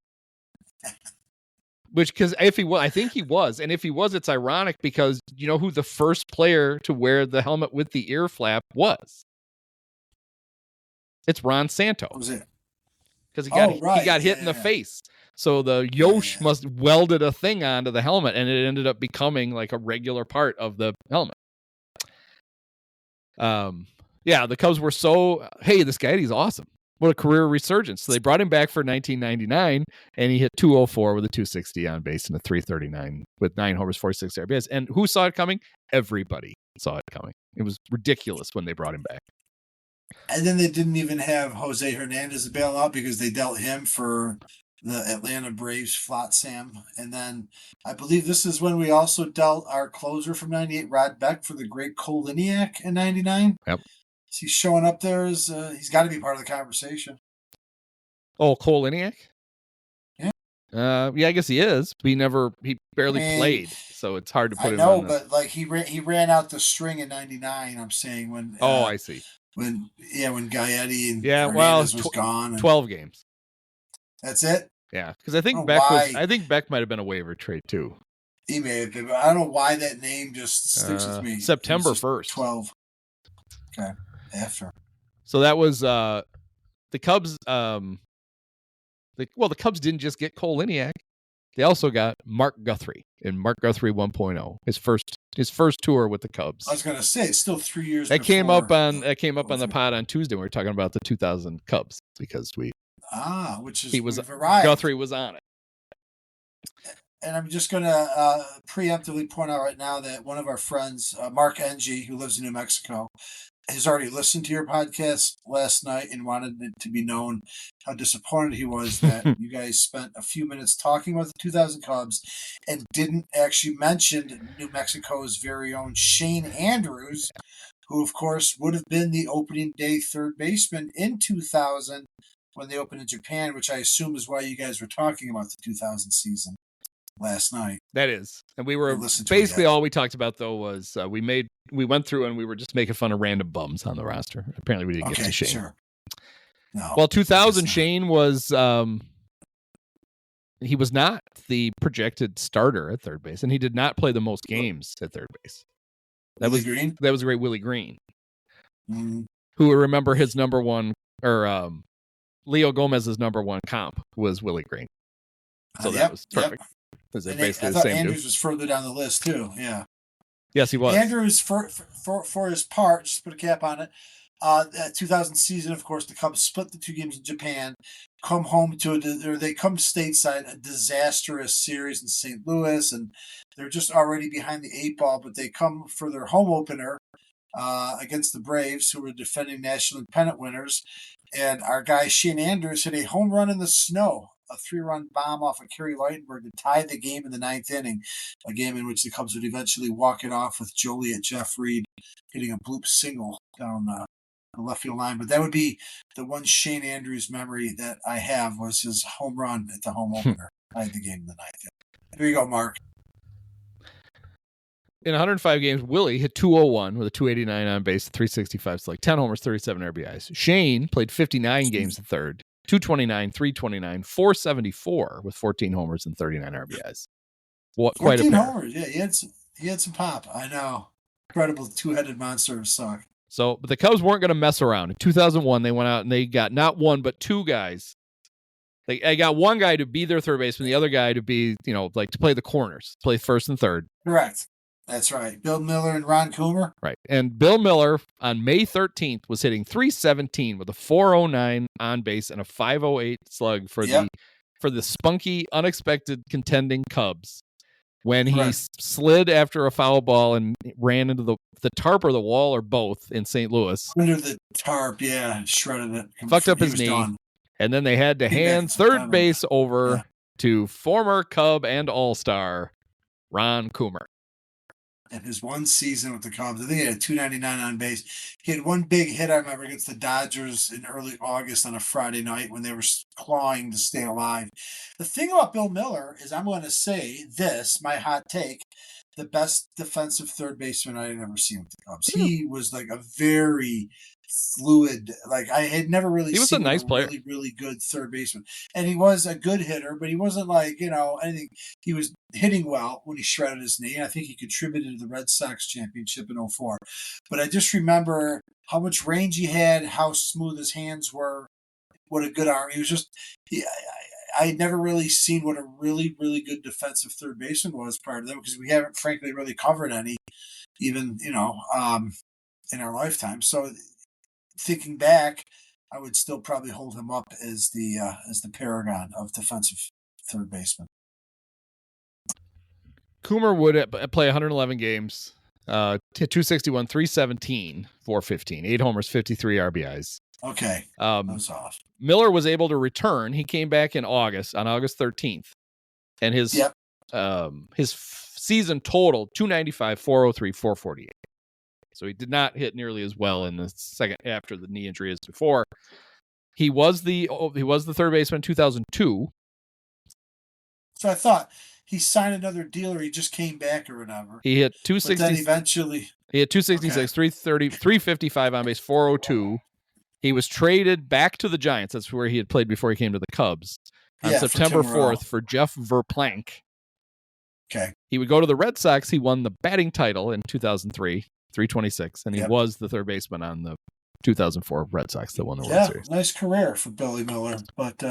Which, because if he was, I think he was, and if he was, it's ironic because you know who the first player to wear the helmet with the ear flap was? It's Ron Santo. What was it? Because he got hit in the face. So the Yosh must welded a thing onto the helmet, and it ended up becoming like a regular part of the helmet. The Cubs were so, hey, this guy, he's awesome. What a career resurgence. So they brought him back for 1999, and he hit .204 with a .260 on base and a .339 with 9 homers, 46 RBIs. And who saw it coming? Everybody saw it coming. It was ridiculous when they brought him back. And then they didn't even have Jose Hernandez to bail out because they dealt him for the Atlanta Braves Flotsam. And then I believe this is when we also dealt our closer from 98, Rod Beck, for the great Koliniak in 99. Yep. Is he showing up there as he's got to be part of the conversation. Oh, Koliniak? Yeah. I guess he is. He barely played, so it's hard to put him on. I know, but like he ran out the string in 99, I'm saying, when I see. When Gaetti and Hernandez was gone. 12 games. That's it? Yeah, because I think Beck might have been a waiver trade too. He may have been, but I don't know why that name just sticks with me. September 1st. 12. Okay. After. So that was the Cubs. The Cubs didn't just get Koliniak. They also got Mark Guthrie in Mark Guthrie 1.0. His first tour with the Cubs. I was going to say it's still 3 years. That came up on the pod on Tuesday. We were talking about the 2000 Cubs because Guthrie was on it. And I'm just going to preemptively point out right now that one of our friends, Mark Ng, who lives in New Mexico, has already listened to your podcast last night and wanted it to be known how disappointed he was that you guys spent a few minutes talking about the 2000 Cubs and didn't actually mention New Mexico's very own Shane Andrews, who, of course, would have been the opening day third baseman in 2000 when they opened in Japan, which I assume is why you guys were talking about the 2000 season last night. That is. And we were basically all we talked about though was we went through and we were just making fun of random bums on the roster. Apparently we didn't get to Shane. Sure. No, well, 2000 Shane was he was not the projected starter at third base, and he did not play the most games at third base. That was great Willie Green. Mm-hmm. Who remember his number one or Leo Gomez's number one comp was Willie Green. So that was perfect. I thought Andrews was further down the list too. Yeah. Yes, he was. Andrews, for his part, just put a cap on it. That 2000 season, of course, the Cubs split the 2 games in Japan, come home they come stateside, a disastrous series in St. Louis, and they're just already behind the 8 ball. But they come for their home opener against the Braves, who were defending national pennant winners, and our guy Shane Andrews hit a home run in the snow. A 3-run bomb off of Kerry Lightenberg to tie the game in the 9th inning, a game in which the Cubs would eventually walk it off with Joliet Jeff Reed hitting a bloop single down the left field line. But that would be the one Shane Andrews memory that I have was his home run at the home opener. Tied the game in the 9th inning. Here you go, Mark. In 105 games, Willie hit .201 with a .289 on base, 365, so like 10 homers, 37 RBIs. Shane played 59 games at third. 229, 329, 474 with 14 homers and 39 RBIs. Quite a pair. Homers. Yeah, He had some pop. I know. Incredible two-headed monster of suck. So, but the Cubs weren't going to mess around. In 2001, they went out and they got not one but two guys. They got one guy to be their third baseman, the other guy to be, like to play the corners, play first and third. Correct. That's right. Bill Miller and Ron Coomer. Right. And Bill Miller on May 13th was hitting .317 with a .409 on base and a .508 slug for the spunky, unexpected contending Cubs. When he slid after a foul ball and ran into the tarp or the wall or both in St. Louis. Under the tarp, yeah, shredded it. Fucked up his knee. Done. And then they had to hand third base over to former Cub and All-Star Ron Coomer. In his one season with the Cubs, I think he had .299 on base. He had one big hit, I remember, against the Dodgers in early August on a Friday night when they were clawing to stay alive. The thing about Bill Miller is, I'm going to say this, my hot take, the best defensive third baseman I had ever seen with the Cubs. He was like a very fluid, like I had never really he was seen a nice player. Really, really good third baseman. And he was a good hitter, but he wasn't like, anything. He was hitting well when he shredded his knee. And I think he contributed to the Red Sox championship in 2004. But I just remember how much range he had, how smooth his hands were, what a good arm. He was just, I had never really seen what a really, really good defensive third baseman was prior to that, because we haven't, frankly, really covered any, even, in our lifetime. So thinking back, I would still probably hold him up as the paragon of defensive third baseman. Coomer would play 111 games, 261, 317, 415, 8 homers, 53 RBIs. Okay, that was off. Miller was able to return. He came back on August 13th, and his season total 295, 403, 448. So he did not hit nearly as well in the second after the knee injury as before. He was the third baseman in 2002. So I thought he signed another deal, or he just came back or whatever. He hit 260. But then eventually he hit 266, 330, 355 on base, 402. He was traded back to the Giants. That's where he had played before he came to the Cubs on September 4th for Jeff Verplank. Okay. He would go to the Red Sox. He won the batting title in 2003, 326, and he was the third baseman on the 2004 Red Sox that won the World Series. Nice career for Billy Miller. But,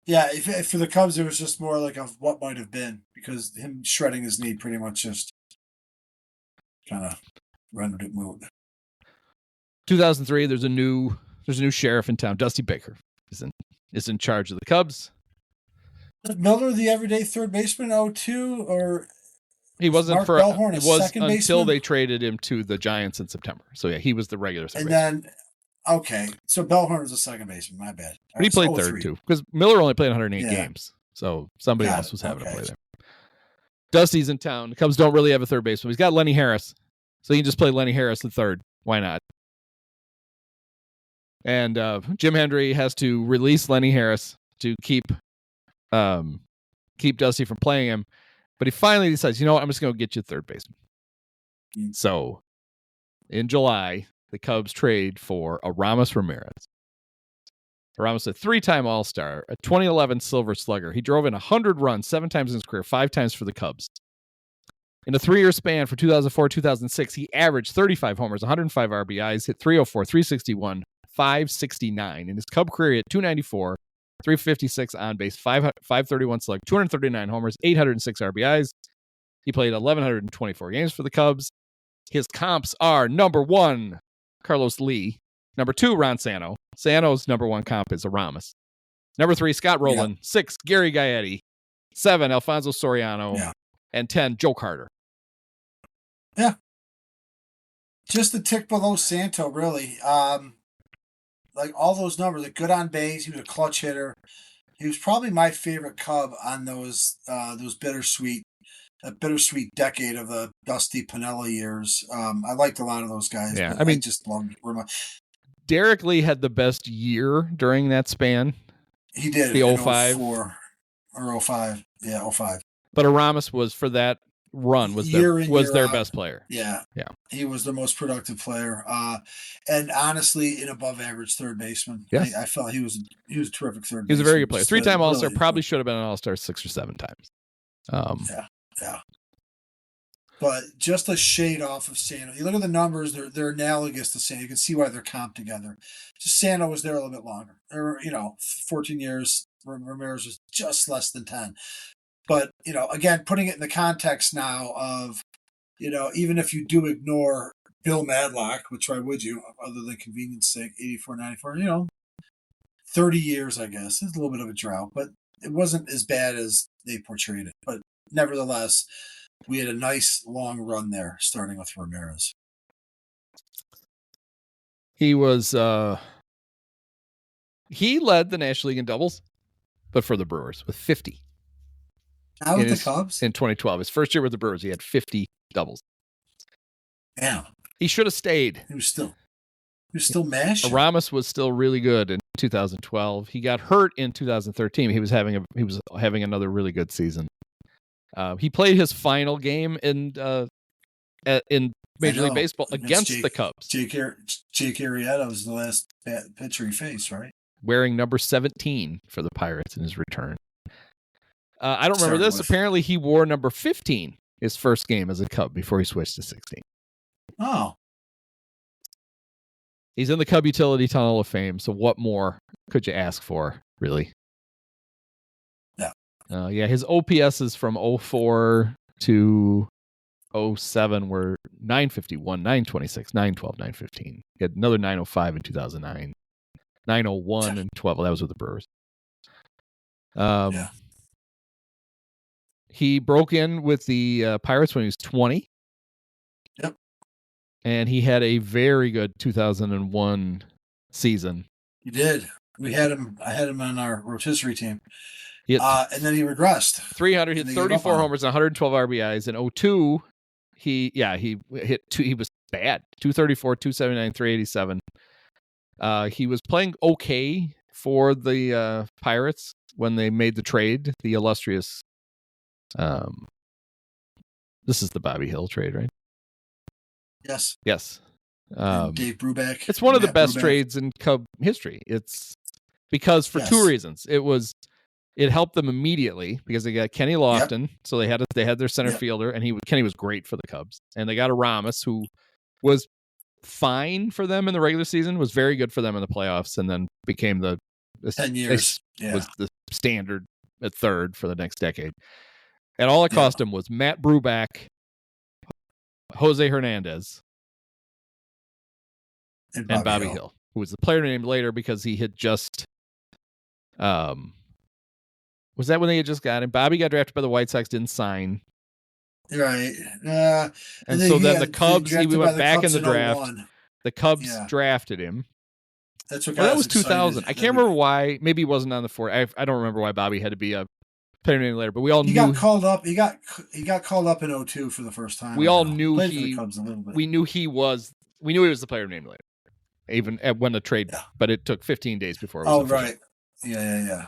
if for the Cubs, it was just more like of what might have been, because him shredding his knee pretty much just kind of rendered it moot. 2003, there's a new sheriff in town. Dusty Baker is in charge of the Cubs. Was Miller the everyday third baseman in 2002, or he wasn't Mark for Bellhorn it was second until baseman? They traded him to the Giants in September. So yeah, he was the regular third baseman. baseman. Then so Bellhorn was a second baseman. My bad. But he played third too, because Miller only played 108 games, so somebody else was having to play there. Dusty's in town. The Cubs don't really have a third baseman. He's got Lenny Harris, so he can just play Lenny Harris the third. Why not? And Jim Hendry has to release Lenny Harris to keep Dusty from playing him. But he finally decides, you know what, I'm just going to get you third baseman. So in July, the Cubs trade for Aramis Ramirez. Aramis, a 3-time All-Star, a 2011 Silver Slugger. He drove in 100 runs 7 times in his career, 5 times for the Cubs. In a 3-year span for 2004-2006, he averaged 35 homers, 105 RBIs, hit 304, 361, 569. In his Cub career, he had 294, 356 on base, 531 slug, 239 homers, 806 RBIs. He played 1,124 games for the Cubs. His comps are number 1, Carlos Lee. Number 2, Ron Santo. Santo's number 1 comp is Aramis. Number 3, Scott Rowland. 6, Gary Gaetti. 7, Alfonso Soriano. And 10, Joe Carter. Yeah. Just a tick below Santo, really. Like all those numbers, like good on base. He was a clutch hitter. He was probably my favorite Cub on those bittersweet decade of the Dusty Piniella years. I liked a lot of those guys. Yeah, I just loved Derek Lee had the best year during that span. He did. The 05. 04 or 05. Yeah, 05. But Aramis was, for that run, was their best player. Yeah. He was the most productive player. And honestly, an above average third baseman. Yes. I felt he was a terrific third baseman. He was a very good player. 3-time All-Star, probably should have been an All-Star 6 or 7 times. Yeah. but just a shade off of Santo. You look at the numbers; they're analogous to Santo. You can see why they're comped together. Just Santo was there a little bit longer. 14 years. Ramirez was just less than 10. But again, putting it in the context now of even if you do ignore Bill Madlock, which why would you, other than convenience sake, 84, 94, 30 years, I guess. It's a little bit of a drought, but it wasn't as bad as they portrayed it. But nevertheless, we had a nice long run there, starting with Ramirez. He was he led the National League in doubles, but for the Brewers with 50. Now with the Cubs? In 2012. His first year with the Brewers, he had 50 doubles. Yeah. He should have stayed. He was still mashing. Ramos was still really good in 2012. He got hurt in 2013. He was having another really good season. He played his final game in Major League Baseball against the Cubs. Jake Arrieta was the last pitcher he faced, right? Wearing number 17 for the Pirates in his return. I don't remember this. Apparently, he wore number 15 his first game as a Cub before he switched to 16. Oh. He's in the Cub Utility Tunnel of Fame, so what more could you ask for, really? Yeah. His OPSs from 04 to 07 were 951, 926, 912, 915. He had another 905 in 2009, 901 and 12. That was with the Brewers. He broke in with the Pirates when he was 20. Yep. And he had a very good 2001 season. He did. I had him on our rotisserie team. And then he regressed. 300, hit 34 homers, 112 RBIs. In 02, he hit two. He was bad. 234, 279, 387. He was playing okay for the Pirates when they made the trade, the illustrious. This is the Bobby Hill trade, right? Yes. Yes. Dave Brubeck. It's one of the best trades in Cub history. It's because for two reasons. It helped them immediately because they got Kenny Lofton, so they had their center fielder, and Kenny was great for the Cubs, and they got a Ramos who was fine for them in the regular season, was very good for them in the playoffs, and then became 10 years was the standard at third for the next decade. And all it cost him was Matt Brubeck, Jose Hernandez, and Bobby Hill, who was the player named later because he had just was that when they had just got him? Bobby got drafted by the White Sox, didn't sign. Right. And so then the Cubs, he went back in the draft. 01. The Cubs drafted him. That's what that was 2000. I can't remember why. Maybe he wasn't on the four. I don't remember why Bobby had to be a player named later, but we all knew. He got called up. He got called up in 02 for the first time. We all knew we knew he was the player named later. Even when the trade, but it took 15 days before it was official. Right. Yeah.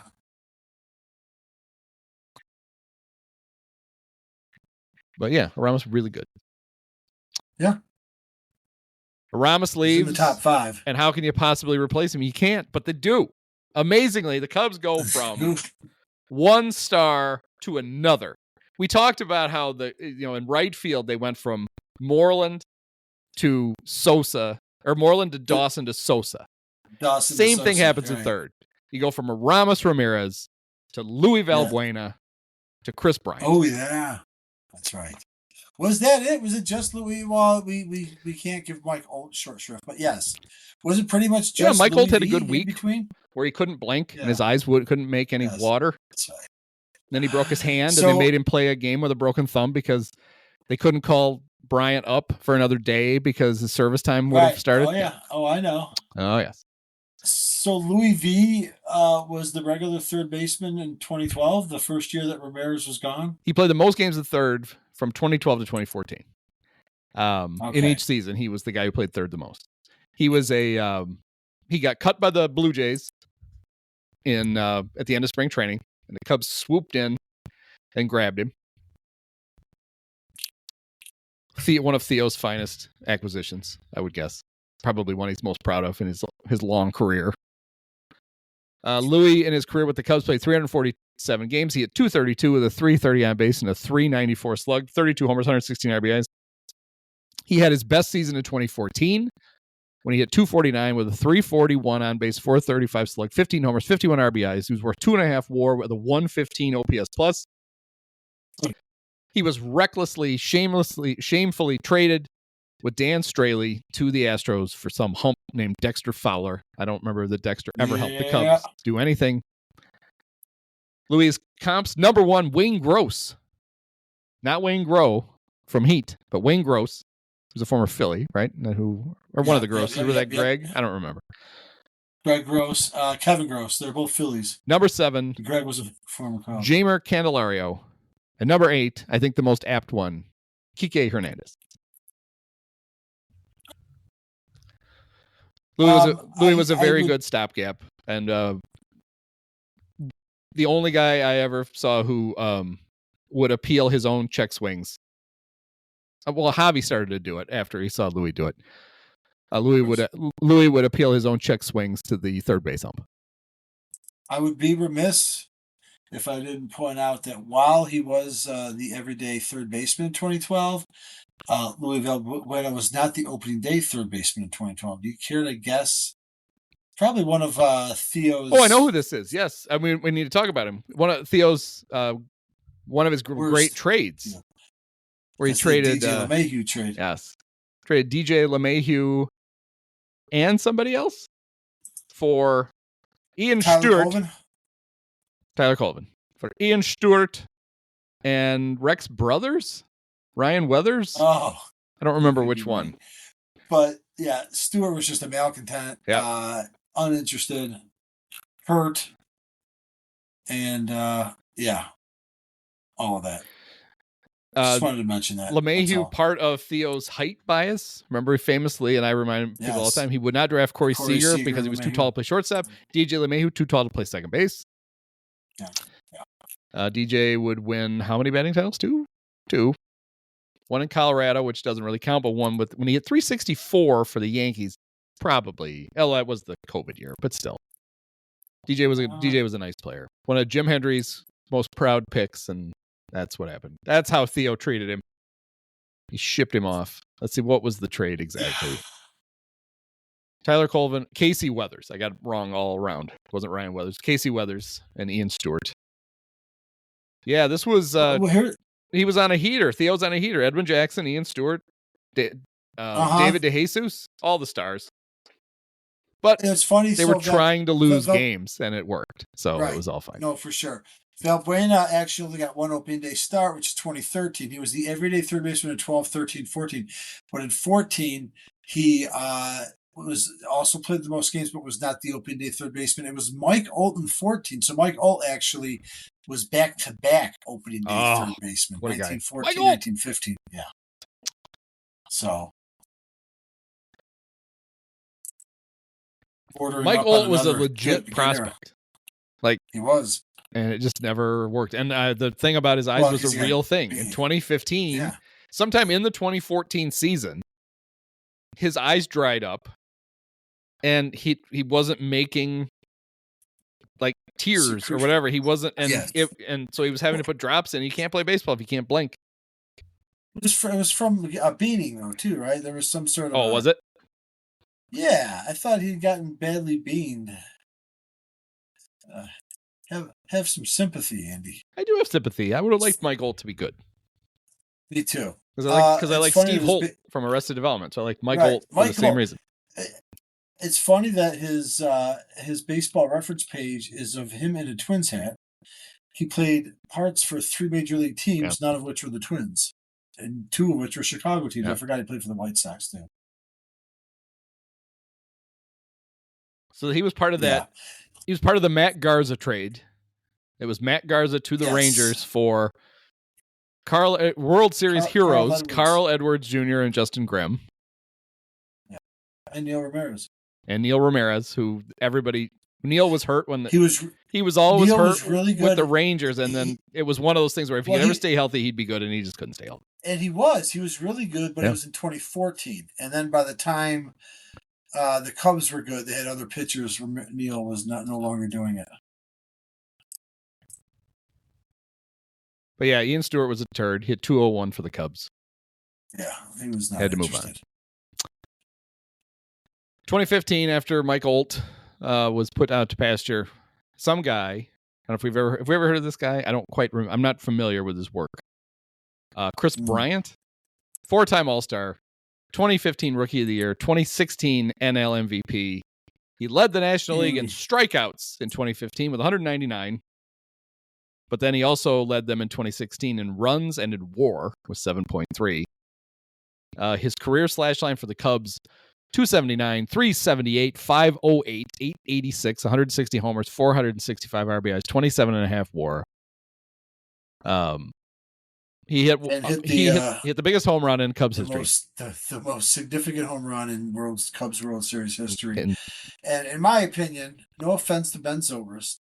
But Ramos really good. Yeah. Ramos leaves in the top 5. And how can you possibly replace him? You can't, but they do. Amazingly, the Cubs go from one star to another. We talked about how in right field they went from Moreland to Sosa, or Moreland to Dawson to Sosa. Same thing happens in third. You go from a Ramos Ramirez to Louis Valbuena to Chris Bryant. Oh yeah, that's right. Was that it? Was it just Louis? Well, we can't give Mike short shrift, but yes. Was it pretty much just Mike Louis Holt had a V good week between? Where he couldn't blink and his eyes couldn't make any water. That's right. Then he broke his hand and they made him play a game with a broken thumb because they couldn't call Bryant up for another day because his service time would have started. Oh yeah. Oh, I know. Oh yes. So Louis V was the regular third baseman in 2012, the first year that Ramirez was gone. He played the most games at third from 2012 to 2014. In each season, he was the guy who played third the most. He was he got cut by the Blue Jays at the end of spring training, and the Cubs swooped in and grabbed him. One of Theo's finest acquisitions, I would guess. Probably one he's most proud of in his long career. Louis, in his career with the Cubs, played 340 7 games. He hit 232 with a 330 on base and a 394 slug, 32 homers, 116 RBIs. He had his best season in 2014 when he hit 249 with a 341 on base, 435 slug, 15 homers, 51 RBIs. He was worth 2.5 WAR with a 115 OPS plus. He was recklessly, shamefully traded with Dan Straley to the Astros for some hump named Dexter Fowler. I don't remember that Dexter ever helped the Cubs do anything. Louis comps number 1, Wayne Gross. Not Wayne Grow from Heat, but Wayne Gross, who's a former Philly, right? One of the Grosses. Was that Greg? I don't remember. Greg Gross, Kevin Gross. They're both Phillies. Number 7. Greg was a former Cub. Jamer Candelario. And number 8, I think the most apt one, Kike Hernandez. Louis was a very good stopgap, and the only guy I ever saw who would appeal his own check swings. Well, Javi started to do it after he saw Louis do it. Louis would appeal his own check swings to the third base ump. I would be remiss if I didn't point out that while he was the everyday third baseman in 2012, Louis Valbuena was not the opening day third baseman in 2012. Do you care to guess? Probably one of Theo's... Oh, I know who this is. Yes. I mean, we need to talk about him. One of Theo's, one of his great trades. Yeah. Where he traded... DJ LeMahieu trade. Yes. Traded DJ LeMahieu and somebody else for Ian Stewart. Tyler Colvin. For Ian Stewart and Rex Brothers? Ryan Weathers? Oh. I don't remember which one. But, yeah, Stewart was just a malcontent, uninterested, hurt, and, all of that. Just wanted to mention that. LeMahieu, part of Theo's height bias. Remember, famously, and I remind people all the time, he would not draft Corey Seager because he was too tall to play shortstop. DJ LeMahieu, too tall to play second base. Yeah. DJ would win how many batting titles? Two. One in Colorado, which doesn't really count, but one when he hit 364 for the Yankees, probably. That was the COVID year, but still. DJ was a nice player. One of Jim Hendry's most proud picks, and that's what happened. That's how Theo treated him. He shipped him off. Let's see, what was the trade exactly? Tyler Colvin, Casey Weathers. I got it wrong all around. It wasn't Ryan Weathers. Casey Weathers and Ian Stewart. Yeah, this was... he was on a heater. Theo's on a heater. Edwin Jackson, Ian Stewart, David DeJesus, all the stars. But it's funny. They were trying to lose games, and it worked. So It was all fine. No, for sure. Valbuena actually only got one opening day start, which is 2013. He was the everyday third baseman in 12, 13, 14. But in 14, he was also played the most games, but was not the opening day third baseman. It was Mike Olt in 14. So Mike Olt actually was back-to-back opening day third baseman. 1914, 1915. Yeah. So. Mike Olt was a legit prospect. Like he was. And it just never worked. And the thing about his eyes was a real thing. In 2015, sometime in the 2014 season, his eyes dried up, and he wasn't making like tears or whatever. He wasn't, and so he was having to put drops in. You can't play baseball if you can't blink. It was from a beating though too, right? There was some sort of. Oh, was it? Yeah, I thought he'd gotten badly beamed. Have some sympathy, Andy. I do have sympathy. I would have liked Mike Olt to be good. Me too. Because I like Steve Holt from Arrested Development, so I like Mike Olt for the same reason. It's funny that his baseball reference page is of him in a Twins hat. He played parts for 3 major league teams, none of which were the Twins, and 2 of which were Chicago teams. I forgot he played for the White Sox too. So he was part of that. He was part of the Matt Garza trade. It was Matt Garza to the Rangers for World Series heroes Carl Edwards Jr. and Justin Grimm. Yeah. And Neil Ramirez. Who Neil was hurt when he was always hurt really with the Rangers, and then it was one of those things where if he could ever stay healthy, he'd be good, and he just couldn't stay healthy. And he was really good, but it was in 2014. And then by the time the Cubs were good, they had other pitchers. Neil was no longer doing it. But yeah, Ian Stewart was a turd. Hit 201 for the Cubs. Yeah, he was not Had to move interested. on. 2015, after Mike Olt was put out to pasture, some guy. I don't know if we ever heard of this guy. I don't quite remember. I'm not familiar with his work. Chris Bryant, 4-time All-Star, 2015 Rookie of the Year, 2016 NL MVP. He led the National League in strikeouts in 2015 with 199. But then he also led them in 2016 in runs and in WAR with 7.3. His career slash line for the Cubs: 279, 378, 508, 886, 160 homers, 465 RBIs, 27.5 WAR. He hit the biggest home run in Cubs history. The most significant home run in Cubs World Series history. And in my opinion, no offense to Ben Zobrist,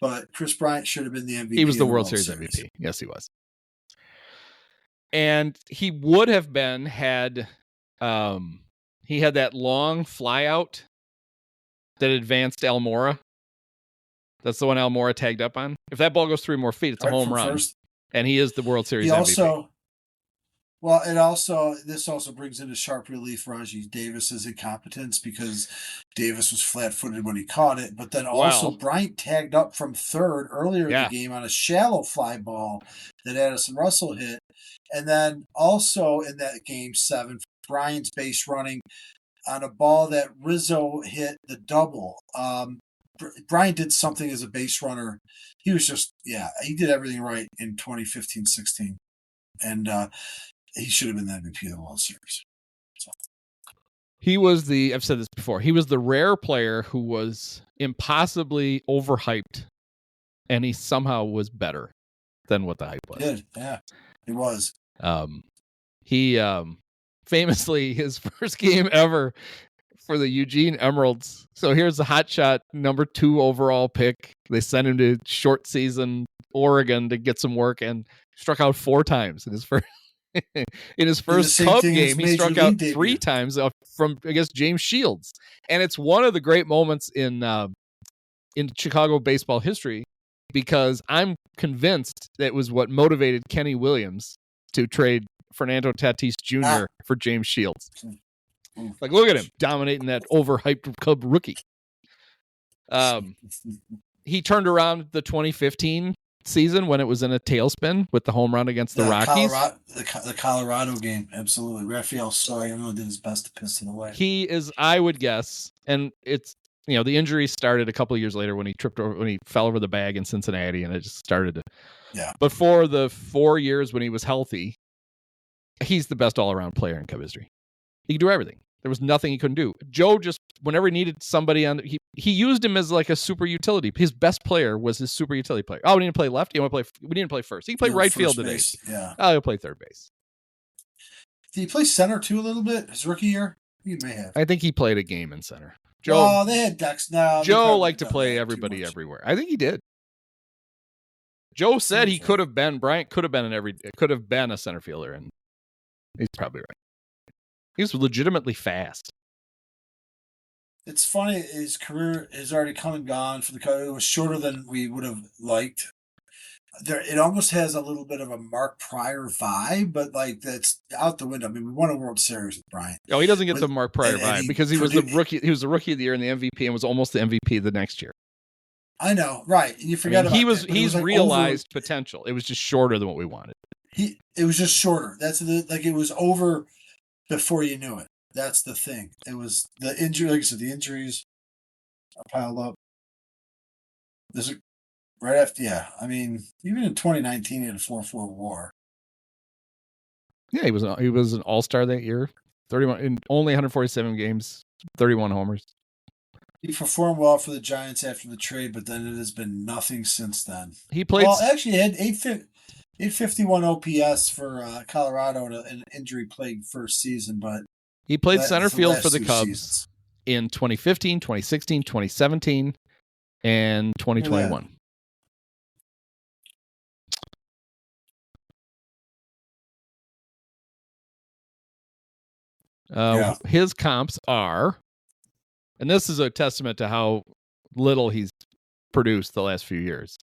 but Chris Bryant should have been the MVP. He was the World Series MVP. Yes, he was. And he would have been had he had that long flyout that advanced Almora. That's the one Almora tagged up on. If that ball goes 3 more feet, it's a home run. And he is the World Series MVP. This also brings into sharp relief Rajai Davis's incompetence, because Davis was flat-footed when he caught it. But then also Bryant tagged up from third earlier in the game on a shallow fly ball that Addison Russell hit. And then also in that game 7, Bryant's base running on a ball that Rizzo hit the double. Bryant did something as a base runner. He was just, he did everything right in 2015-16. And he should have been the MVP of the World Series. So. He was I've said this before, he was the rare player who was impossibly overhyped, and he somehow was better than what the hype was. Yeah, he was. He famously, his first game ever for the Eugene Emeralds. So here's the hotshot number 2 overall pick. They sent him to short season Oregon to get some work, and struck out 4 times in his first Cub game. He struck out 3 times from against James Shields, and it's one of the great moments in Chicago baseball history, because I'm convinced that was what motivated Kenny Williams to trade Fernando Tatis Jr. for James Shields. Like, look at him dominating that overhyped Cub rookie. He turned around the 2015 season when it was in a tailspin with the home run against the Rockies. The Colorado game, absolutely. Rafael Soriano did his best to piss it away. He is, I would guess, and it's, the injury started a couple of years later when he fell over the bag in Cincinnati, and it just started to. Yeah. But for the 4 years when he was healthy, he's the best all-around player in Cub history. He could do everything. There was nothing he couldn't do. Joe just, whenever he needed somebody on, he used him as like a super utility. His best player was his super utility player. Oh, we didn't play left. We didn't play first. He can play right field today. Yeah. Oh, he'll play third base. Did he play center too a little bit his rookie year? He may have. I think he played a game in center. Joe. They had Dex now. Joe liked to play everybody everywhere. I think he did. Joe said he could have been. Bryant could have been a center fielder, and he's probably right. He was legitimately fast. It's funny, his career has already come and gone for the Cubs. It was shorter than we would have liked. It almost has a little bit of a Mark Pryor vibe, but like that's out the window. I mean, we won a World Series with Bryant. Oh, he doesn't get the Mark Pryor vibe because he was the rookie. He was the rookie of the year and the MVP, and was almost the MVP the next year. I know, right? And you forgot about he's realized potential. It was just shorter than what we wanted. It was just shorter. It was over before you knew it. That's the thing. It was the injury. Like I said, the injuries are piled up. Right after, yeah. I mean, even in 2019, he had a 4.4 WAR. Yeah, he was an all-star that year. 31 in only 147 games, 31 homers. He performed well for the Giants after the trade, but then it has been nothing since then. He played. Well, actually, he had 851 OPS for Colorado in an injury-plagued first season, but he played center field for the Cubs in 2015, 2016, 2017, and 2021. His comps are, and this is a testament to how little he's produced the last few years.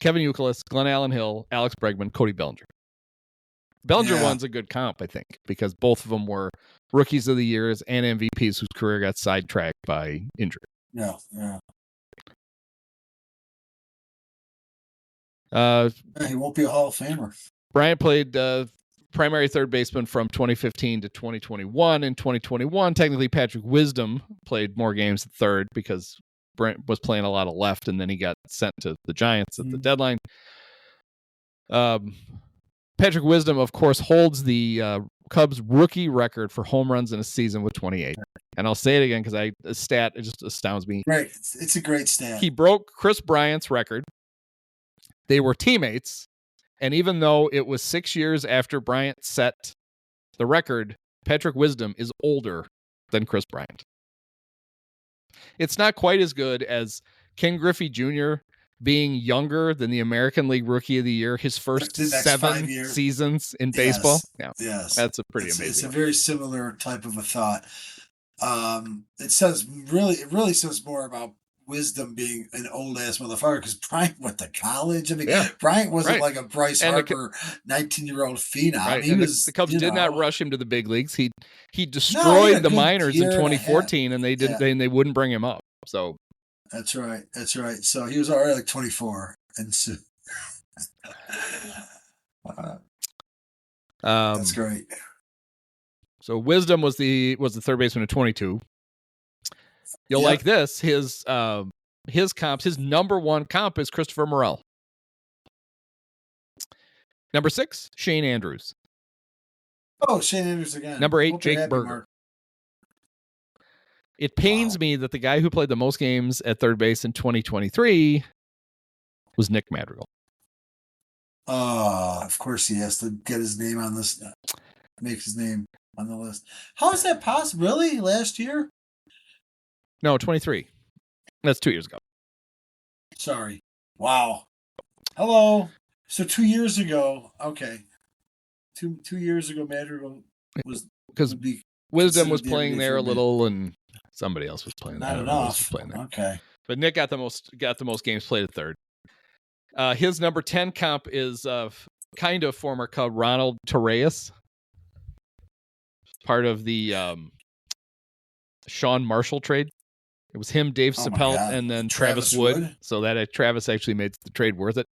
Kevin Youkilis, Glenn Allen Hill, Alex Bregman, Cody Bellinger. Bellinger Yeah. one's a good comp, I think, because both of them were rookies of the years and MVPs whose career got sidetracked by injury. Yeah, yeah. He won't be a Hall of Famer. Bryant played primary third baseman from 2015 to 2021. In 2021, technically Patrick Wisdom played more games at third because Bryant was playing a lot of left, and then he got sent to the Giants at the deadline. Patrick Wisdom, of course, holds the Cubs rookie record for home runs in a season with 28. And I'll say it again because a stat, it just astounds me. Right. It's a great stat. He broke Chris Bryant's record. They were teammates. And even though it was 6 years after Bryant set the record, Patrick Wisdom is older than Chris Bryant. It's not quite as good as Ken Griffey Jr. being younger than the American League Rookie of the Year, his first 7 seasons in baseball. Yeah, yes, that's a pretty amazing. It's a very similar type of a thought. It really says more about Wisdom being an old ass motherfucker because Bryant went to college. I mean, Bryant wasn't like a Bryce Harper 19-year-old phenom. Right. The Cubs did not rush him to the big leagues. He destroyed the minors in 2014, and they wouldn't bring him up. So. That's right. So he was already like 24, and so that's great. So Wisdom was the third baseman at 22. You'll like this. His comps. His number one comp is Christopher Morel. Number 6, Shane Andrews. Oh, Shane Andrews again. Number 8, Jake Berger. It pains me that the guy who played the most games at third base in 2023 was Nick Madrigal. Of course he has to get his name on this, make his name on the list. How is that possible? Really? Last year? No, 23. That's 2 years ago. Sorry. Wow. Hello. So 2 years ago, okay. 2 years ago, Madrigal was... Because Wisdom was playing there a little, and somebody else was playing there. Not enough. Okay. But Nick got the most games played at third. His number 10 comp is kind of former Cub Ronald Torreyes, part of the Sean Marshall trade. It was him, Dave Chappelle, and then Travis Wood. So that Travis actually made the trade worth it.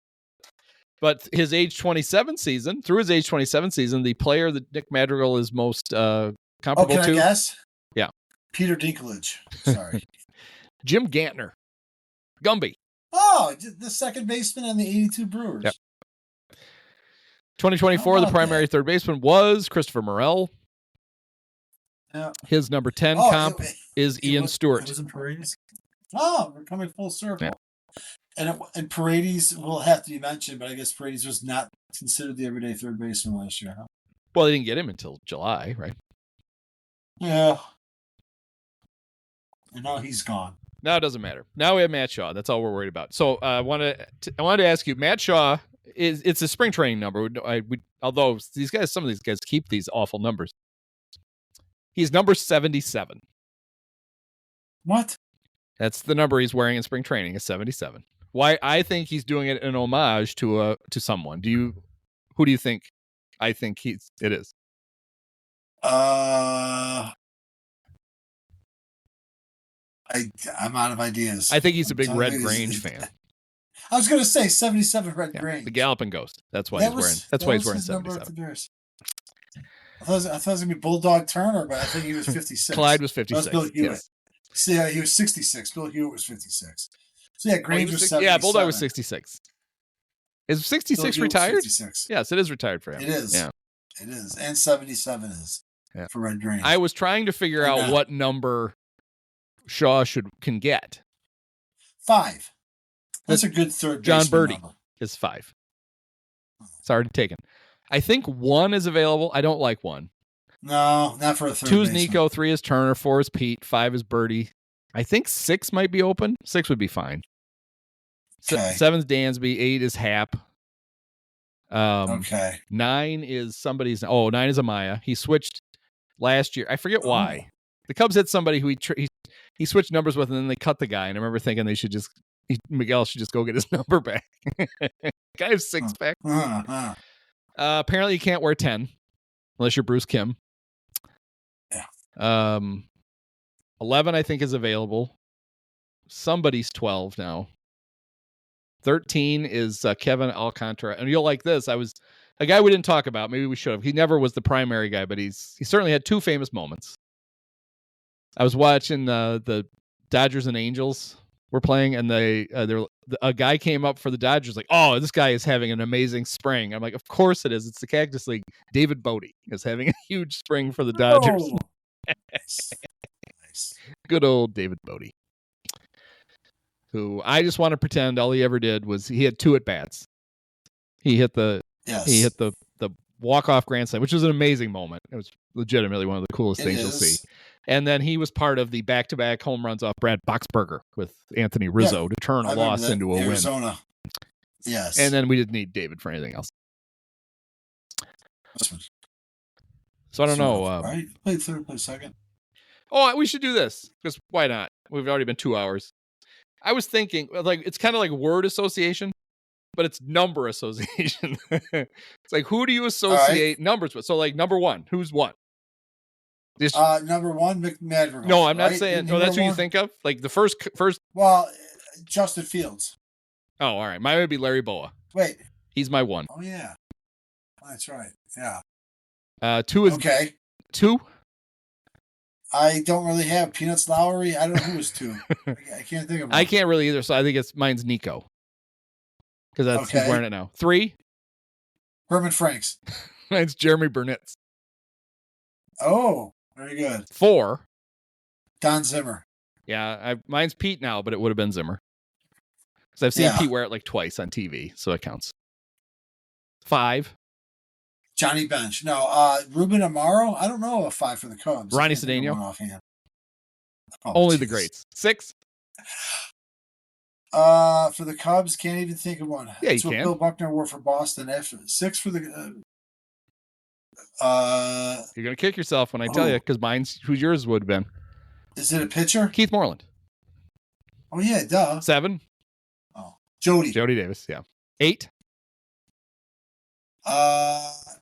But through his age 27 season, the player that Nick Madrigal is most comparable to. I guess? Yeah. Peter Dinklage. Sorry. Jim Gantner. Gumby. Oh, the second baseman on the 82 Brewers. Yep. 2024, the primary third baseman was Christopher Morel. Yeah. His number 10 comp is Ian Stewart. It was in Paredes. Oh, we're coming full circle. Yeah. And Paredes will have to be mentioned, but I guess Paredes was not considered the everyday third baseman last year, huh? Well, they didn't get him until July, right? Yeah. And now he's gone. Now it doesn't matter. Now we have Matt Shaw. That's all we're worried about. So I wanted to ask you, Matt Shaw it's a spring training number. Although some of these guys keep these awful numbers. He's number 77. What? That's the number he's wearing in spring training, is 77. Why? I think he's doing it in homage to someone. Who do you think? I think it is. I'm out of ideas. I think he's a big Red Grange fan. I was going to say 77 Red Grange. The Galloping Ghost. That's why he's wearing 77. I thought it was going to be Bulldog Turner, but I think he was 56. Clyde was 56. Bill Hewitt. Yes. See, he was 66. Bill Hewitt was 56. So yeah, Grange was 77. Yeah, Bulldog was 66. Is 66 retired? 66. Yes, it is retired for him. It is. Yeah. It is. And 77 is for Red Grange. I was trying to figure out what number Shaw can get. 5. That's a good third John baseman Birdie number. is 5. It's already taken. I think 1 is available. I don't like 1. No, not for a third 2 is baseman. Nico, 3 is Turner, 4 is Pete, 5 is Birdie. I think 6 might be open. 6 would be fine. Okay. 7's Dansby, 8 is Hap. Okay. 9 is somebody's. 9 is Amaya. He switched last year. I forget why. The Cubs had somebody who he switched numbers with, and then they cut the guy. And I remember thinking they should just Miguel should just go get his number back. Guy has 6-pack. Apparently, you can't wear 10 unless you're Bruce Kim. Yeah. 11, I think, is available. Somebody's 12 now. 13 is Kevin Alcantara. And you'll like this. A guy we didn't talk about. Maybe we should have. He never was the primary guy, but he certainly had 2 famous moments. I was watching the Dodgers and Angels were playing, and a guy came up for the Dodgers like, oh, this guy is having an amazing spring. I'm like, of course it is. It's the Cactus League. David Bodie is having a huge spring for the Dodgers. Oh. Nice. Good old David Bodie, who I just want to pretend all he ever did was he had 2 at-bats. He hit the walk-off grand slam, which was an amazing moment. It was legitimately one of the coolest things you'll see. And then he was part of the back-to-back home runs off Brad Boxberger with Anthony Rizzo to turn a loss into a Arizona. win. Yes. And then we didn't need David for anything else. So I don't know. Right? Play third, play second. Oh, we should do this because why not? We've already been 2 hours. I was thinking, like, it's kind of like word association, but it's number association. It's like, who do you associate numbers with? So, like, number 1, who's what? Number 1, McMadrigal. No, I'm not saying. No, that's who you think of. Like the first. Well, Justin Fields. Oh, all right. Mine would be Larry Boa. Wait, he's my 1. Oh yeah, that's right. Yeah. 2 is okay. 2. I don't really have Peanuts Lowry. I don't know who was 2. I can't think of one. I can't really either. So I think mine's Nico because he's wearing it now. 3. Herman Franks. Mine's Jeremy Burnitz. Oh, very good. 4. Don Zimmer. Yeah, mine's Pete now, but it would have been Zimmer because I've seen Pete wear it like twice on TV, so it counts. 5. Johnny Bench. No, Ruben Amaro. I don't know a 5 for the Cubs. Ronnie Cedeno. Offhand. Only the greats. 6. For the Cubs, can't even think of one. Yeah, That's you what can. Bill Buckner wore for Boston. After 6 for the. You're gonna kick yourself when I tell you because mine's who's yours would have been. Is it a pitcher? Keith Moreland. Oh yeah, duh. 7. Oh, Jody Davis. Yeah. 8.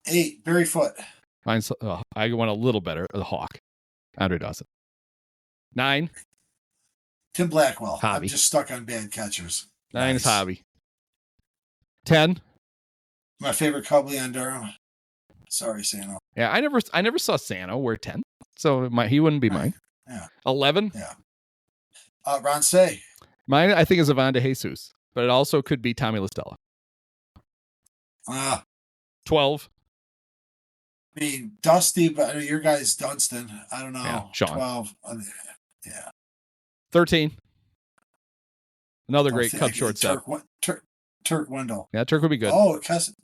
8. Barry Foote. Mine's. I went a little better. The Hawk. Andre Dawson. 9. Tim Blackwell. Hobby. I'm just stuck on bad catchers. 9 is Hobby. 10. My favorite Cub, Leon Durham. Sorry, Sano. Yeah, I never saw Sano wear 10, so he wouldn't be mine. Yeah. 11. Yeah. Ron Say. Mine, I think, is Ivan De Jesus, but it also could be Tommy LaStella. 12. I mean, Dusty, but I know your guy's Dunston. I don't know. Yeah, Sean. 12. Yeah. 13. Another great Cub shortstop. Turk Wendell. Yeah, Turk would be good. Oh,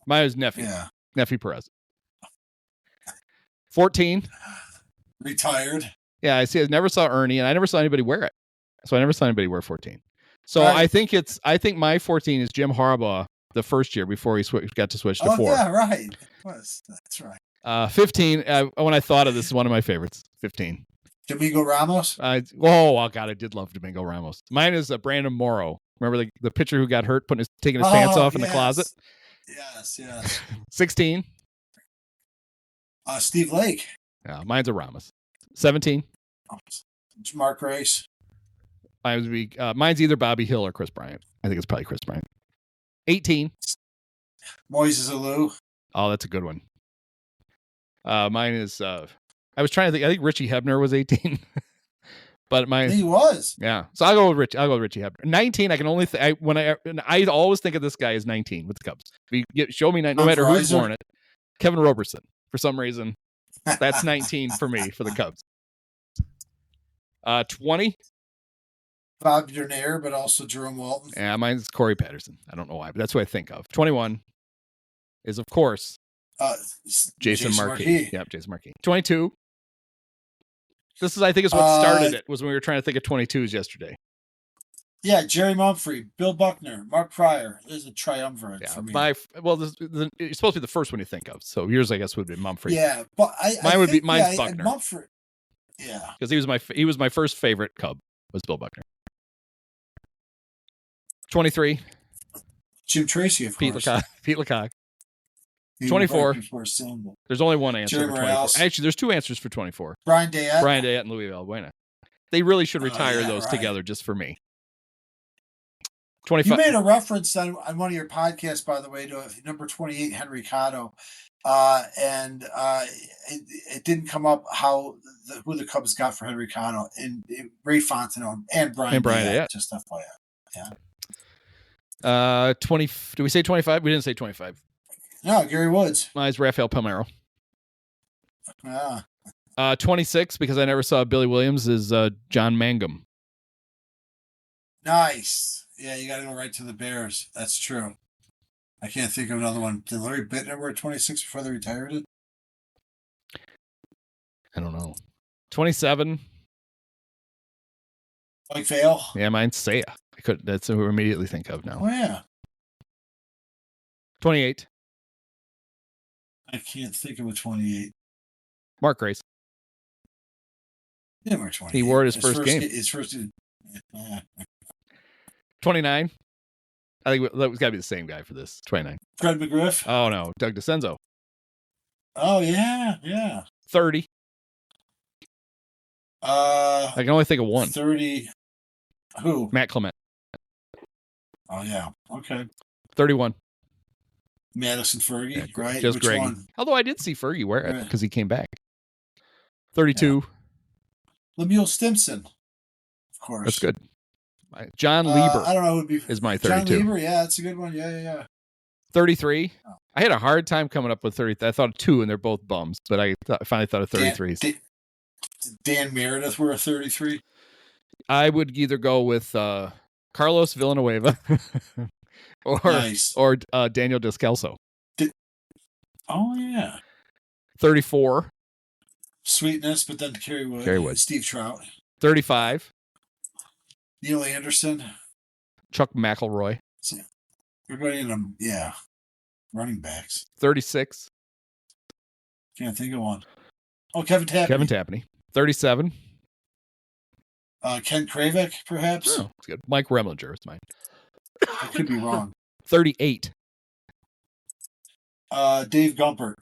mine was Neffy. Yeah. Neffy Perez. 14. Retired. Yeah, I see. I never saw Ernie, and I never saw anybody wear it. So I never saw anybody wear 14. So right. I think my 14 is Jim Harbaugh the first year before he got to switch to 4. Yeah, right. That's right. 15. When I thought of this, is one of my favorites. 15. Domingo Ramos. God, I did love Domingo Ramos. Mine is Brandon Morrow. Remember the pitcher who got hurt, taking his pants off in the closet. Yes. 16. Steve Lake. Yeah, mine's a Ramos. 17. Mark Grace. Mine's either Bobby Hill or Chris Bryant. I think it's probably Chris Bryant. 18. Moises Alou. Oh, that's a good one. Mine is. I was trying to think. I think Richie Hebner was 18, but He was. Yeah. So I'll go with Richie Hebner. 19. I can only I always think of this guy as 19 with the Cubs. If you show me no matter who's worn it, Kevin Robertson. For some reason, that's 19 for me for the Cubs. 20. Bob Dernier, but also Jerome Walton. Yeah, mine's Corey Patterson. I don't know why, but that's what I think of. 21 is, of course, Jason Markey. Yep, Jason Markey. 22. I think, is what started it, was when we were trying to think of 22s yesterday. Yeah, Jerry Mumphrey, Bill Buckner, Mark Pryor. There's a triumvirate for me. It's supposed to be the first one you think of. So yours, I guess, would be Mumphrey. Yeah, but mine's Buckner. Mumphrey. Yeah, because he was my first favorite Cub was Bill Buckner. 23. Jim Tracy, of Pete course. Lecoq. Pete Lecoq. He 24. right before Sandman. There's only one answer Jerry for 24. Morales. Actually, there's two answers for 24. Brian Dayette. Brian Dayette and Louis Valbuena. They really should retire yeah, those right. together just for me. You 25. made a reference on one of your podcasts, by the way, to number 28, Henry Cotto. And it didn't come up who the Cubs got for Henry Cotto. And Ray Fontenot and Brian Dayette. Just FYI. Yeah. 20. Do we say 25? We didn't say 25. No, Gary Woods. Mine's Rafael Palmeiro. Yeah. 26, because I never saw Billy Williams, is John Mangum. Nice. Yeah, you got to go right to the Bears. That's true. I can't think of another one. Did Larry Bittner wear 26 before they retired it? I don't know. 27. Mike Vail? Yeah, mine's Seiya. That's who I immediately think of now. Oh, yeah. 28. I can't think of a 28. Mark Grace. He didn't wear 28. He wore it his first game. His first. Yeah. 29. I think that was got to be the same guy for this. 29. Fred McGriff? Oh, no. Doug DeCenzo. Oh, yeah. 30. I can only think of one. 30. Who? Matt Clement. Oh, yeah. Okay. 31. Madison Fergie, Yeah, right? Just Which Greg. one? Although I did see Fergie wear it Right. because he came back. 32. Lemuel Stimson, of course. That's good. John Lieber I don't know who would be. is my John 32. Lieber, yeah, that's a good one. Yeah. 33. Oh. I had a hard time coming up with 30. I thought of two, and they're both bums, but I finally thought of 33s. Did Dan Meredith wear a 33? I would either go with Carlos Villanueva or Daniel Descalso. Oh, yeah. 34. Sweetness, but then Kerry Wood. Steve Trout. 35. Neil Anderson. Chuck McElroy. Everybody in them, yeah. Running backs. 36. Can't think of one. Oh, Kevin Tapney. 37. Ken Kravik, perhaps? Oh, that's good. Mike Remlinger is mine. I could be wrong. 38. Dave Gumpert.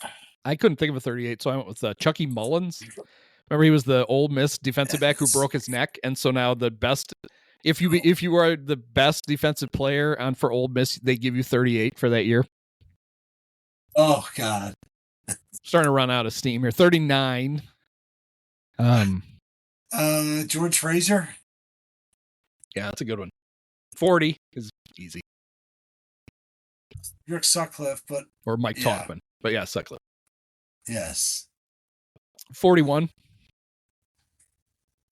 I couldn't think of a 38, so I went with Chucky Mullins. Remember, he was the Ole Miss defensive back who broke his neck, and so now the best. If you are the best defensive player for Ole Miss, they give you 38 for that year. Oh God, starting to run out of steam here. 39. George Fraser. Yeah, that's a good one. 40 is easy. Rick Sutcliffe, or Mike Talkman, but yeah, Sutcliffe. Yes. 41.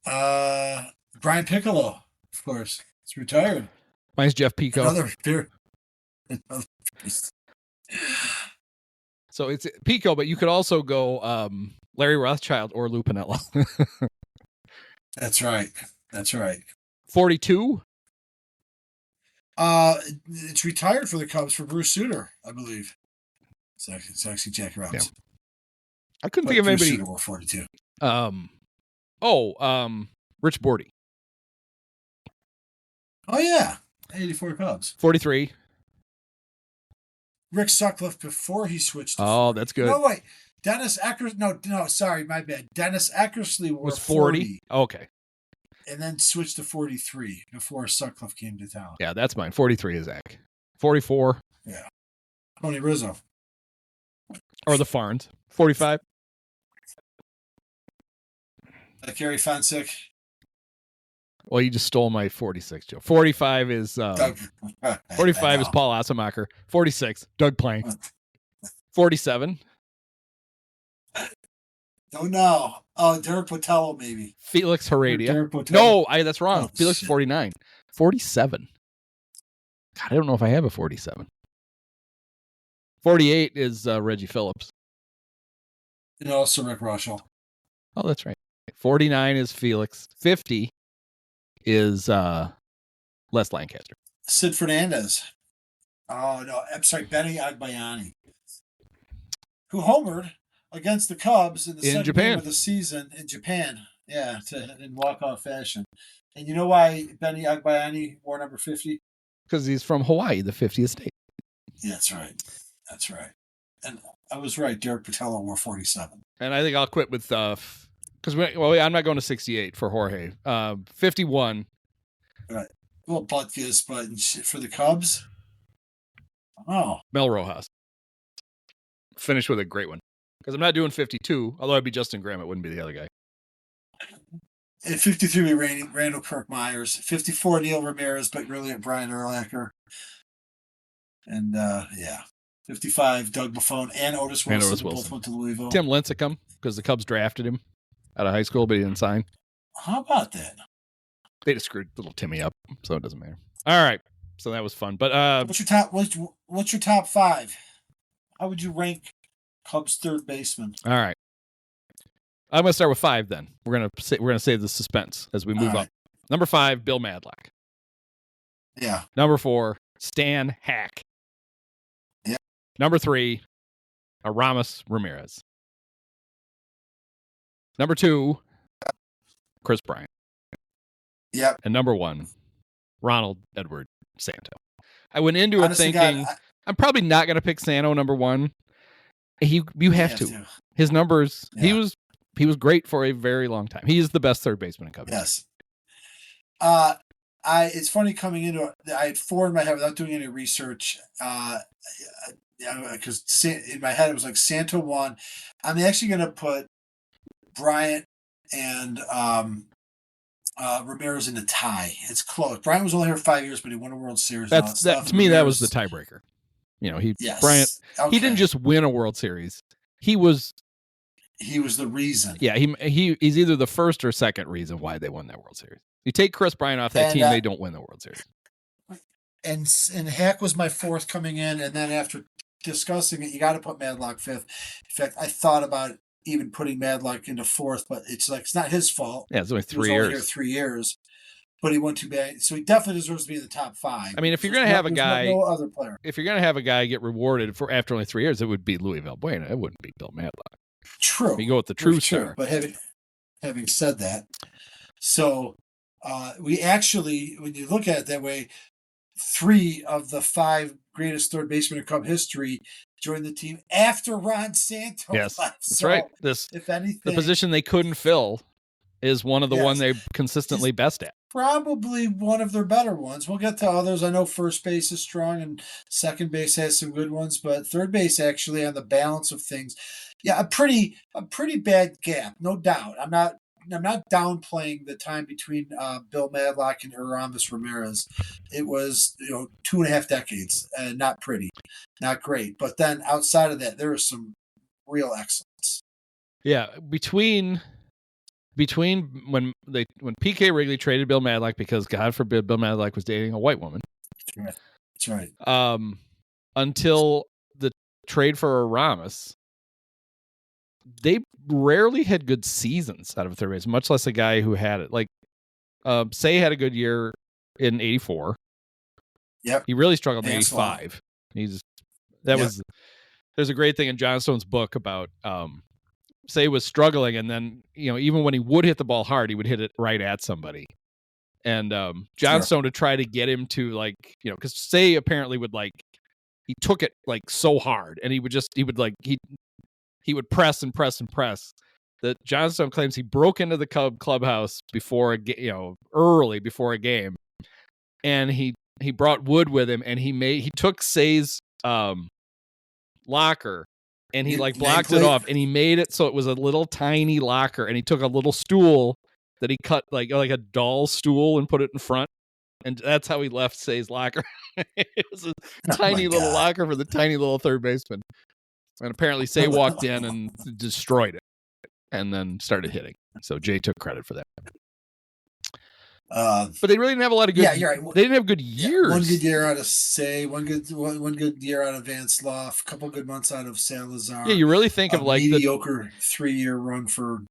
Brian Piccolo, of course. He's retired. Mine's Jeff Pico. Another So it's Pico, but you could also go Larry Rothschild or Lou Piniella. That's right. 42. It's retired for the Cubs for Bruce Sutter, I believe. It's actually Jackie Robinson. Yeah. I couldn't think of anybody. Sutter wore 42. Rich Bordy. Oh yeah, 84 Cubs. 43. Rick Sutcliffe before he switched. To 40. That's good. No wait, Dennis Eckersley. No, sorry, my bad. Dennis Eckersley was 40. Okay. And then switched to 43 before Sutcliffe came to town. Yeah, that's mine. 43 is Zach. 44. Yeah. Tony Rizzo. Or the Farns. 45. Gary Fensick. Well, you just stole my 46, Joe. 45 is 45 is Paul Asemacher. 46, Doug Plank. 47. Don't know. Oh, Derek Botello, maybe. Felix Heredia. No, that's wrong. Felix is 49. 47. God, I don't know if I have a 47. 48 is Reggie Phillips. And also Rick Russell. Oh, that's right. 49 is Felix. 50 is Les Lancaster. Sid Fernandez. Oh, no. I'm sorry, Benny Agbayani. Who homered against the Cubs in the second game of the season in Japan. Yeah, in walk-off fashion. And you know why Benny Agbayani wore number 50? because he's from Hawaii, the 50th state. Yeah, that's right. And I was right. Derek Patello wore 47. And I think I'll quit with because I'm not going to 68 for Jorge. 51. Right. Well, Butkus, but for the Cubs. Oh, Mel Rojas. Finish with a great one. Because I'm not doing 52, although I'd be Justin Graham, it wouldn't be the other guy. at 53 we Randall Kirk Myers, 54 Neil Ramirez, but really at Brian Urlacher. And 55 Doug Buffon and Otis Wilson. Both went to Louisville. Tim Lincecum, because the Cubs drafted him out of high school, but he didn't sign. How about that? They just screwed little Timmy up, so it doesn't matter. All right, so that was fun. But what's your top 5? How would you rank Cubs third baseman? All right, I'm gonna start with 5. Then we're gonna save the suspense as we move up. Number 5, Bill Madlock. Yeah. Number 4, Stan Hack. Yeah. Number 3, Aramis Ramirez. Number 2, Chris Bryant. Yep. And number 1, Ronald Edward Santo. I went into it thinking I'm probably not going to pick Santo number 1. You have to. His numbers. Yeah. He was great for a very long time. He is the best third baseman in Cubs. Yes. It's funny coming into it. I had 4 in my head without doing any research. Because in my head it was like Santo 1. I'm actually going to put Bryant and Ramirez in a tie. It's close. Bryant was only here 5 years, but he won a World Series. To me, that was the tiebreaker. Bryant. Okay. He didn't just win a World Series. He was the reason. Yeah, he's either the first or second reason why they won that World Series. You take Chris Bryant off that team, they don't win the World Series. And Hack was my 4th coming in, and then after discussing it, you got to put Madlock 5th. In fact, I thought about even putting Madlock into 4th, but it's not his fault. Yeah, it's only 3 years. He was only here 3 years, but he went too bad, so he definitely deserves to be in the top 5. I mean, if you're going to have a guy, no other player. If you're going to have a guy get rewarded for after only 3 years, it would be Luis Valbuena. It wouldn't be Bill Madlock. True. You go with the true star. But having said that, so we actually, when you look at it that way, 3 of the 5 greatest third basemen in Cub history joined the team after Ron Santo. Yes, that's right. If anything, the position they couldn't fill is one of the one they're consistently best at. Probably one of their better ones. We'll get to others. I know first base is strong and second base has some good ones, but third base actually on the balance of things, a pretty bad gap, no doubt. I'm not downplaying the time between Bill Madlock and Aramis Ramirez. It was 2.5 decades, and not pretty, not great. But then outside of that, there was some real excellence. Yeah, between when PK Wrigley traded Bill Madlock because God forbid Bill Madlock was dating a white woman. That's right. Until the trade for Aramis, they rarely had good seasons out of third base, much less a guy who had it. Like, Say had a good year in '84. Yep. He really struggled in '85. There's a great thing in John Stone's book about Say was struggling, and then even when he would hit the ball hard, he would hit it right at somebody. And John Stone to try to get him to because Say apparently would he took it so hard, and he would press and press and press. That John Stone claims he broke into the clubhouse before early before a game, and he brought wood with him, and he took Say's locker, and he blocked it off, and he made it so it was a little tiny locker, and he took a little stool that he cut like a doll stool and put it in front, and that's how he left Say's locker. It was a tiny little locker for the tiny little third baseman. And apparently Say walked in and destroyed it and then started hitting. So Jay took credit for that. But they really didn't have a lot of good. Yeah, you're right. They didn't have good years. One good year out of Say, one good year out of Vance Loff, a couple good months out of Salazar. Yeah, you really think of mediocre 3-year run for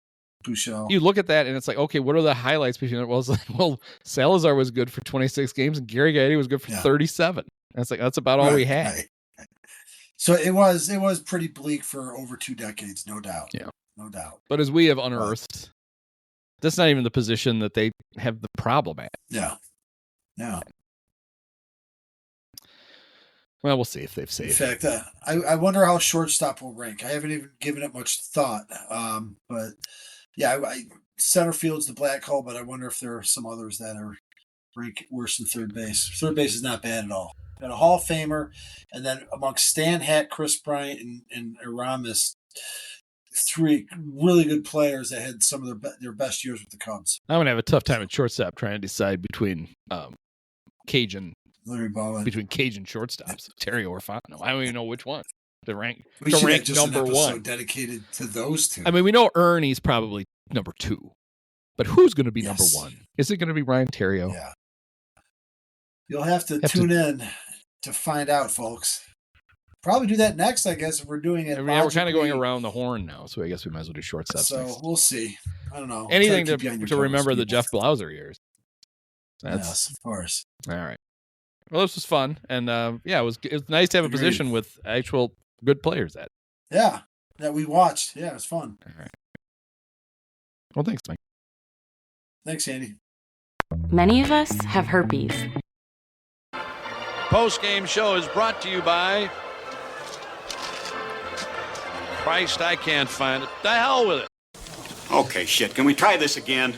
Buechel. You look at that and it's okay, what are the highlights between it? Well, Salazar was good for 26 games and Gary Gaetti was good for 37. And it's that's about all we had. Right. So it was pretty bleak for over 2 decades, no doubt. Yeah. No doubt. But as we have unearthed, that's not even the position that they have the problem at. Yeah. Yeah. Well, we'll see if they've In saved. fact, I wonder how shortstop will rank. I haven't even given it much thought. But yeah, center field's the black hole, but I wonder if there are some others that are rank worse than third base. Third base is not bad at all. Got a Hall of Famer, and then amongst Stan Hatt, Chris Bryant, and Aramis, three really good players that had some of their best years with the Cubs. I'm gonna have a tough time at shortstop trying to decide between Cajun Larry Bowen. shortstops, Terry or Fontenot. I don't even know which one to rank. We to should rank have just number an episode one. dedicated to those two. I mean, we know Ernie's probably number 2, but who's going to be number Yes. 1? Is it going to be Ryan Terrio? Yeah. You'll have to tune in to find out, folks. Probably do that next, I guess, if we're doing it. Yeah, we're kind of going around the horn now, so I guess we might as well do shortstops So next. we'll see. I don't know. Anything Try keep you on your to toes, remember the people. Jeff Blauser years. Yes, of course. All right. Well, this was fun, and it was nice to have a Agreed. position with actual good players at. Yeah, that we watched. Yeah, it was fun. All right. Well, thanks, Mike. Thanks, Andy. Many of us have herpes. Post-game show is brought to you by Christ, I can't find it. The hell with it. Okay, shit. Can we try this again?